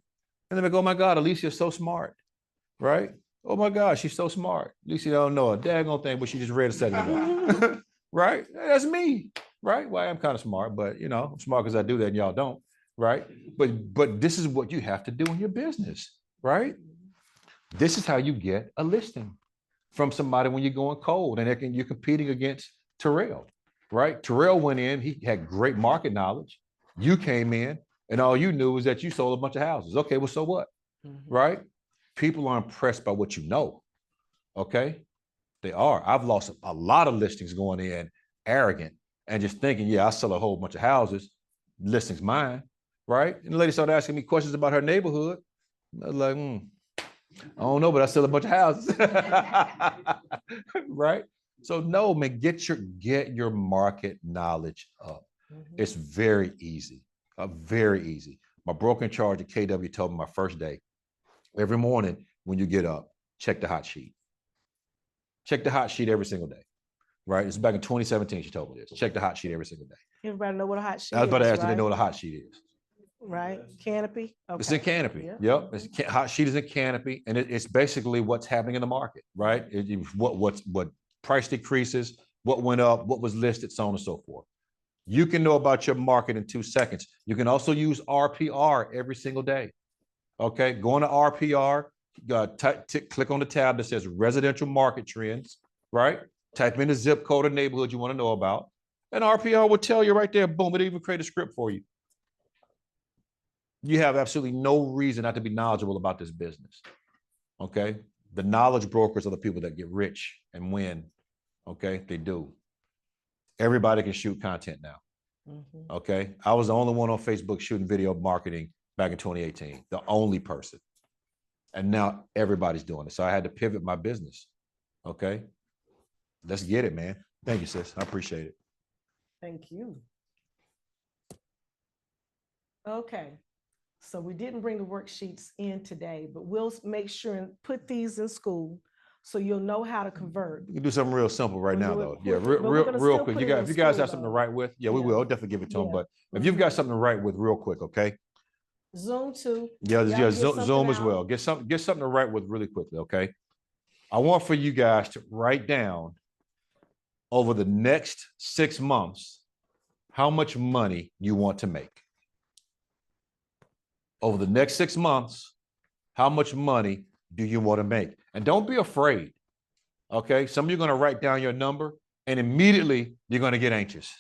S1: And then they go, oh my God, Alicia's so smart, right? Oh my God, she's so smart. Alicia don't know a daggone thing, but she just read a second ago, right? That's me, right? Well, I am kind of smart, but I'm smart because I do that and y'all don't, right? But this is what you have to do in your business, right? This is how you get a listing from somebody when you're going cold and you're competing against Terrell, right? Terrell went in, he had great market knowledge. You came in and all you knew was that you sold a bunch of houses. Okay, well, so what, right? People are impressed by what you know, okay? They are. I've lost a lot of listings going in arrogant and just thinking, yeah, I sell a whole bunch of houses, listings mine, right? And the lady started asking me questions about her neighborhood. I was like, I don't know, but I sell a bunch of houses, right? So no, man, get your market knowledge up. It's very easy, very easy. My broker in charge at KW told me my first day, every morning when you get up, check the hot sheet. Check the hot sheet every single day, right? It's back in 2017, she told me this. Check the hot sheet every single day.
S2: Everybody know what a hot sheet is.
S1: I was about to ask, do
S2: right?
S1: they know what a hot sheet is?
S2: Right, Canopy. Okay.
S1: It's in Canopy. Yep. Hot sheet is in Canopy, and it's basically what's happening in the market, right? What price decreases, what went up, what was listed, so on and so forth. You can know about your market in 2 seconds. You can also use RPR every single day. Okay, go on to RPR, click on the tab that says residential market trends, right? Type in the zip code or neighborhood you want to know about, and RPR will tell you right there, boom, it even create a script for you. You have absolutely no reason not to be knowledgeable about this business, okay? The knowledge brokers are the people that get rich and win, okay? They do. Everybody can shoot content now, okay? I was the only one on Facebook shooting video marketing back in 2018, the only person. And now everybody's doing it. So I had to pivot my business, okay? Let's get it, man. Thank you, sis. I appreciate it.
S2: Thank you. Okay. So we didn't bring the worksheets in today, but we'll make sure and put these in school so you'll know how to convert.
S1: You can do something real simple right now, though. Yeah,
S2: quickly, but we're gonna
S1: real
S2: still
S1: quick.
S2: put
S1: You
S2: it
S1: got,
S2: in
S1: if you guys
S2: school,
S1: have something to
S2: though.
S1: write with, yeah, we will. I'll definitely give it to them. But if you've got something to write with, real quick, okay?
S2: Zoom too.
S1: Yeah,
S2: Y'all
S1: yeah,
S2: get
S1: Zoom
S2: something
S1: as
S2: out.
S1: well. Get something to write with really quickly, okay? I want for you guys to write down over the next 6 months how much money you want to make. Over the next 6 months, how much money do you want to make? And don't be afraid, okay? Some of you are going to write down your number and immediately you're going to get anxious.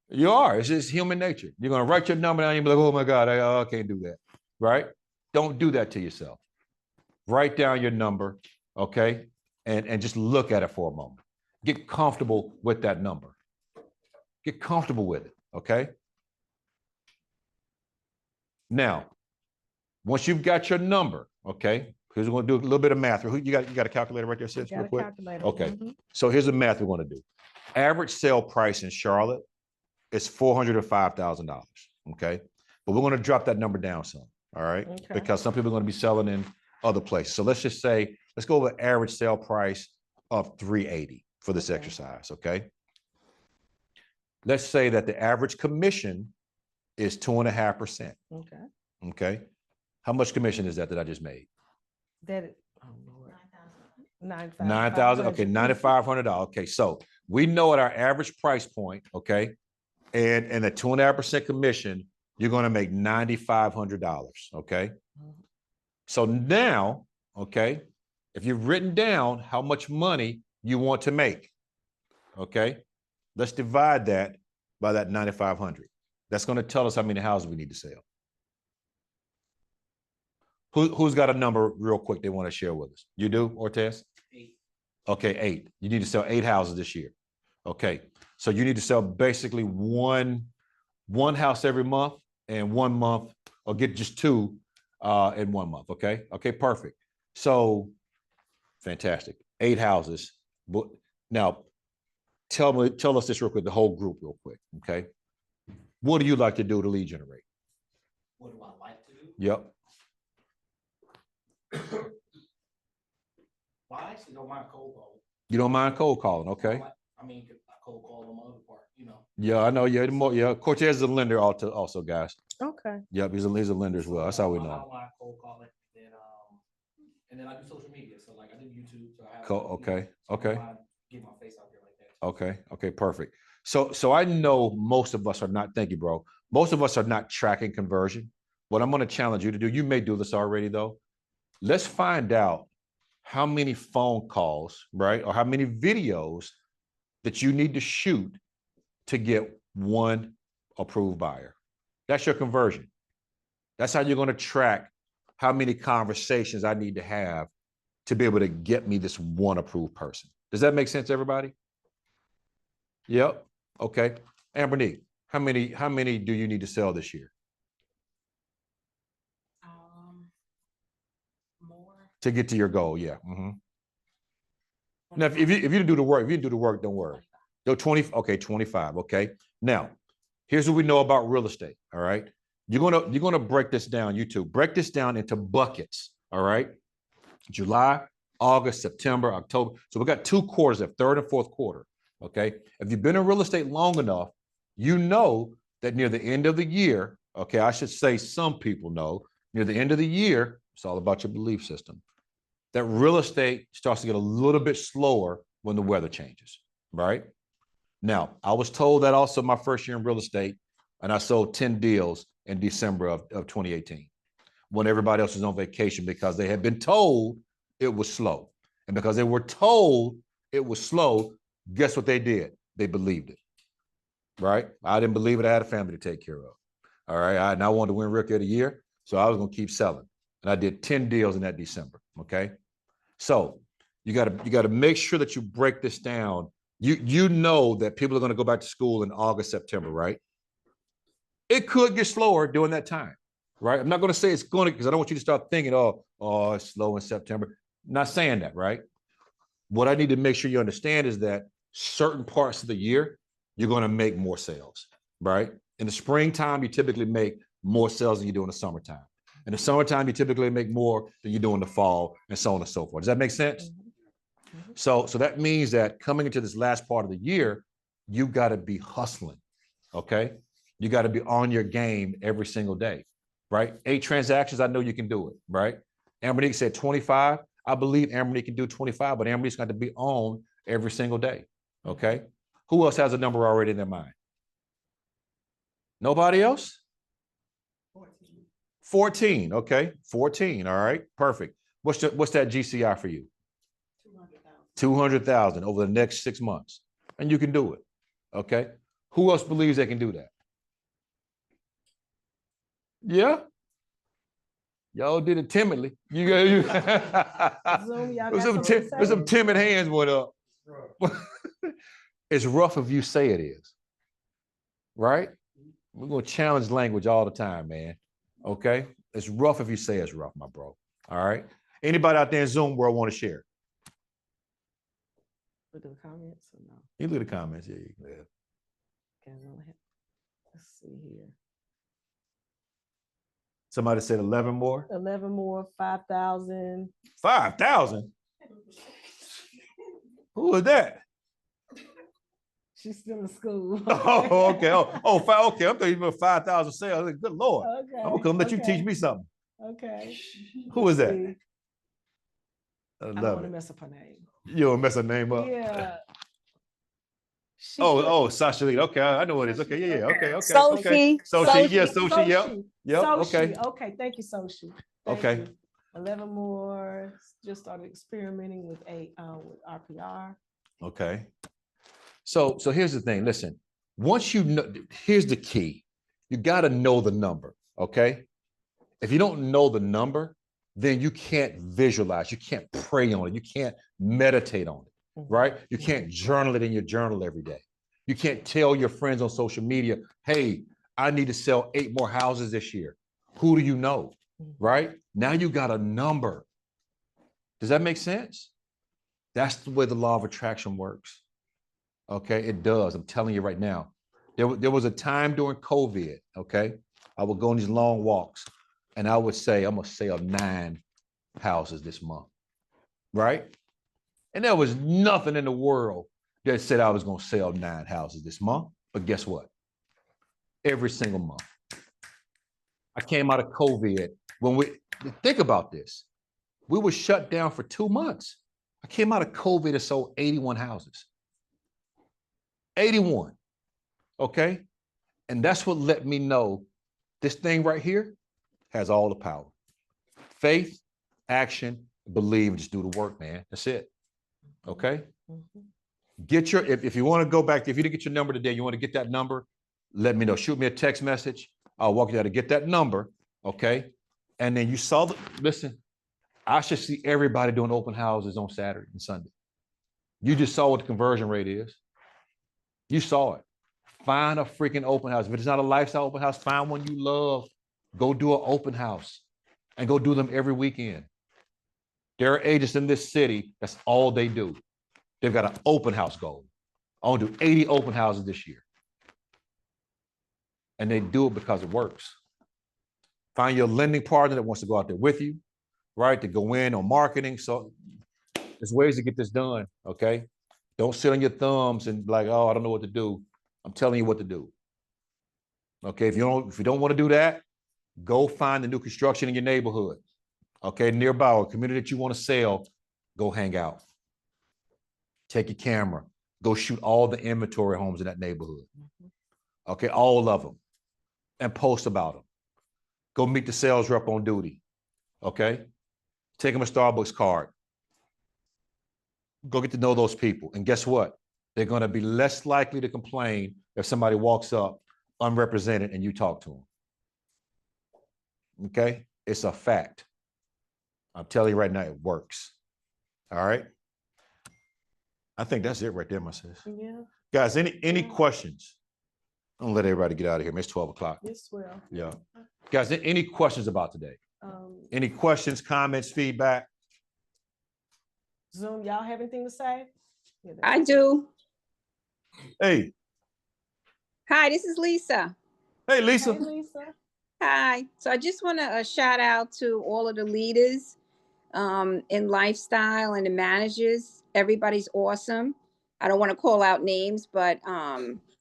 S1: You are. It's just human nature. You're going to write your number down and you'll be like, oh my God, I can't do that, right? Don't do that to yourself. Write down your number, okay? And just look at it for a moment. Get comfortable with that number. Get comfortable with it, okay? Now, once you've got your number, okay, because we're going to do a little bit of math. You got a calculator right there, sis, real quick? Okay, so here's the math we're going to do. Average sale price in Charlotte is $405,000, okay? But we're going to drop that number down some, all right?
S2: Okay.
S1: Because some people are going to be selling in other places. So let's just say, let's go with average sale price of $380 for this exercise, okay? Let's say that the average commission is 2.5%.
S2: Okay.
S1: Okay. How much commission is that I just made?
S2: That, oh Lord.
S1: 9,000. Okay, $9,500. Okay, so we know at our average price point, okay, and a 2.5% commission, you're going to make $9,500. Okay. So now, okay, if you've written down how much money you want to make, okay, let's divide that by that 9,500. That's going to tell us how many houses we need to sell. Who's got a number real quick they want to share with us? You do, Ortez?
S15: 8.
S1: Okay, 8. You need to sell 8 houses this year. Okay, so you need to sell basically one house every month, and 1 month, or get just 2 in 1 month. Okay, okay, perfect. So fantastic. 8 houses. But now, tell us this real quick, the whole group real quick. Okay, what do you like to do to lead generate?
S15: What do I like to do?
S1: Yep.
S15: Well, I actually don't mind cold calling.
S1: You don't mind cold calling, okay?
S15: I mean, I cold call on my other part, you know.
S1: Yeah, I know. Yeah, Cortez is a lender also, guys.
S2: Okay.
S1: Yep, he's a lender as well. That's how we know.
S15: I like cold calling, and then I do social media. So like I do YouTube. So I have.
S1: Okay. Okay.
S15: Get my face out there like that.
S1: Okay. Okay. Perfect. So I know most of us are not. Thank you, bro. Most of us are not tracking conversion. What I'm going to challenge you to do, you may do this already though. Let's find out how many phone calls, right, or how many videos that you need to shoot to get 1 approved buyer. That's your conversion. That's how you're going to track how many conversations I need to have to be able to get me this 1 approved person. Does that make sense, everybody? Yep. Okay. Ambernique, how many do you need to sell this year?
S6: More.
S1: To get to your goal, yeah. Mm-hmm. Now, if you didn't do the work, don't worry. Go 20, okay, 25, okay. Now, here's what we know about real estate, all right? You're gonna break this down, YouTube. Break this down into buckets, all right? July, August, September, October. So we got 2 quarters, of 3rd and 4th quarter, okay? If you've been in real estate long enough, you know that near the end of the year, okay, I should say some people know, near the end of the year, it's all about your belief system, that real estate starts to get a little bit slower when the weather changes, right? Now, I was told that also my first year in real estate, and I sold 10 deals in December of 2018, when everybody else was on vacation because they had been told it was slow. And because they were told it was slow, guess what they did? They believed it, right? I didn't believe it. I had a family to take care of. All right, and I wanted to win Rookie of the Year, so I was going to keep selling. And I did 10 deals in that December, okay? So you gotta make sure that you break this down. You know that people are going to go back to school in August, September, right? It could get slower during that time, right? I'm not going to say it's going to, because I don't want you to start thinking, oh, it's slow in September. I'm not saying that, right? What I need to make sure you understand is that certain parts of the year, you're going to make more sales, right? In the springtime, you typically make more sales than you do in the summertime. In the summertime, you typically make more than you do in the fall, and so on and so forth. Does that make sense? So that means that coming into this last part of the year, you got to be hustling, okay? You got to be on your game every single day, right? 8 transactions, I know you can do it, right? Ambernique said 25. I believe Ambernique can do 25, but Ambernique's got to be on every single day, okay? Who else has a number already in their mind? Nobody else? 14, okay, 14, all right, perfect. What's that GCI for you? 200,000 over the next 6 months, and you can do it, okay? Who else believes they can do that? Yeah, y'all did it timidly. There's some timid hands went up. It's rough if you say it is, right? We're gonna challenge language all the time, man. Okay, it's rough if you say it's rough, my bro. All right. Anybody out there in Zoom world want to share?
S2: Look at the comments or no?
S1: You look at the comments, yeah.
S2: Okay, let's see here.
S1: Somebody said 11 more.
S2: 11 more, 5,000.
S1: 5,000. Who is that?
S2: She's still in school.
S1: Oh, okay. Okay. I'm thinking about 5,000 sales. Good Lord.
S2: Okay.
S1: I'm gonna come let you teach me something.
S2: Okay.
S1: Who is that? I
S2: I don't
S1: love
S2: want to
S1: it.
S2: mess up her name.
S1: You don't mess her name up.
S2: Yeah. She
S1: Oh,
S2: put-
S1: oh, Sasha Lee. Okay, I know what it is. Okay, yeah, yeah. Okay, okay,
S3: Sochi.
S1: okay. Sochi, yeah, Sochi. Yep,
S2: Sochi.
S1: yep. Okay,
S2: Sochi. Okay, thank you, Sochi. Thank
S1: okay.
S2: you. 11 more. Just started experimenting with with RPR.
S1: Okay. So here's the thing. Listen, once you know, here's the key. You got to know the number. Okay. If you don't know the number, then you can't visualize. You can't pray on it. You can't meditate on it. Right? You can't journal it in your journal every day. You can't tell your friends on social media, hey, I need to sell 8 more houses this year. Who do you know? Right? Now you got a number. Does that make sense? That's the way the law of attraction works. Okay, it does. I'm telling you right now. There was a time during COVID, okay? I would go on these long walks and I would say, I'm gonna sell 9 houses this month, right? And there was nothing in the world that said I was gonna sell 9 houses this month. But guess what? Every single month. I came out of COVID when think about this. We were shut down for 2 months. I came out of COVID and sold 81 houses. 81. Okay. And that's what let me know this thing right here has all the power. Faith, action, believe, and just do the work, man. That's it. Okay. Get your, if you want to go back, if you didn't get your number today, you want to get that number, let me know. Shoot me a text message. I'll walk you how to get that number. Okay. And then you saw listen, I should see everybody doing open houses on Saturday and Sunday. You just saw what the conversion rate is. You saw it. Find a freaking open house. If it's not a lifestyle open house, find one you love. Go do an open house and go do them every weekend. There are agents in this city, that's all they do. They've got an open house goal. I want to do 80 open houses this year. And they do it because it works. Find your lending partner that wants to go out there with you, right? To go in on marketing. So there's ways to get this done, okay? Don't sit on your thumbs and like, oh, I don't know what to do. I'm telling you what to do. Okay, if you don't want to do that, go find the new construction in your neighborhood. Okay, nearby or community that you want to sell, go hang out. Take your camera, go shoot all the inventory homes in that neighborhood. Okay, all of them, and post about them. Go meet the sales rep on duty. Okay, take them a Starbucks card. Go get to know those people, and guess what? They're going to be less likely to complain if somebody walks up unrepresented and you talk to them. Okay, it's a fact. I'm telling you right now, it works. All right. I think that's it right there, my sis.
S2: Yeah.
S1: Guys, any questions? I'm gonna let everybody get out of here. It's 12 o'clock.
S2: Yes, well.
S1: Yeah. Guys, any questions about today? Any questions, comments, feedback?
S2: Zoom, y'all have anything to say?
S4: I do.
S1: Hey.
S4: Hi, this is Lisa.
S1: Hey, Lisa.
S2: Hey, Lisa.
S4: Hi. So I just want to shout out to all of the leaders in lifestyle and the managers. Everybody's awesome. I don't want to call out names, but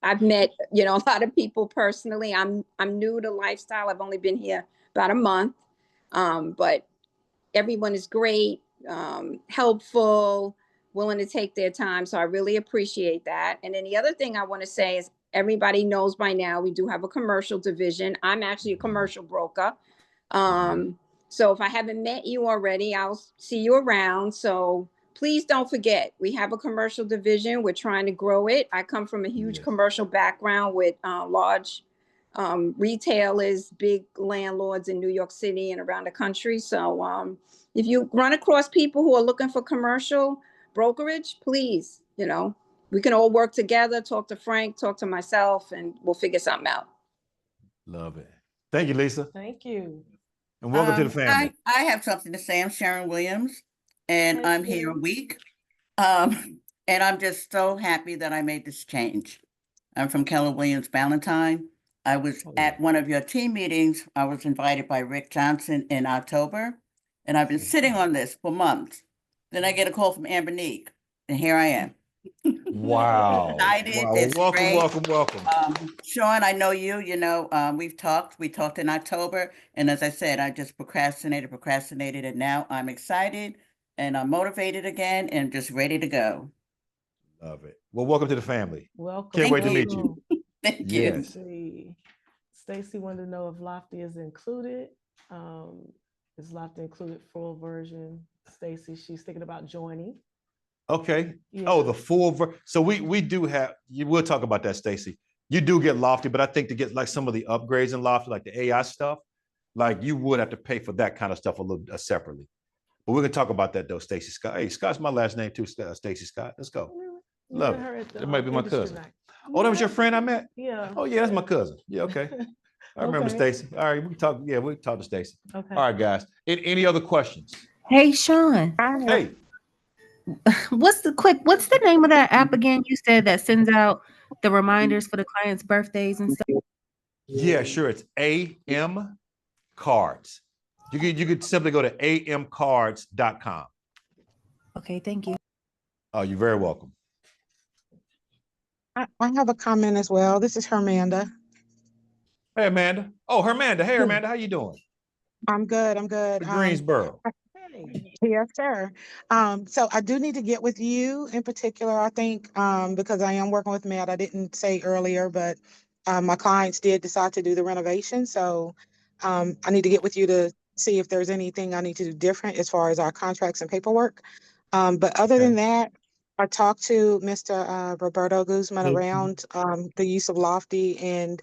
S4: I've met, a lot of people personally. I'm new to lifestyle. I've only been here about a month, but everyone is great, helpful, willing to take their time. So I really appreciate that. And then the other thing I want to say is everybody knows by now we do have a commercial division. I'm actually a commercial broker. So if I haven't met you already, I'll see you around. So please don't forget, we have a commercial division. We're trying to grow it. I come from a huge commercial background with large retailers, big landlords in New York City and around the country. So if you run across people who are looking for commercial brokerage, please, we can all work together, talk to Frank, talk to myself, and we'll figure something out.
S1: Love it. Thank you, Lisa.
S2: Thank you.
S1: And welcome to the family.
S17: I have something to say. I'm Sharon Williams, and
S2: Hi,
S17: I'm here a
S2: Sharon.
S17: week. And I'm just so happy that I made this change. I'm from Keller Williams Ballantyne. I was at one of your team meetings. I was invited by Rick Johnson in October, and I've been sitting on this for months. Then I get a call from Amber Neek, and here I am.
S1: Wow.
S17: Excited.
S1: Wow.
S17: It's
S1: Welcome,
S17: great.
S1: welcome.
S17: Sean, I know you, we talked in October. And as I said, I just procrastinated. And now I'm excited and I'm motivated again and just ready to go.
S1: Love it. Well, welcome to the family.
S2: Welcome.
S1: Can't wait to meet you.
S17: Thank you.
S1: Yes.
S2: Stacy wanted to know if Lofty is included. Is Lofty included full version? Stacy, she's thinking about joining.
S1: Okay.
S2: Yeah.
S1: Oh, the full so we do have, we'll talk about that, Stacy. You do get Lofty, but I think to get like some of the upgrades in Lofty, like the AI stuff, like you would have to pay for that kind of stuff a little separately. But we're gonna talk about that though, Stacy Scott. Hey, Scott's my last name too, Stacy Scott. Let's go. Love it. That might be my cousin. Oh, that was your friend I met?
S2: Yeah.
S1: Oh, yeah, that's my cousin. Yeah, okay. I remember
S2: Okay.
S1: Stacy. All right, we can talk. Yeah, we can talk to Stacy.
S2: Okay.
S1: All right, guys. Any other questions?
S18: Hey, Sean.
S1: Hey.
S18: What's the name of that app again? You said that sends out the reminders for the clients' birthdays and stuff.
S1: Yeah, sure. It's AM Cards. You could simply go to amcards.com.
S18: Okay, thank you.
S1: Oh, you're very welcome.
S19: I have a comment as well. This is Hermanda.
S1: Hey, Amanda. Oh, Hermanda. Hey, Hermanda. How you doing?
S19: I'm good. I'm good.
S1: Greensboro.
S19: Yes, sir. So I do need to get with you in particular, I think, because I am working with Matt. I didn't say earlier, but my clients did decide to do the renovation. So I need to get with you to see if there's anything I need to do different as far as our contracts and paperwork. But other than that, I talked to Mr. Roberto Guzman around the use of Lofty, and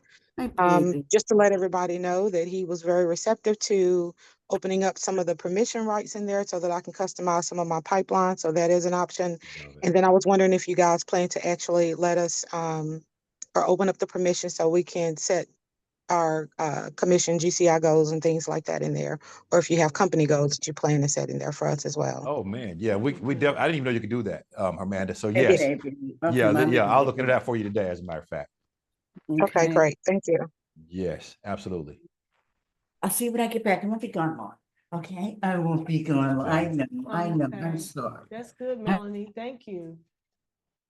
S19: just to let everybody know that he was very receptive to opening up some of the permission rights in there so that I can customize some of my pipeline. So that is an option. And then I was wondering if you guys plan to actually let us or open up the permission so we can set our commission GCI goals and things like that in there, or if you have company goals that you plan to set in there for us as well.
S1: Oh man, yeah, I didn't even know you could do that, Amanda. So
S17: Every
S1: yes,
S17: day,
S1: yeah, I'll look into that for you today. As a matter of fact.
S19: Okay, great. Thank you.
S1: Yes, absolutely.
S17: I'll see when I get back. I won't be gone long. Okay, I won't be gone long. I know. I'm
S2: Okay.
S17: sorry.
S2: That's good, Melanie. Thank you.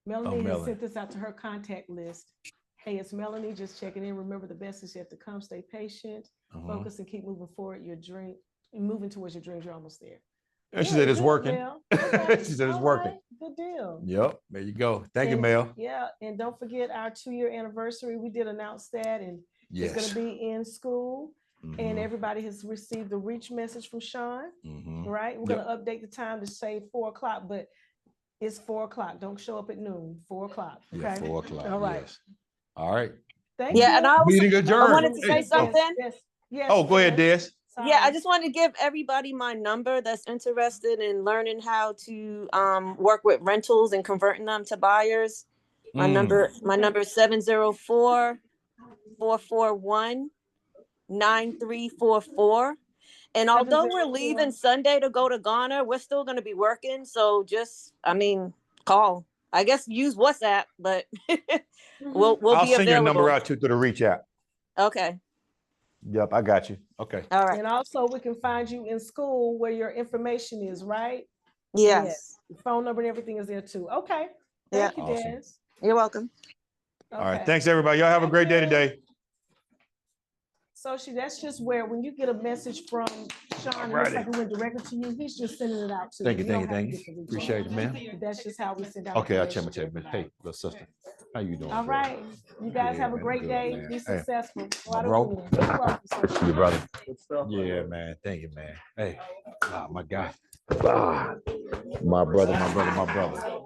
S2: Melanie has
S1: Melanie.
S2: sent this out to her contact list. Hey, it's Melanie, just checking in. Remember, the best is yet to come. Stay patient, focus, and keep moving forward. Moving towards your dreams. You're almost there.
S1: And she said it's
S2: good,
S1: working.
S2: Mel. Okay,
S1: She said it's
S2: all
S1: working.
S2: right, good deal.
S1: Yep, there you go. Thank you,
S2: And-
S1: Mel.
S2: Yeah, and don't forget our 2-year anniversary. We did announce that, and it's
S1: Yes.
S2: going to be in school. And
S1: Mhm.
S2: everybody has received the reach message from Sean.
S1: Mhm.
S2: Right? We're going to update the time to say 4:00, but it's 4:00. Don't show up at noon. 4:00. Okay.
S1: Yeah, 4:00.
S2: All right.
S1: Yes. All right.
S2: Thank you.
S11: And I
S1: Meeting adjourned.
S11: wanted to say
S1: Hey,
S11: something.
S2: Yes.
S1: Oh, go ahead, Des.
S11: Yeah, I just wanted to give everybody my number that's interested in learning how to work with rentals and converting them to buyers. My number is 704-441-9344. And although we're leaving Sunday to go to Ghana, we're still going to be working. So just, call. I guess use WhatsApp, but we'll
S1: I'll
S11: be
S1: send your number
S11: available.
S1: out through the reach app.
S11: Okay.
S1: Yep, I got you. Okay.
S11: All right.
S2: And also we can find you in school where your information is, right?
S11: Yes.
S2: Your phone number and everything is there too. Okay. Thank you,
S1: Awesome.
S2: Des.
S11: You're welcome.
S1: All right. Thanks, everybody. Y'all have a great day today.
S2: So that's just where when you get a message from Sean, it looks like it went directly to you. He's just sending it out to
S1: Thank you,
S2: you.
S1: thank you, thank you. Appreciate it, man.
S2: That's just how we send out.
S1: Okay, I'll check
S2: information
S1: my
S2: to
S1: check. Hey, little sister, how you doing?
S2: All
S1: girl?
S2: right. You guys
S1: Yeah,
S2: have a
S1: man,
S2: great
S1: good,
S2: day.
S1: man.
S2: Be
S1: Hey,
S2: successful. Go
S1: my
S2: out and
S1: bro.
S2: win. You're welcome, sir.
S1: Your brother. Yeah, man. Thank you, man. Hey, my guy. My brother.